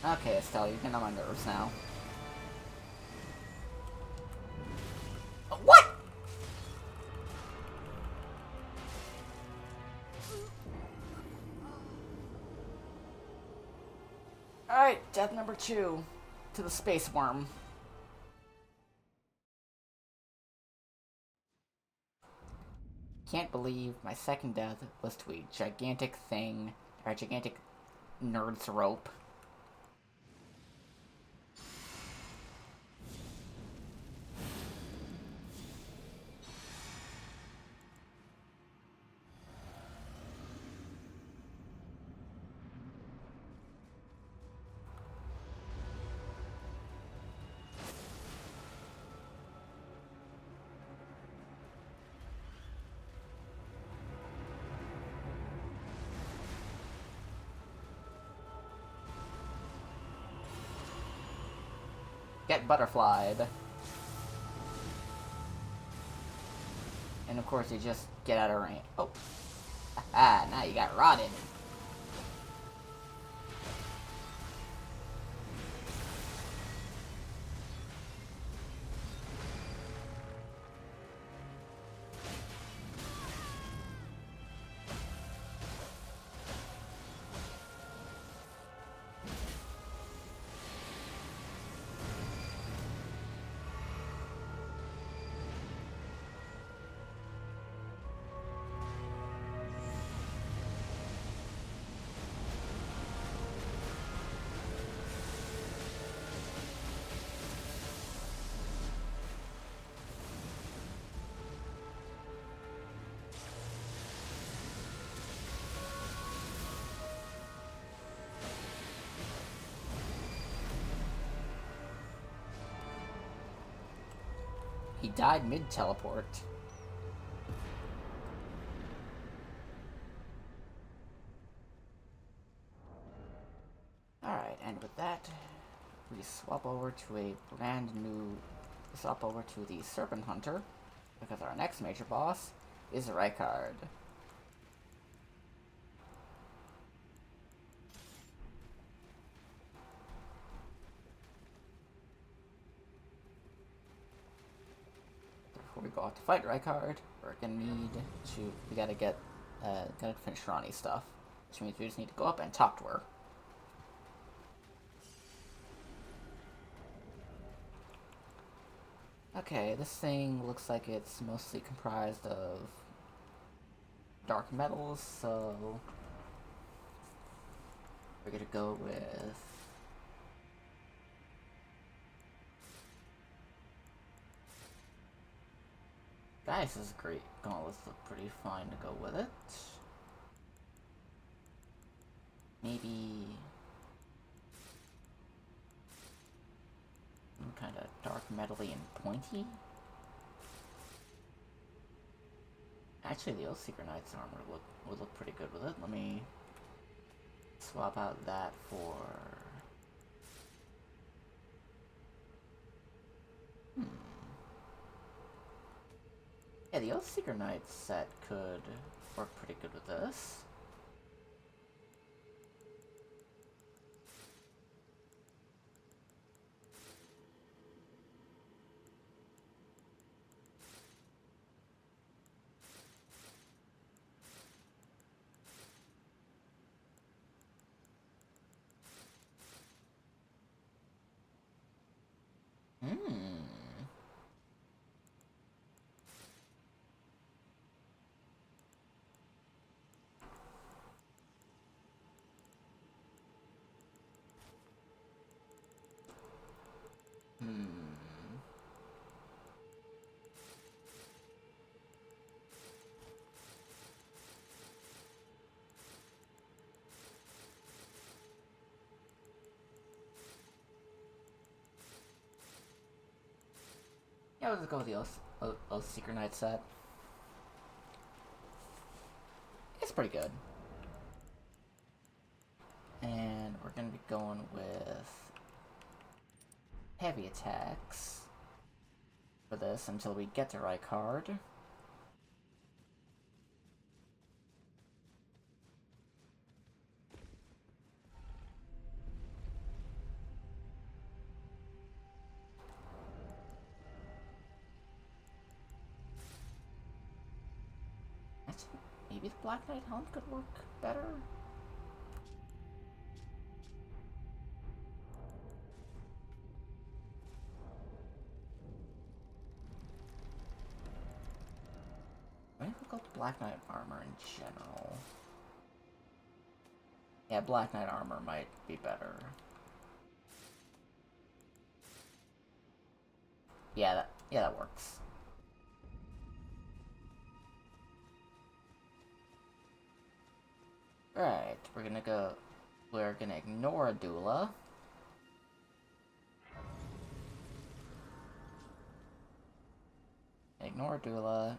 Okay, Estelle, you're getting on my nerves now. What?! Alright, death number 2. To the space worm. Can't believe my second death was to a gigantic thing, or a gigantic nerd's rope. Get butterflied. And of course you just get out of range. Oh. Aha, now you got rotted. He died mid-teleport. Alright, and with that, we swap over to a brand new... swap over to the Serpent Hunter, because our next major boss is Rykard. Before we go out to fight Rykard, we're gonna need to... we gotta get... gotta finish Ronnie's stuff. Which means we just need to go up and talk to her. Okay, this thing looks like it's mostly comprised of dark metals, so we're gonna go with Guys, this is great. Gauntlets look pretty fine to go with it. Maybe some kind of dark metally and pointy. Actually, the Oath Seeker Knight's armor would look pretty good with it. Let me swap out that for... Yeah, the Oath Seeker Knight set could work pretty good with this. Yeah, let's go with the Oath Seeker Knight set. It's pretty good. And we're gonna be going with heavy attacks for this until we get the right card. Actually, maybe the Black Knight Helm could work better. Maybe we'll go with Black Knight armor in general. Yeah, Black Knight armor might be better. Yeah, that works. Right, we're gonna ignore a doula. Ignore doula.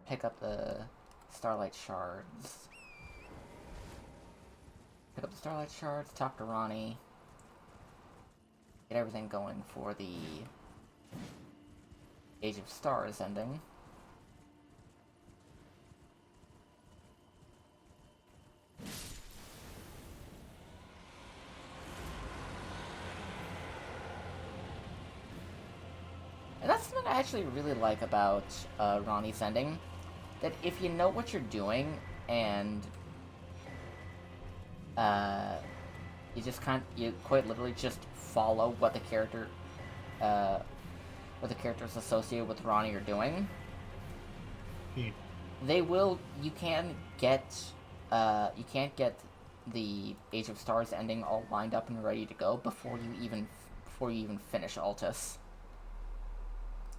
Pick up the Starlight Shards. Pick up the Starlight Shards, talk to Ronnie. Get everything going for the Age of Stars ending. And that's something I actually really like about Ronnie's ending. That if you know what you're doing and you quite literally just follow what the characters associated with Ronnie are doing. You can't get the Age of Stars ending all lined up and ready to go before you even finish Altus.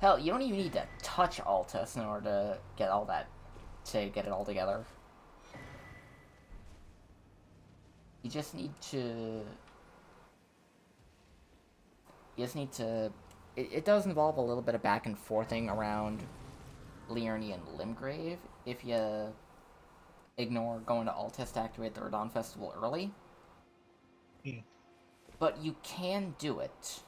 Hell, you don't even need to touch Altus in order to get it all together. You just need to... It does involve a little bit of back and forthing around Liurni and Limgrave if you ignore going to Altus to activate the Radon Festival early. But you can do it.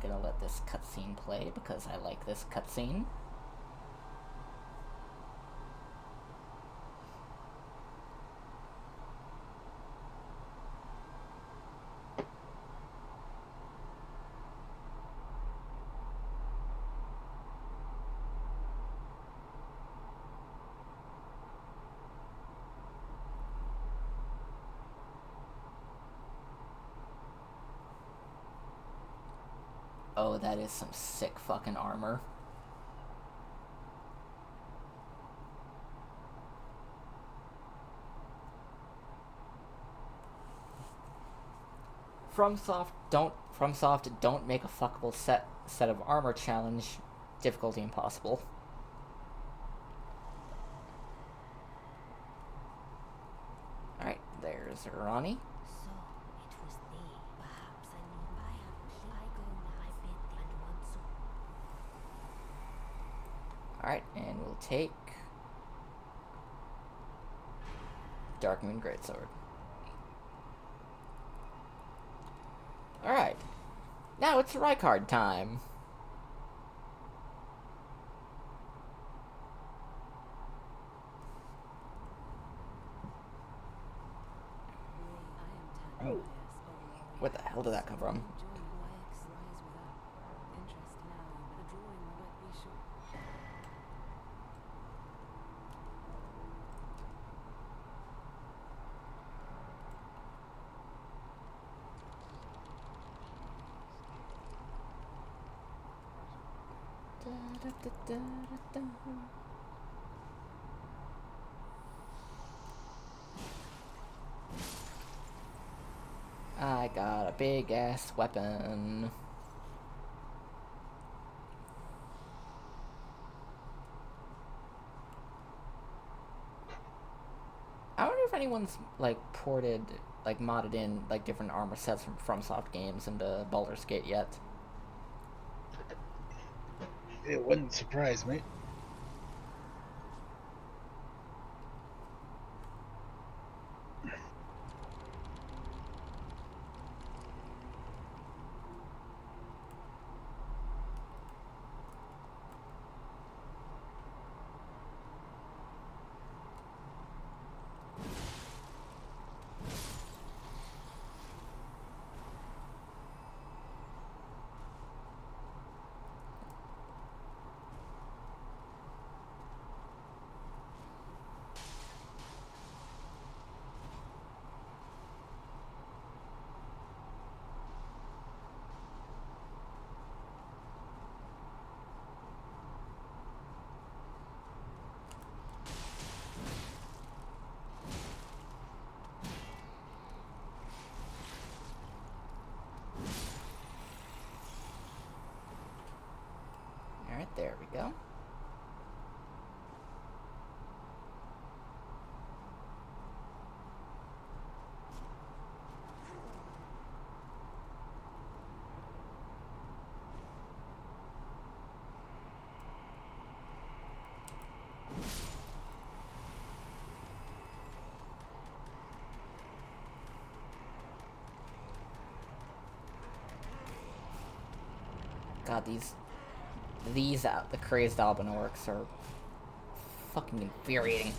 Gonna let this cutscene play because I like this cutscene. Oh, that is some sick fucking armor. FromSoft don't make a fuckable set of armor challenge. Difficulty impossible. Alright, there's Ronnie. So it was thee. Perhaps I knew I go now. I bid thee and once Alright, and we'll take Darkmoon Greatsword. Alright. Now it's Rykard time. Where the hell did that come from? I got a big ass weapon. I wonder if anyone's like ported, like modded in like different armor sets from FromSoft games into Baldur's Gate yet. It wouldn't surprise me. Alright, there we go. God, the crazed Albinorcs are fucking infuriating.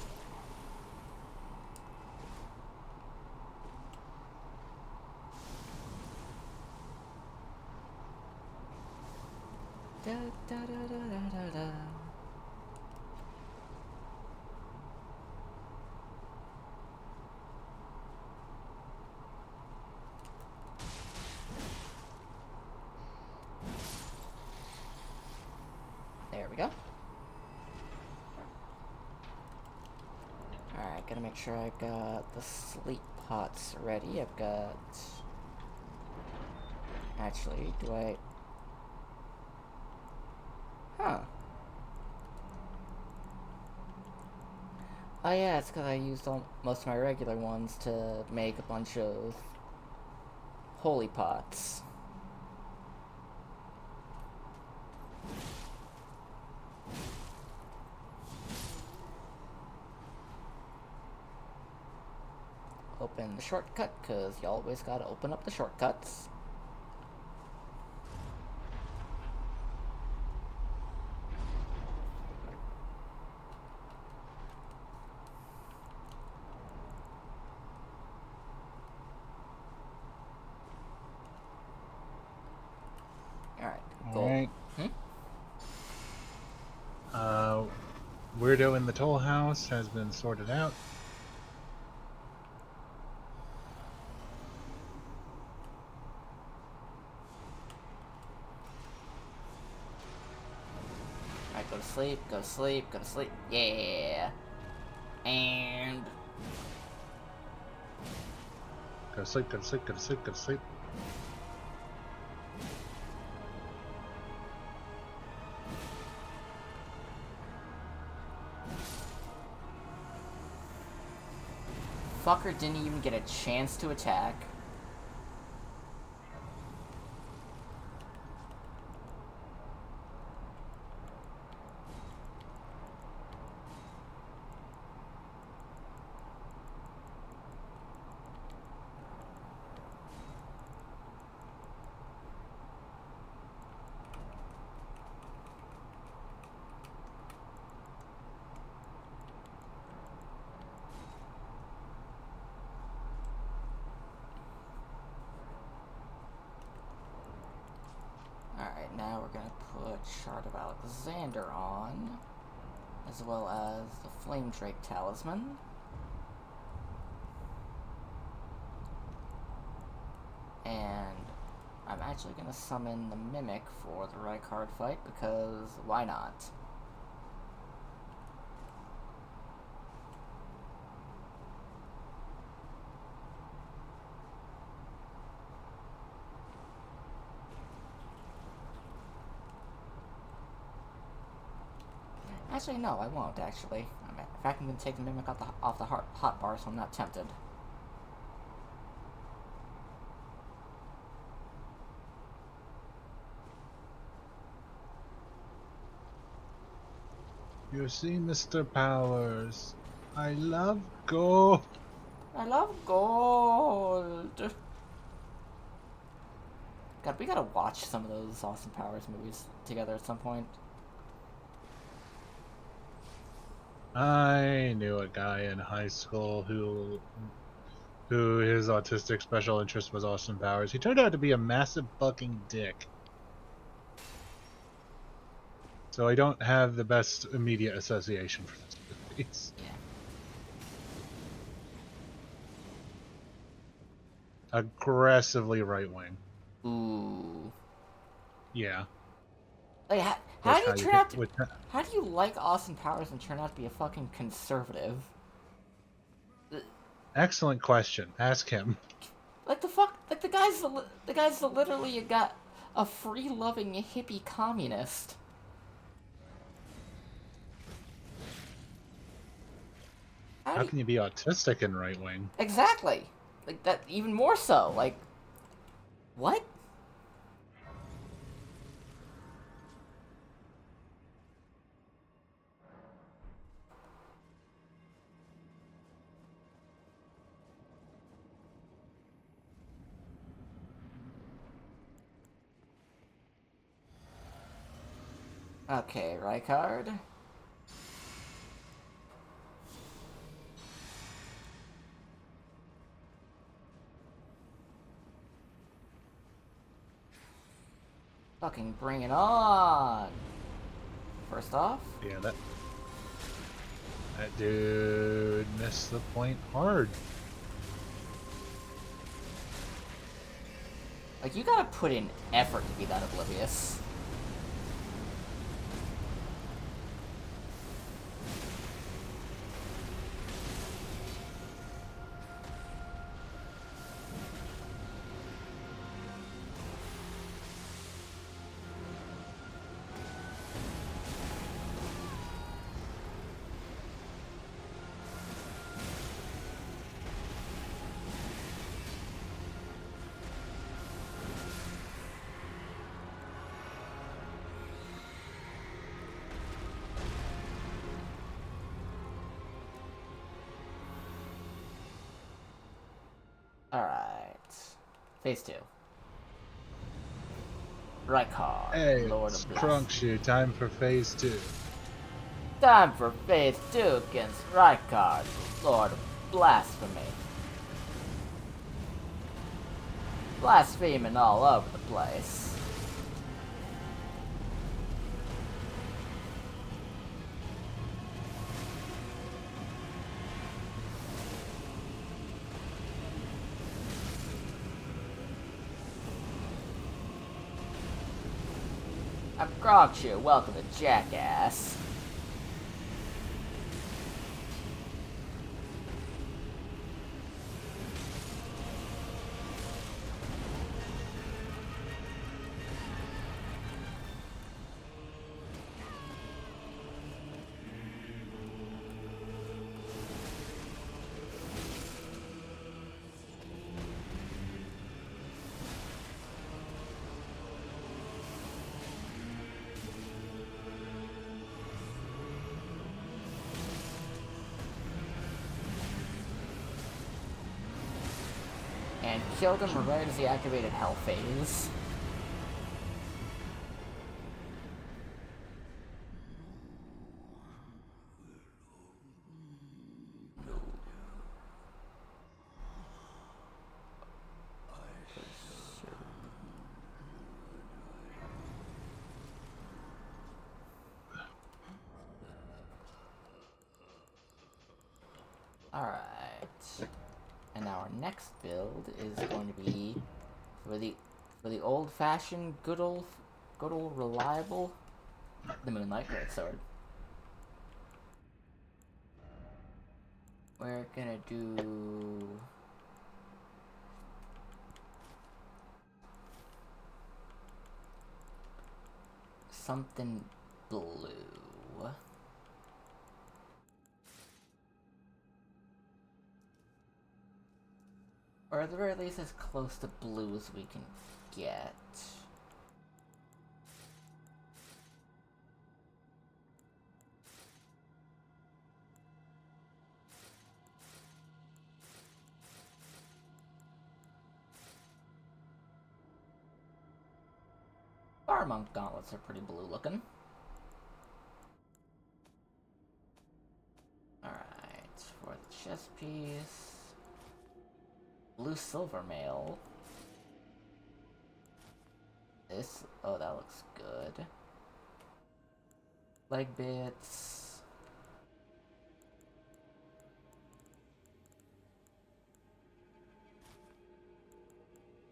Da, da, da, da, da, da, da. There we go. Alright, gotta make sure I've got the sleep pots ready. I've got... Actually, do I... Huh. Oh yeah, it's because I used most of my regular ones to make a bunch of holy pots. Open the shortcut, because you always gotta open up the shortcuts. Alright, go. Alright. Hmm? Weirdo in the toll house has been sorted out. to sleep, go to sleep, go to sleep. Yeah. And Go to sleep, go to sleep, go to sleep, go to sleep. fucker didn't even get a chance to attack. Alright, now we're gonna put Shard of Alexander on, as well as the Flame Drake Talisman. And I'm actually gonna summon the Mimic for the Rykard fight, because why not? Actually, no, I won't, actually. In fact, I'm going to take the Mimic off the hot bar, so I'm not tempted. You see, Mr. Powers, I love gold. I love gold! God, we gotta watch some of those Austin Powers movies together at some point. I knew a guy in high school who his autistic special interest was Austin Powers. He turned out to be a massive fucking dick. So I don't have the best immediate association for those movies. Yeah. Aggressively right wing. Ooh. Yeah. Like, how do you turn out to... With, How do you like Austin Powers and turn out to be a fucking conservative? excellent question. Ask him. Like, the guy's literally a free-loving hippie communist. How can you be autistic and right wing? Exactly. Like, that, even more so. Like, what? Okay, Rykard. Fucking bring it on! First off, Yeah, that dude missed the point hard. like, you gotta put in effort to be that oblivious. Alright. Phase 2. Rykard, Hey, Lord it's of Blasphemy. Crunkshoe. Time for phase 2. Time for Phase 2 against Rykard, Lord of Blasphemy. Blaspheming all over the place. I'm Grogshire, welcome to Jackass. And killed him right as he activated Hell Phase. Alright. And our next build is going to be for the old-fashioned, good old reliable, the Moonlight Greatsword. We're gonna do something blue. Or at the very least as close to blue as we can get. Our monk gauntlets are pretty blue looking. Alright, for the chest piece. Blue silver mail. This, oh, that looks good. Leg bits.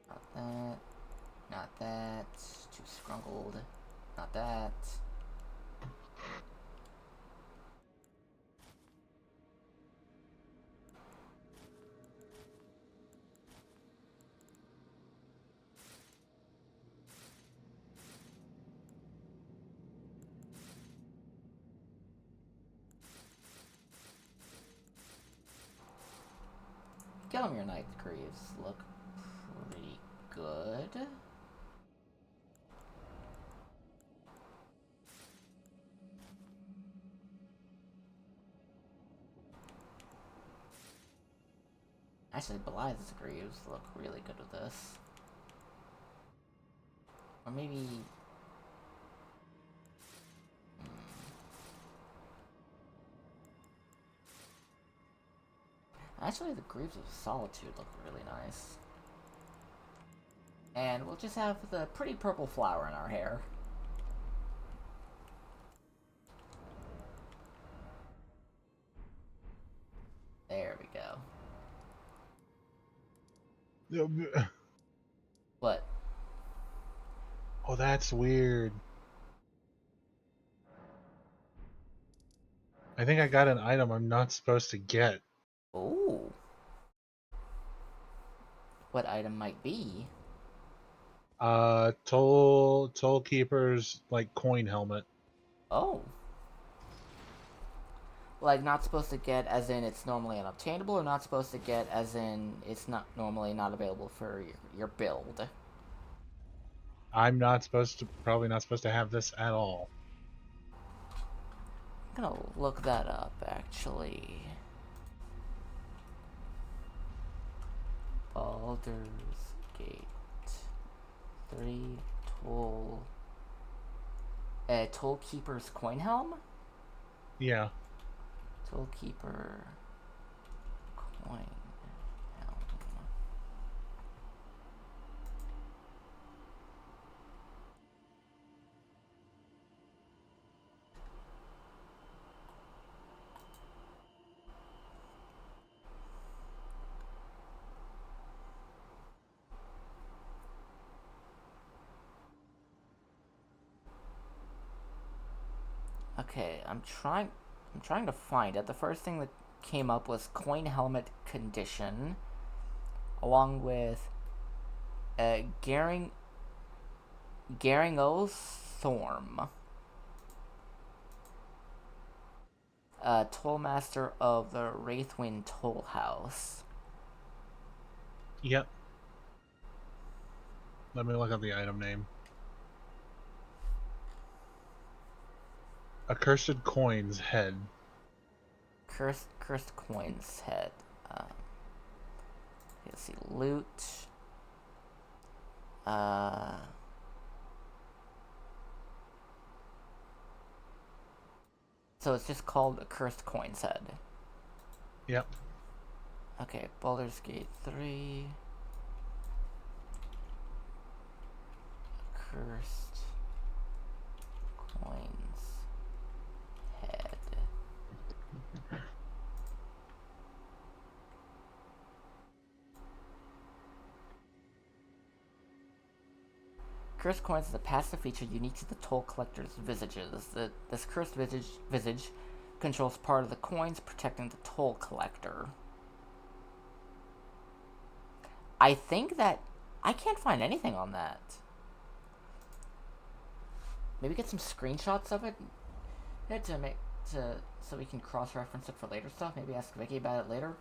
Not that. Not that. Too scrungled. Not that. Gelmir Knight Greaves look pretty good. Actually, Blythe's Greaves look really good with this. Or maybe... Actually, the Greaves of Solitude look really nice. And we'll just have the pretty purple flower in our hair. There we go. What? Oh, that's weird. I think I got an item I'm not supposed to get. Ooh. What item might be? Toll Keeper's like coin helmet. Oh. Like, not supposed to get as in it's normally unobtainable, or not supposed to get as in it's not normally not available for your build? I'm probably not supposed to have this at all. I'm gonna look that up, actually. Baldur's Gate 3 Toll... Toll Keeper's Coin Helm? Yeah. Toll Keeper... Coin Helm... Okay, I'm trying to find it. The first thing that came up was coin helmet condition, along with Garingo Thorm, Tollmaster of the Wraithwind Toll House. Yep. Let me look up the item name. Accursed Coin's Head. Cursed Coin's Head. Let's see, loot. So it's just called a Cursed Coin's Head. Yep. Okay, Baldur's Gate 3. Cursed Coin's Head. Cursed Coins is a passive feature unique to the Toll Collector's visages. This cursed visage controls part of the coins, protecting the Toll Collector. I think that I can't find anything on that. Maybe get some screenshots of it so we can cross-reference it for later stuff. Maybe ask Vicky about it later.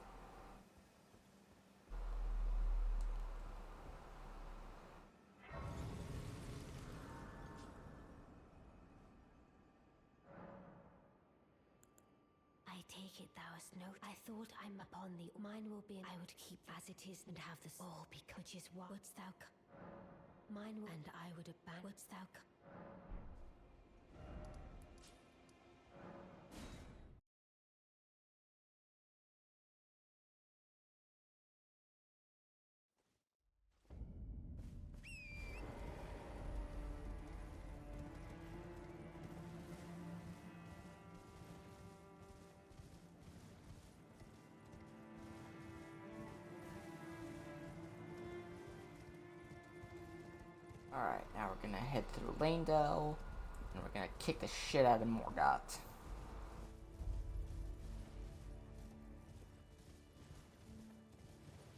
I take it thou hast no. I thought I'm upon the mine will be. I would keep as it is and have this all because which is what wouldst thou mine will, and I would abandon wouldst thou Alright, now we're gonna head through Lanedale, and we're gonna kick the shit out of Morgott.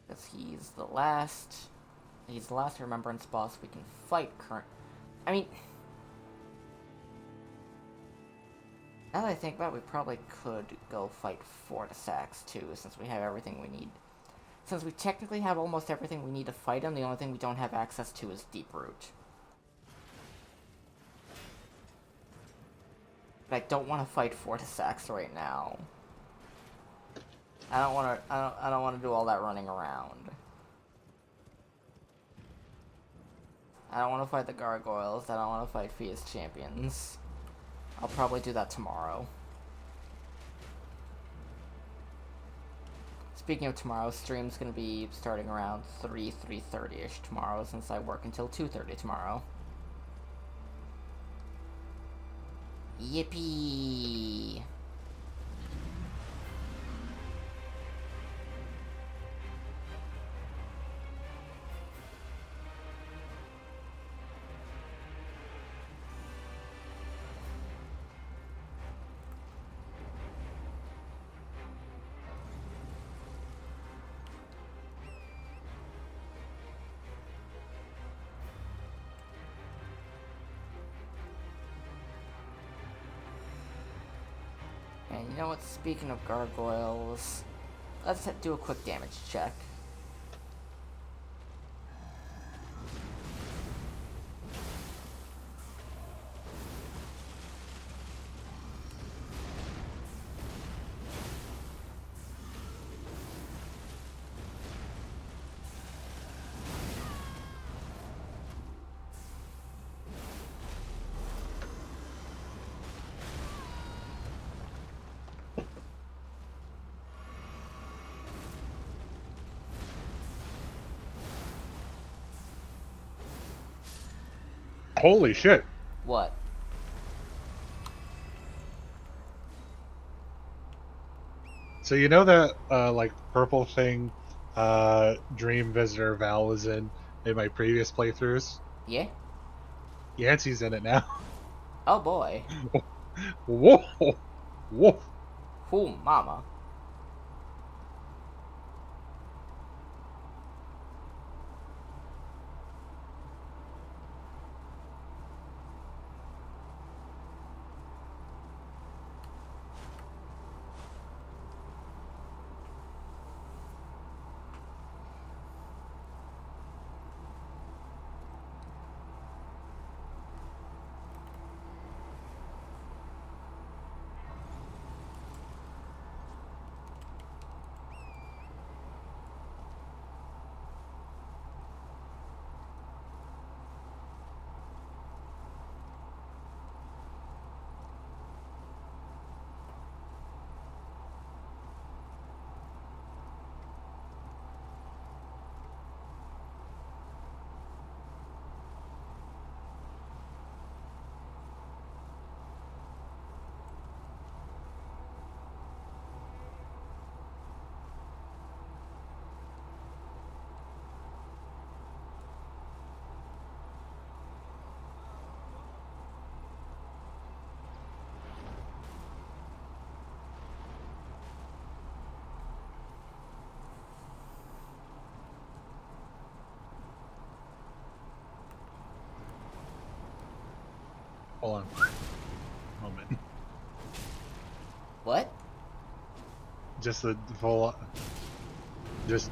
Because he's the last Remembrance boss we can fight I mean, now that I think about it, we probably could go fight Fortisax too, since we have everything we need. Since we technically have almost everything we need to fight him, the only thing we don't have access to is Deeproot. But I don't want to fight Fortisax right now. I don't want to do all that running around. I don't want to fight the Gargoyles. I don't want to fight Fia's Champions. I'll probably do that tomorrow. Speaking of tomorrow, stream's gonna be starting around 3:30ish tomorrow, since I work until 2:30 tomorrow. Yippee! And you know what, speaking of gargoyles, let's do a quick damage check. Holy shit. What? So you know that like purple thing Dream Visitor Val was in my previous playthroughs? Yeah? Yancey's in it now. Oh boy. Whoa! Whoa! Whoo, mama. Hold on. Moment. What? Just the full. Just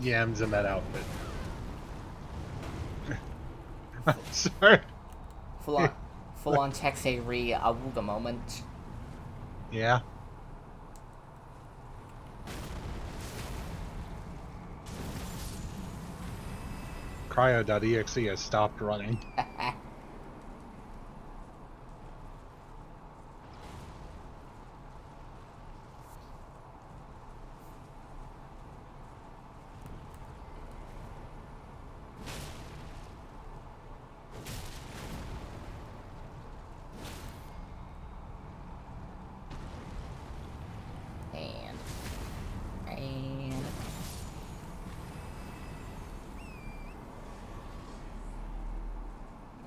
yams in that outfit. I'm sorry. Full on Tex Avery Awooga moment. Yeah. Cryo.exe has stopped running. And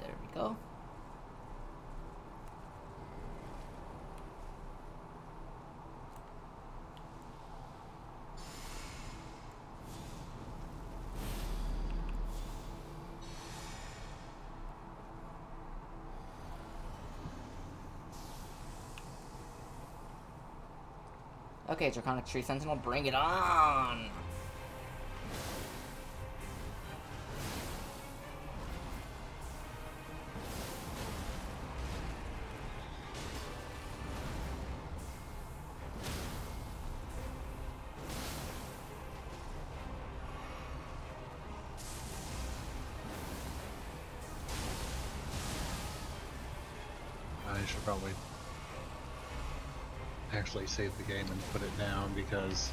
there we go. Okay, Draconic Tree Sentinel, bring it on! I should probably actually save the game and put it down because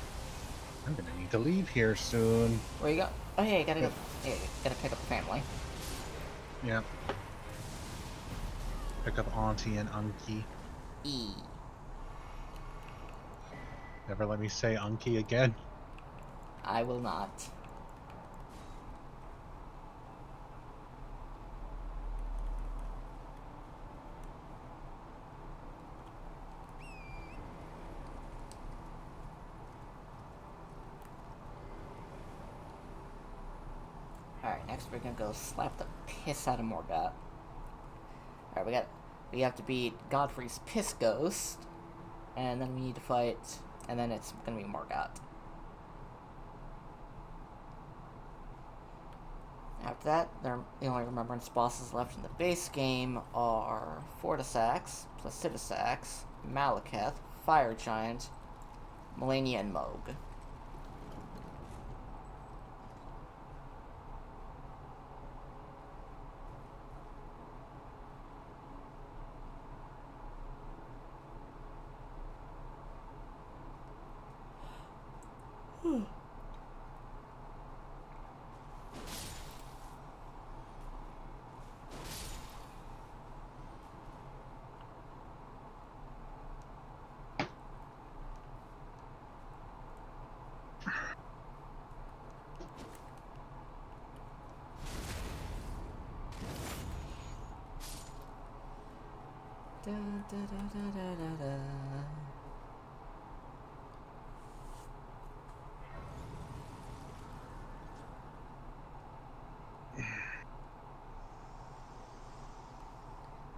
I'm gonna need to leave here soon. Where you go? Oh, yeah, you gotta go. Yeah, you gotta pick up the family. Yep. Pick up Auntie and Unky. E. Never let me say Unky again. I will not. Alright, next we're gonna go slap the piss out of Morgoth. Alright, we have to beat Godfrey's Piss Ghost, and then we need to fight, and then it's gonna be Morgoth. After that, the only Remembrance bosses left in the base game are Fortisax, Placidusax, Malekith, Fire Giant, Melania, and Moog.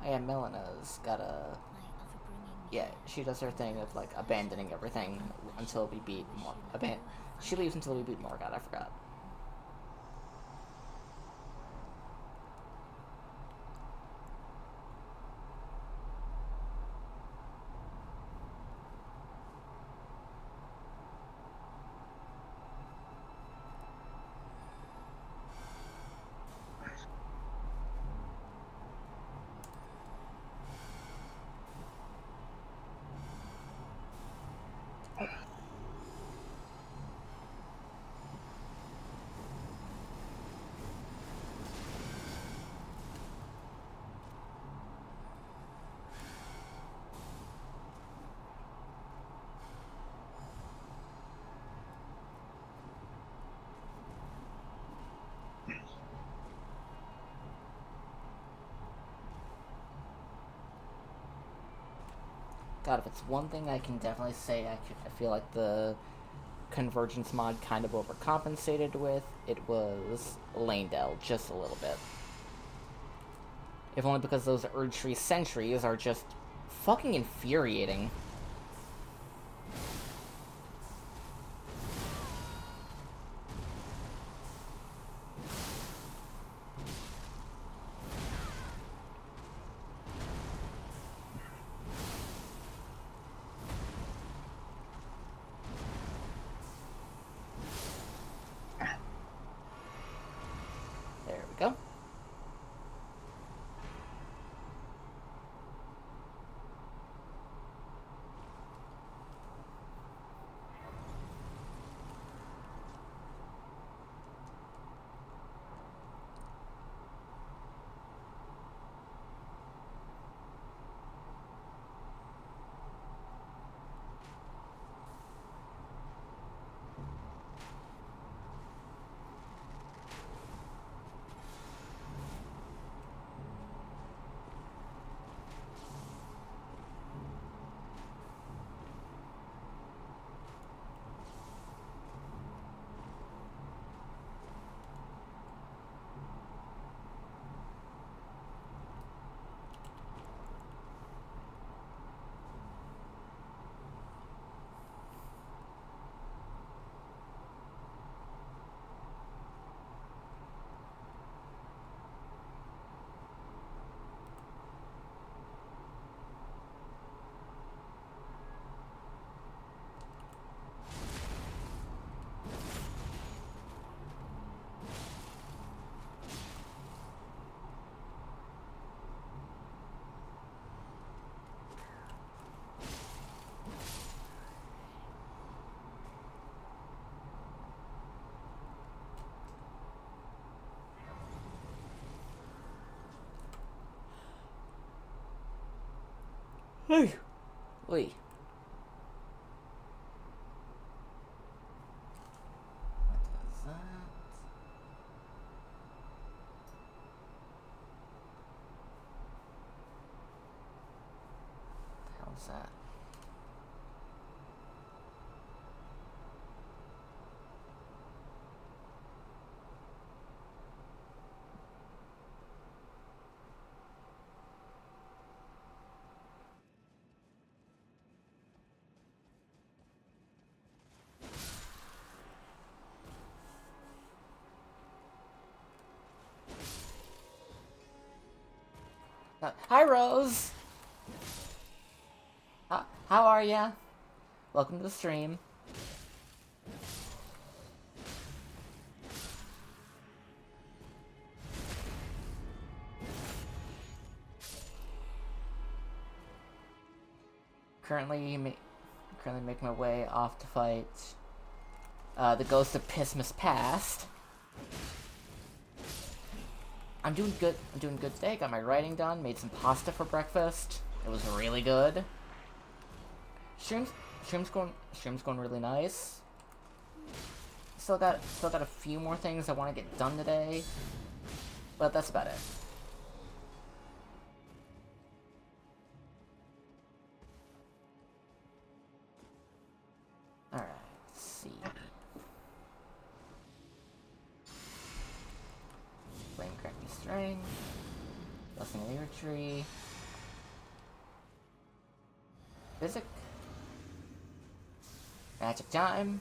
Yeah, Melena's gotta... Yeah, she does her thing of, like, abandoning everything until we beat she leaves until we beat Morgoth, I forgot. God, if it's one thing I can definitely say I feel like the Convergence mod kind of overcompensated with, it was Lanedell, just a little bit. If only because those Erdtree sentries are just fucking infuriating. There we go. Hey. Oi. What is that? What the hell is that? Hi, Rose! How are ya? Welcome to the stream. Currently making my way off to fight the Ghost of Pismas Past. I'm doing good. I'm doing good today. Got my writing done. Made some pasta for breakfast. It was really good. Stream's going really nice. Still got a few more things I want to get done today, but that's about it. Strength. Blessing of the Earth Tree. Physic. Magic Time.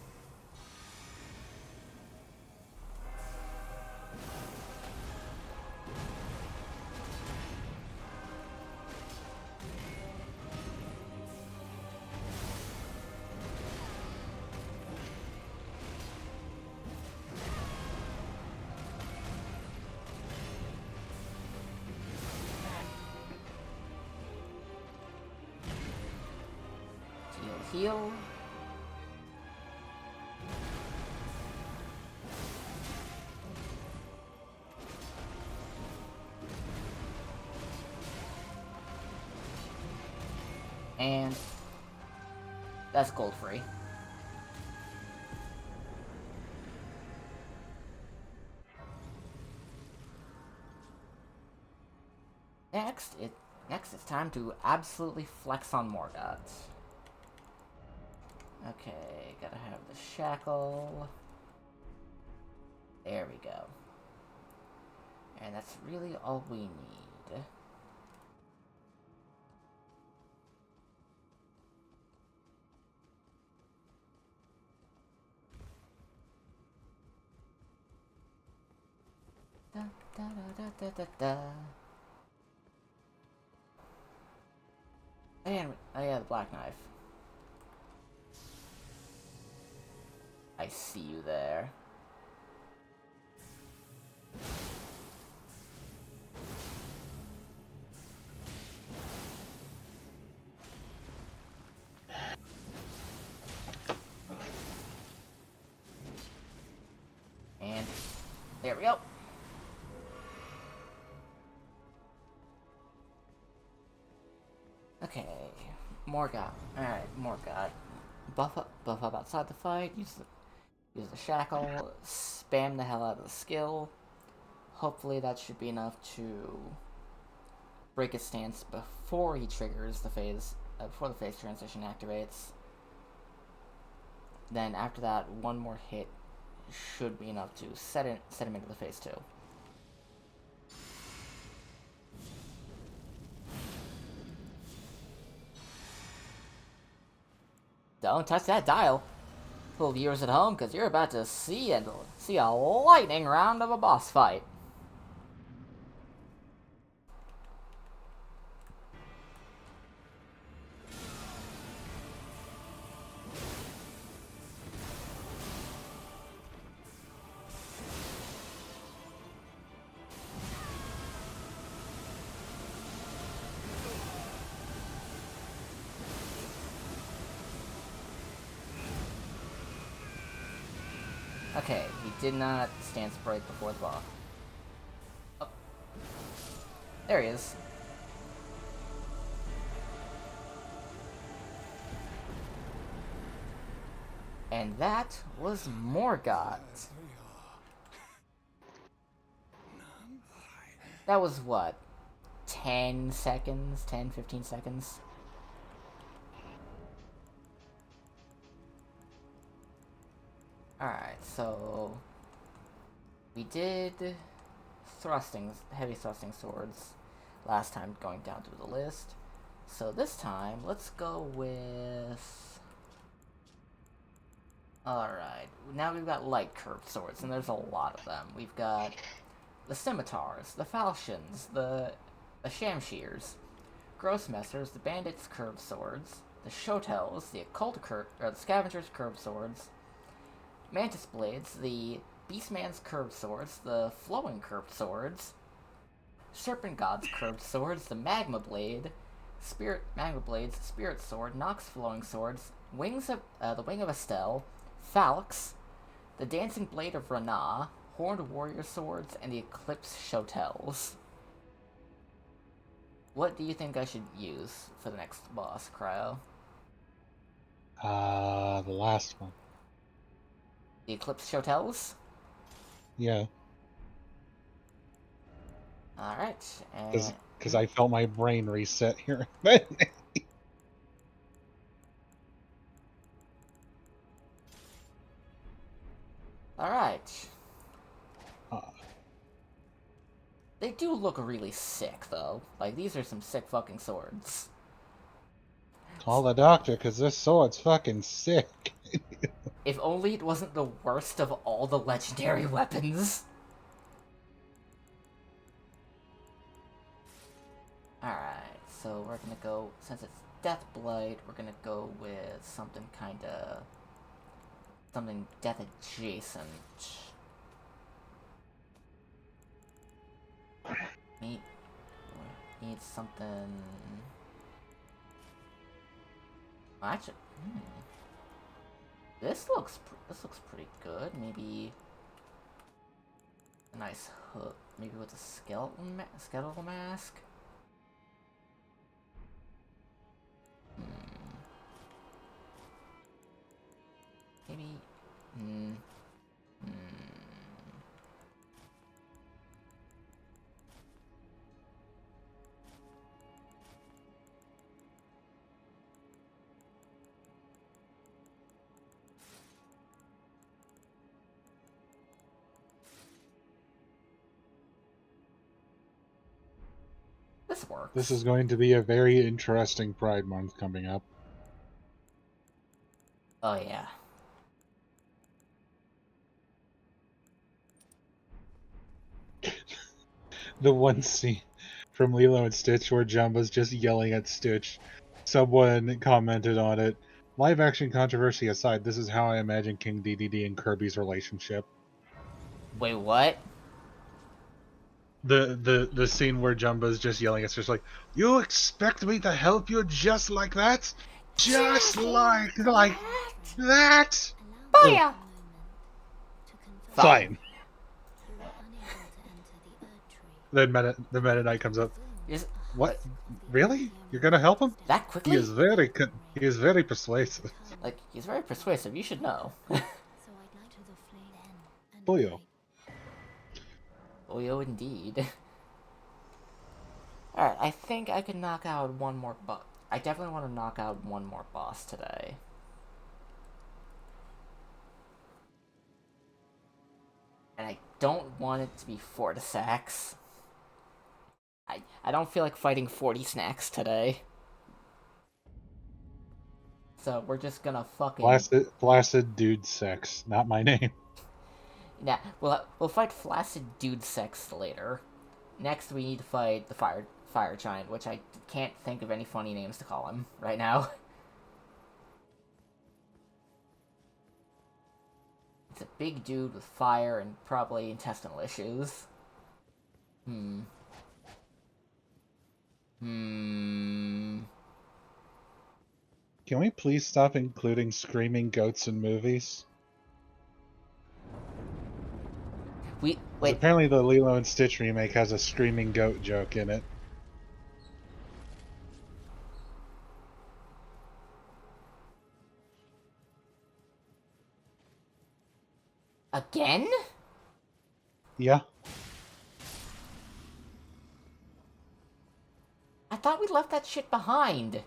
Heal. And that's gold free. Next it's time to absolutely flex on Morgoth. Okay, gotta have the shackle. There we go. And that's really all we need. Da, da, da, da, da, da. And, oh yeah, the Black Knife. I see you there. And there we go. Okay, Morgoth. Alright, Morgoth. Buff up outside the fight, use the shackle, spam the hell out of the skill. Hopefully that should be enough to break his stance before he triggers the phase, before the phase transition activates. Then after that, one more hit should be enough to set him into the phase 2. Don't touch that dial, little viewers at home, because you're about to see a lightning round of a boss fight. Okay, he did not stance break before the boss. Oh. There he is. And that was Morgoth. That was what? 10 seconds? 10, 15 seconds? Alright, so we did heavy thrusting swords last time going down through the list. So this time, let's go with... Alright, now we've got light curved swords, and there's a lot of them. We've got the scimitars, the falchions, the shamshears, grossmessers, the bandits' curved swords, the shotels, the the scavengers' curved swords, mantis blades, the beastman's curved swords, the flowing curved swords, serpent god's curved swords, the magma blades, spirit sword, nox flowing swords, the wing of Estelle, Falx, the dancing blade of Rana, horned warrior swords, and the eclipse shotels. What do you think I should use for the next boss, Cryo? The last one. The eclipse shotels? Yeah. Alright, and... Because I felt my brain reset here. Alright. They do look really sick, though. Like, these are some sick fucking swords. Call the doctor, because this sword's fucking sick. If only it wasn't the worst of all the legendary weapons. Alright, so we're gonna go, since it's Deathblight, we're gonna go with something kinda... something death adjacent. Need something... Actually, This looks pretty good. Maybe a nice hook, maybe with a skeletal mask. Maybe. This works. This is going to be a very interesting Pride Month coming up. Oh yeah. The one scene from Lilo and Stitch where Jumba's just yelling at Stitch. Someone commented on it. Live action controversy aside, this is how I imagine King Dedede and Kirby's relationship. Wait, what? The scene where Jumba's just yelling at Stitch like, "You expect me to help you just like that? Just like that?" Fire! Fine. Then the Meta Knight comes up. What? Really? You're gonna help him? That quickly? He is very persuasive. Like, he's very persuasive, you should know. Boyo. Boyo indeed. Alright, I think I can knock out one more boss. I definitely want to knock out one more boss today. And I don't want it to be Fortisax. I don't feel like fighting 40 snacks today. So we're just gonna fucking... Flaccid dude sex, not my name. Yeah, we'll fight Flaccid Dude Sex later. Next we need to fight the Fire Giant, which I can't think of any funny names to call him right now. It's a big dude with fire and probably intestinal issues. Can we please stop including screaming goats in movies? Wait. Apparently the Lilo and Stitch remake has a screaming goat joke in it. Again? Yeah. I thought we left that shit behind.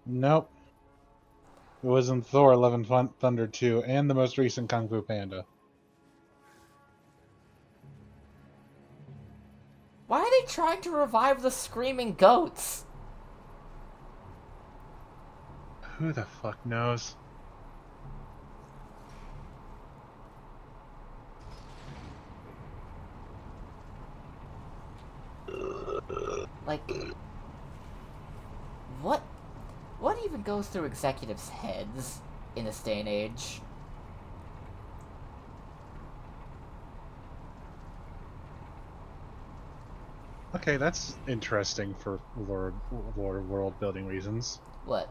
Nope. It was in Thor: Love and Thunder 2 and the most recent Kung Fu Panda. Why are they trying to revive the screaming goats? Who the fuck knows? Like, what even goes through executives' heads in this day and age? Okay, that's interesting for lore world building reasons. What?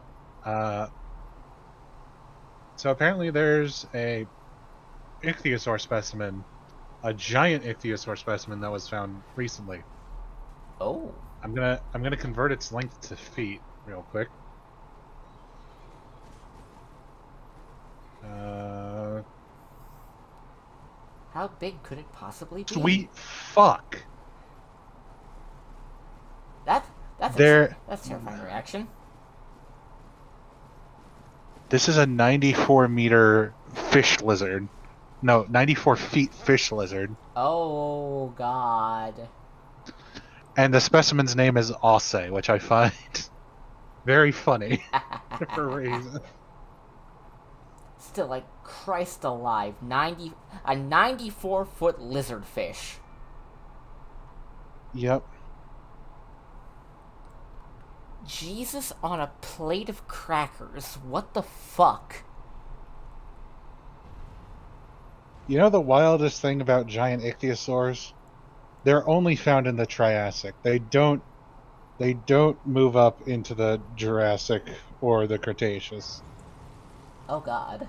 So apparently there's a ichthyosaur specimen, a giant ichthyosaur specimen that was found recently. Oh. I'm gonna convert its length to feet real quick. How big could it possibly be? Sweet fuck. That's a terrifying reaction. This is a 94-meter fish lizard. No, 94 feet fish lizard. Oh God. And the specimen's name is Ose, which I find very funny for a reason. Still, like, Christ alive, a 94-foot lizard fish. Yep. Jesus on a plate of crackers. What the fuck? You know the wildest thing about giant ichthyosaurs? They're only found in the Triassic. They don't move up into the Jurassic or the Cretaceous. Oh God.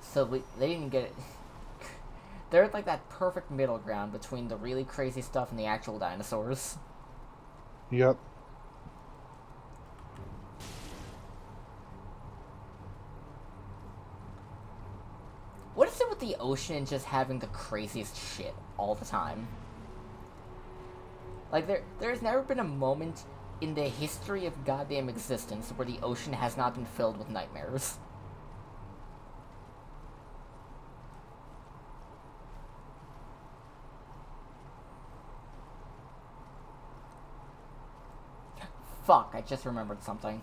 So they didn't get it. They're at like that perfect middle ground between the really crazy stuff and the actual dinosaurs. Yep. What is it with the ocean just having the craziest shit all the time? Like, there's never been a moment in the history of goddamn existence where the ocean has not been filled with nightmares. Fuck, I just remembered something.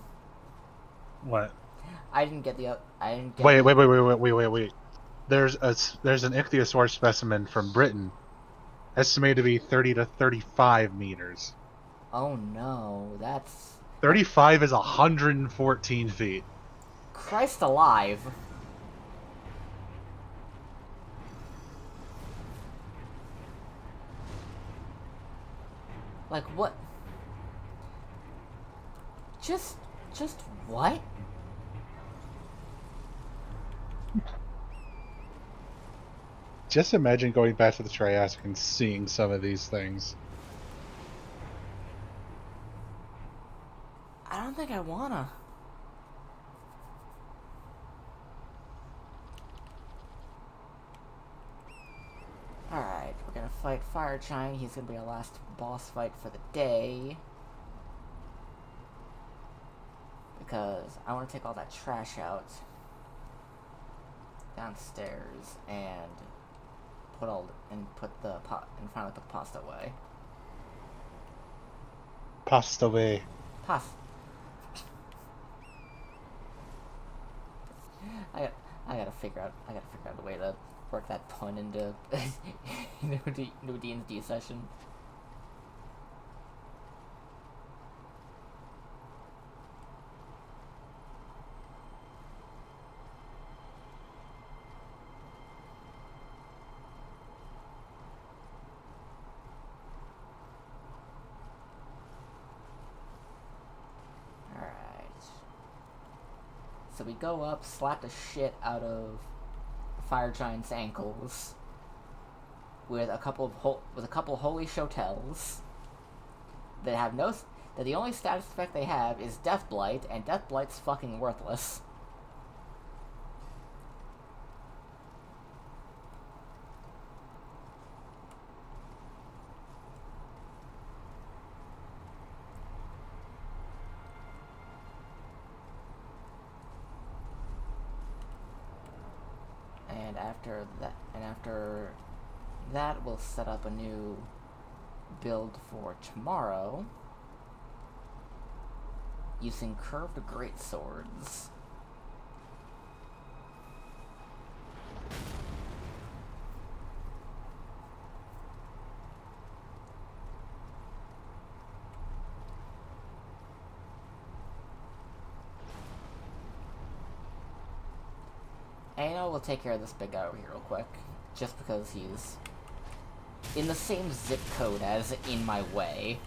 What? I didn't get. Wait. There's an ichthyosaur specimen from Britain, estimated to be 30 to 35 meters. Oh no, that's... 35 is 114 feet. Christ alive. Like, what? Just what? Just imagine going back to the Triassic and seeing some of these things. I don't think I wanna. Alright, we're gonna fight Fire Giant. He's gonna be our last boss fight for the day. Because I want to take all that trash out downstairs and put the pot and finally put the pasta away. Pasta way. Pasta. I gotta figure out a way to work that pun into into D&D session. So we go up, slap the shit out of Fire Giant's ankles with a couple holy shotels that have no... that the only status effect they have is Death Blight, and Death Blight's fucking worthless. After that, we'll set up a new build for tomorrow using curved greatswords. And we'll take care of this big guy over here real quick, just because he's in the same zip code as in my way.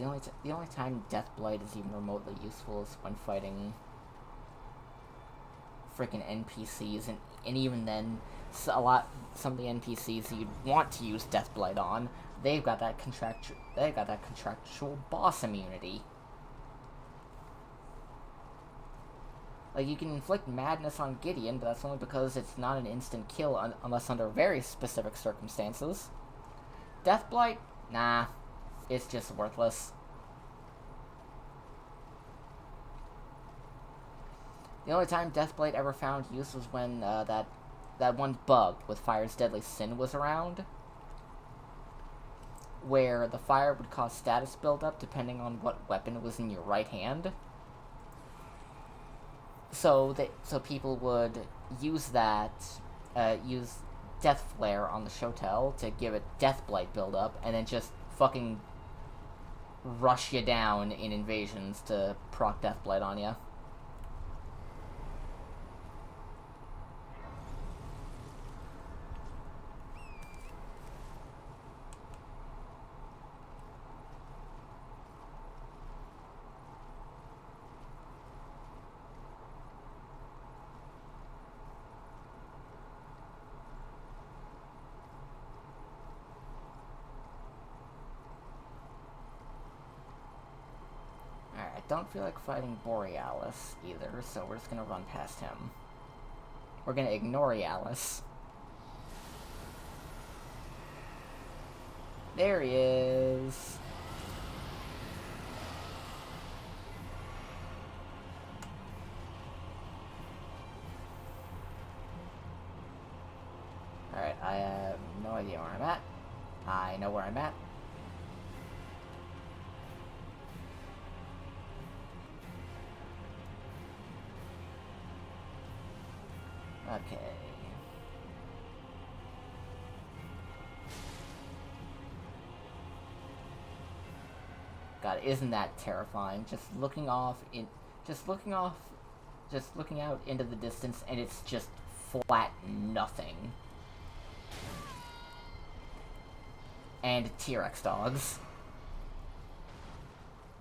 the only time Deathblight is even remotely useful is when fighting freaking NPCs, and even then, some of the NPCs that you'd want to use Deathblight on, they've got that contractual boss immunity. Like, you can inflict madness on Gideon, but that's only because it's not an instant kill unless under very specific circumstances. Deathblight? Nah. It's just worthless. The only time Deathblight ever found use was when that one bug with Fire's Deadly Sin was around, where the fire would cause status buildup depending on what weapon was in your right hand. So people would use that, use Death Flare on the Shotel to give it Deathblight buildup, and then just fucking rush you down in invasions to proc Deathblight on you. I don't feel like fighting Borealis either, so we're just gonna run past him. We're gonna ignore Yalis. There he is. Alright, I have no idea where I'm at. I know where I'm at. Okay. God, isn't that terrifying? Just looking out into the distance, and it's just flat nothing. And T-Rex dogs.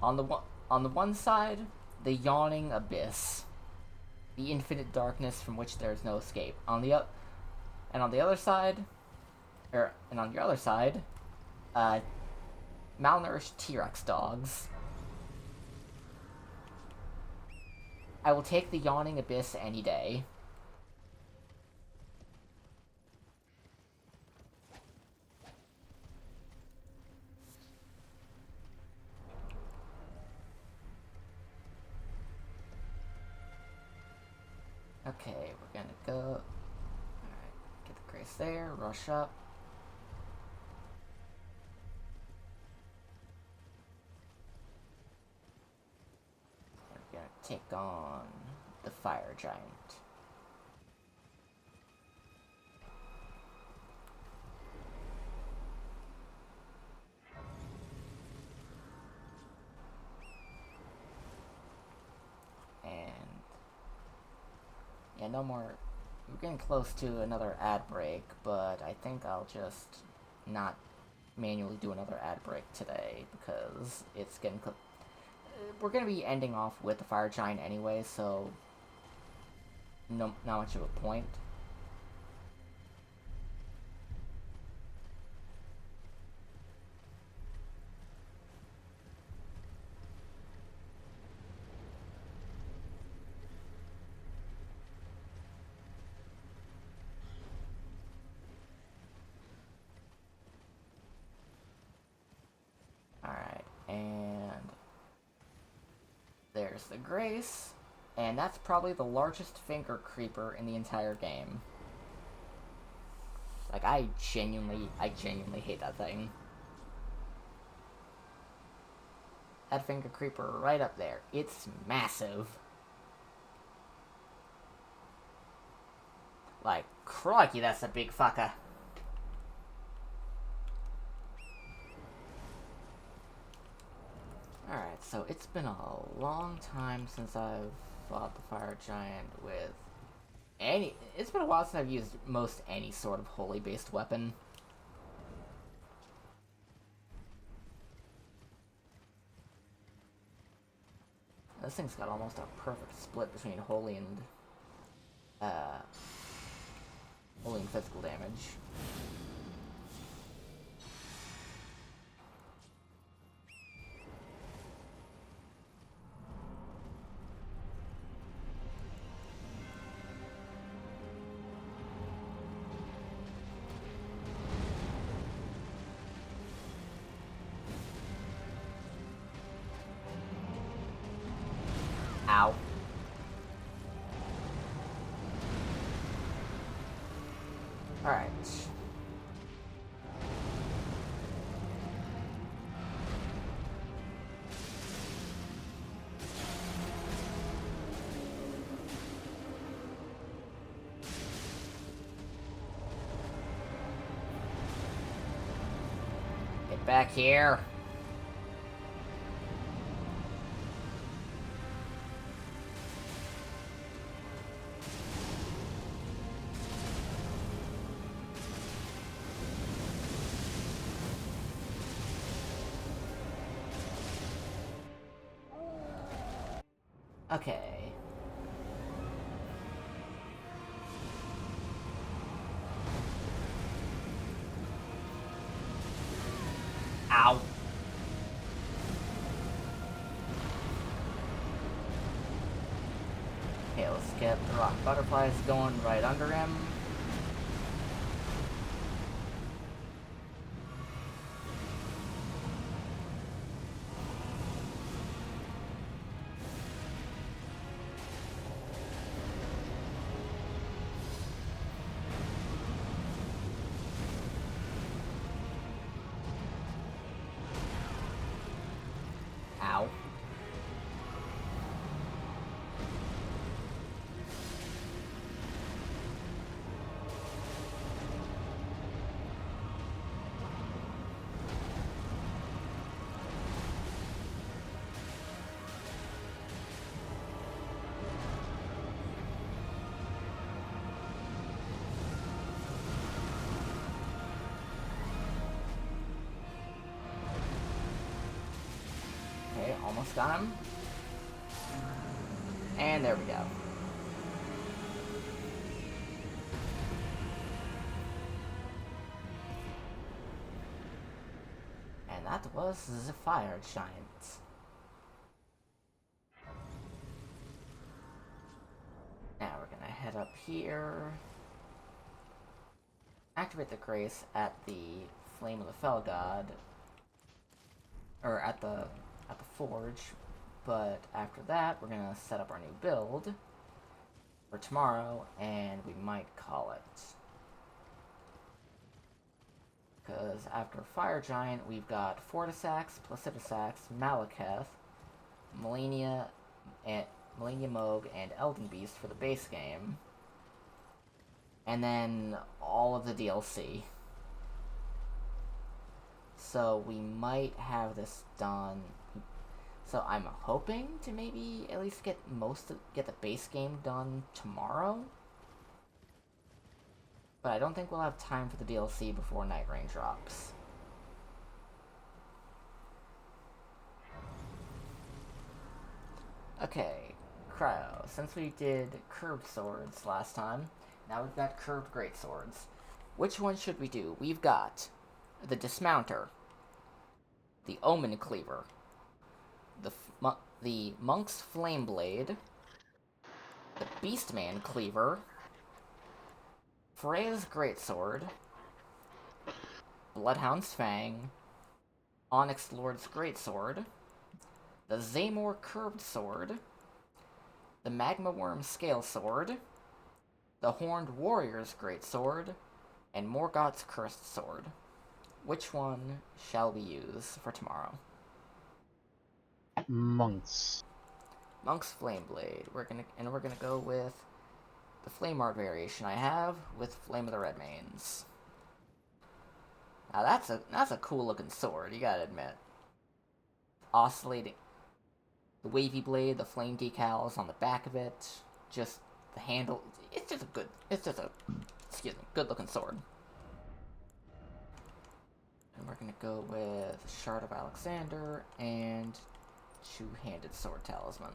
On the one side, the yawning abyss. The infinite darkness from which there is no escape. On your other side, malnourished T-Rex dogs. I will take the yawning abyss any day. Okay, we're gonna go. Alright, get the grace there, rush up. We're gonna take on the fire giant. Yeah, no more. We're getting close to another ad break, but I think I'll just not manually do another ad break today because it's getting. We're gonna be ending off with the fire giant anyway, so not much of a point. Alright, and there's the Grace, and that's probably the largest finger creeper in the entire game. Like, I genuinely hate that thing. That finger creeper right up there. It's massive. Like, crikey, that's a big fucker. Alright, so it's been a long time since I've fought the fire giant with any. It's been a while since I've used most any sort of holy based weapon. this thing's got almost a perfect split between holy and physical damage. Ow. Alright. Get back here. Okay. Ow. Okay, let's get the rock butterflies going right under him. Ow. Okay, almost got him. And there we go. And that was the fire giant. Now we're gonna head up here. Activate the grace at the Flame of the Fell God. Or at the forge. But after that, we're gonna set up our new build for tomorrow, and we might call it. Because after Fire Giant, we've got Fortisax, Placidusax, Malekith, Melania Moog, and Elden Beast for the base game. And then all of the DLC. So we might have this done. So I'm hoping to maybe at least get the base game done tomorrow. But I don't think we'll have time for the DLC before Nightreign drops. Okay, Cryo, since we did curved swords last time, now we've got curved greatswords. Which one should we do? We've got the Dismounter, the Omen Cleaver, the Monk's Flame Blade, the Beastman Cleaver, Freya's Greatsword, Bloodhound's Fang, Onyx Lord's Greatsword, the Zaymor Curved Sword, the Magma Worm Scale Sword, the Horned Warrior's Greatsword, and Morgoth's Cursed Sword. Which one shall we use for tomorrow? Monk's Flame Blade. We're gonna go with the Flame Art variation I have with Flame of the Redmanes. Now that's a cool looking sword, you gotta admit. Oscillating. The wavy blade, the flame decals on the back of it, just the handle. It's just a good looking sword. And we're gonna go with Shard of Alexander and Two-Handed Sword Talisman.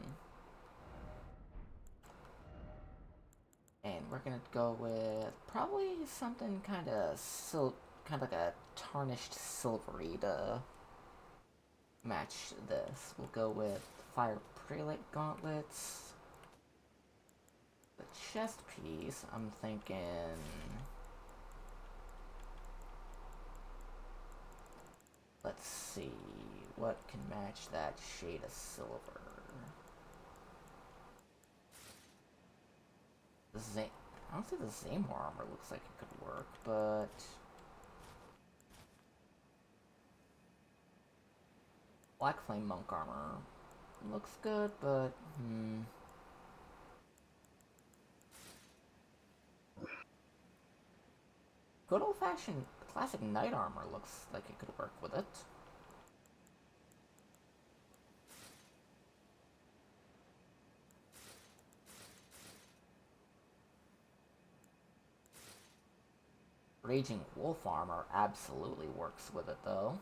gonna go with probably something kind of like a tarnished silvery to match this. We'll go with fire prelate gauntlets. The chest piece, I'm thinking. Let's see what can match that shade of silver. I don't think the Zamor armor looks like it could work, but Black Flame Monk armor looks good, but good old-fashioned classic knight armor looks like it could work with it. Raging Wolf armor absolutely works with it, though.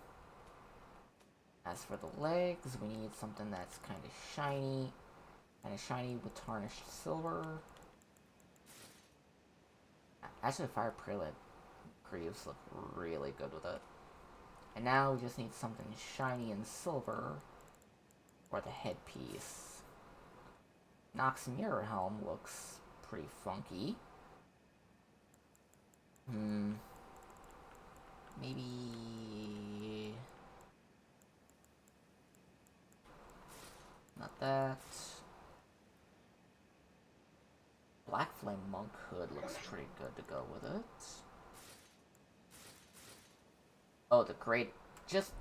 As for the legs, we need something that's kind of shiny with tarnished silver. Actually, Fire Prelate Greaves look really good with it. And now we just need something shiny and silver for the headpiece. Nox Mirror Helm looks pretty funky. Maybe not that. Black Flame Monk hood looks pretty good to go with it. Oh, the great, just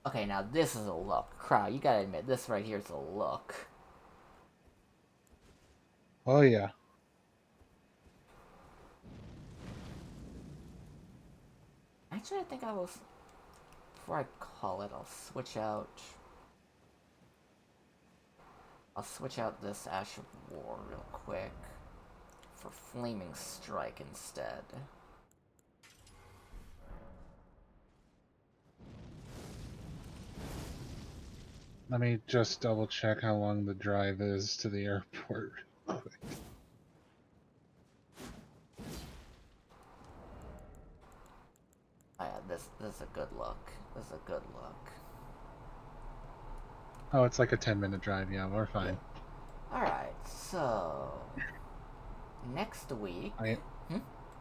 okay. Now this is a look, crowd. You gotta admit, this right here is a look. Oh yeah. Actually, I think I will. Before I call it, I'll switch out. I'll switch out this Ash of War real quick for Flaming Strike instead. Let me just double check how long the drive is to the airport real quick. Oh yeah, this is a good look. This is a good look. Oh, it's like a 10-minute drive. Yeah, we're fine. Yeah. Alright, so next week,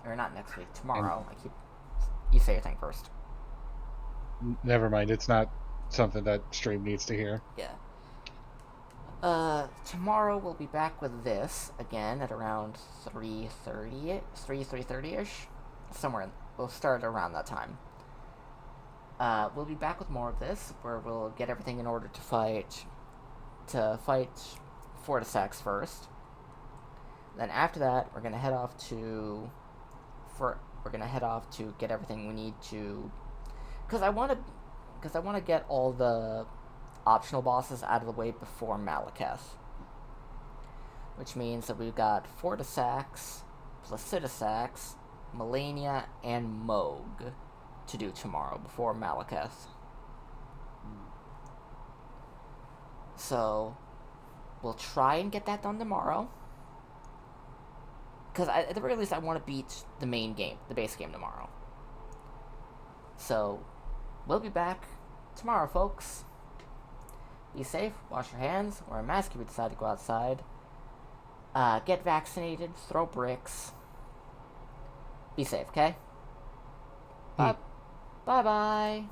or not next week, tomorrow. You say your thing first. Never mind. It's not something that stream needs to hear. Yeah. Tomorrow we'll be back with this again at around 3:30ish. Somewhere. We'll start around that time. We'll be back with more of this, where we'll get everything in order to fight Fortisax first. Then after that, we're gonna head off to get everything we need to, because I want to get all the optional bosses out of the way before Malekith. Which means that we've got Fortisax, Placidusax, Melania, and Moog to do tomorrow before Malekith. So we'll try and get that done tomorrow. Because at the very least, I want to beat the main game, the base game tomorrow. So we'll be back tomorrow, folks. Be safe, wash your hands, wear a mask if you decide to go outside. Get vaccinated, throw bricks. Be safe, okay? Bye-bye.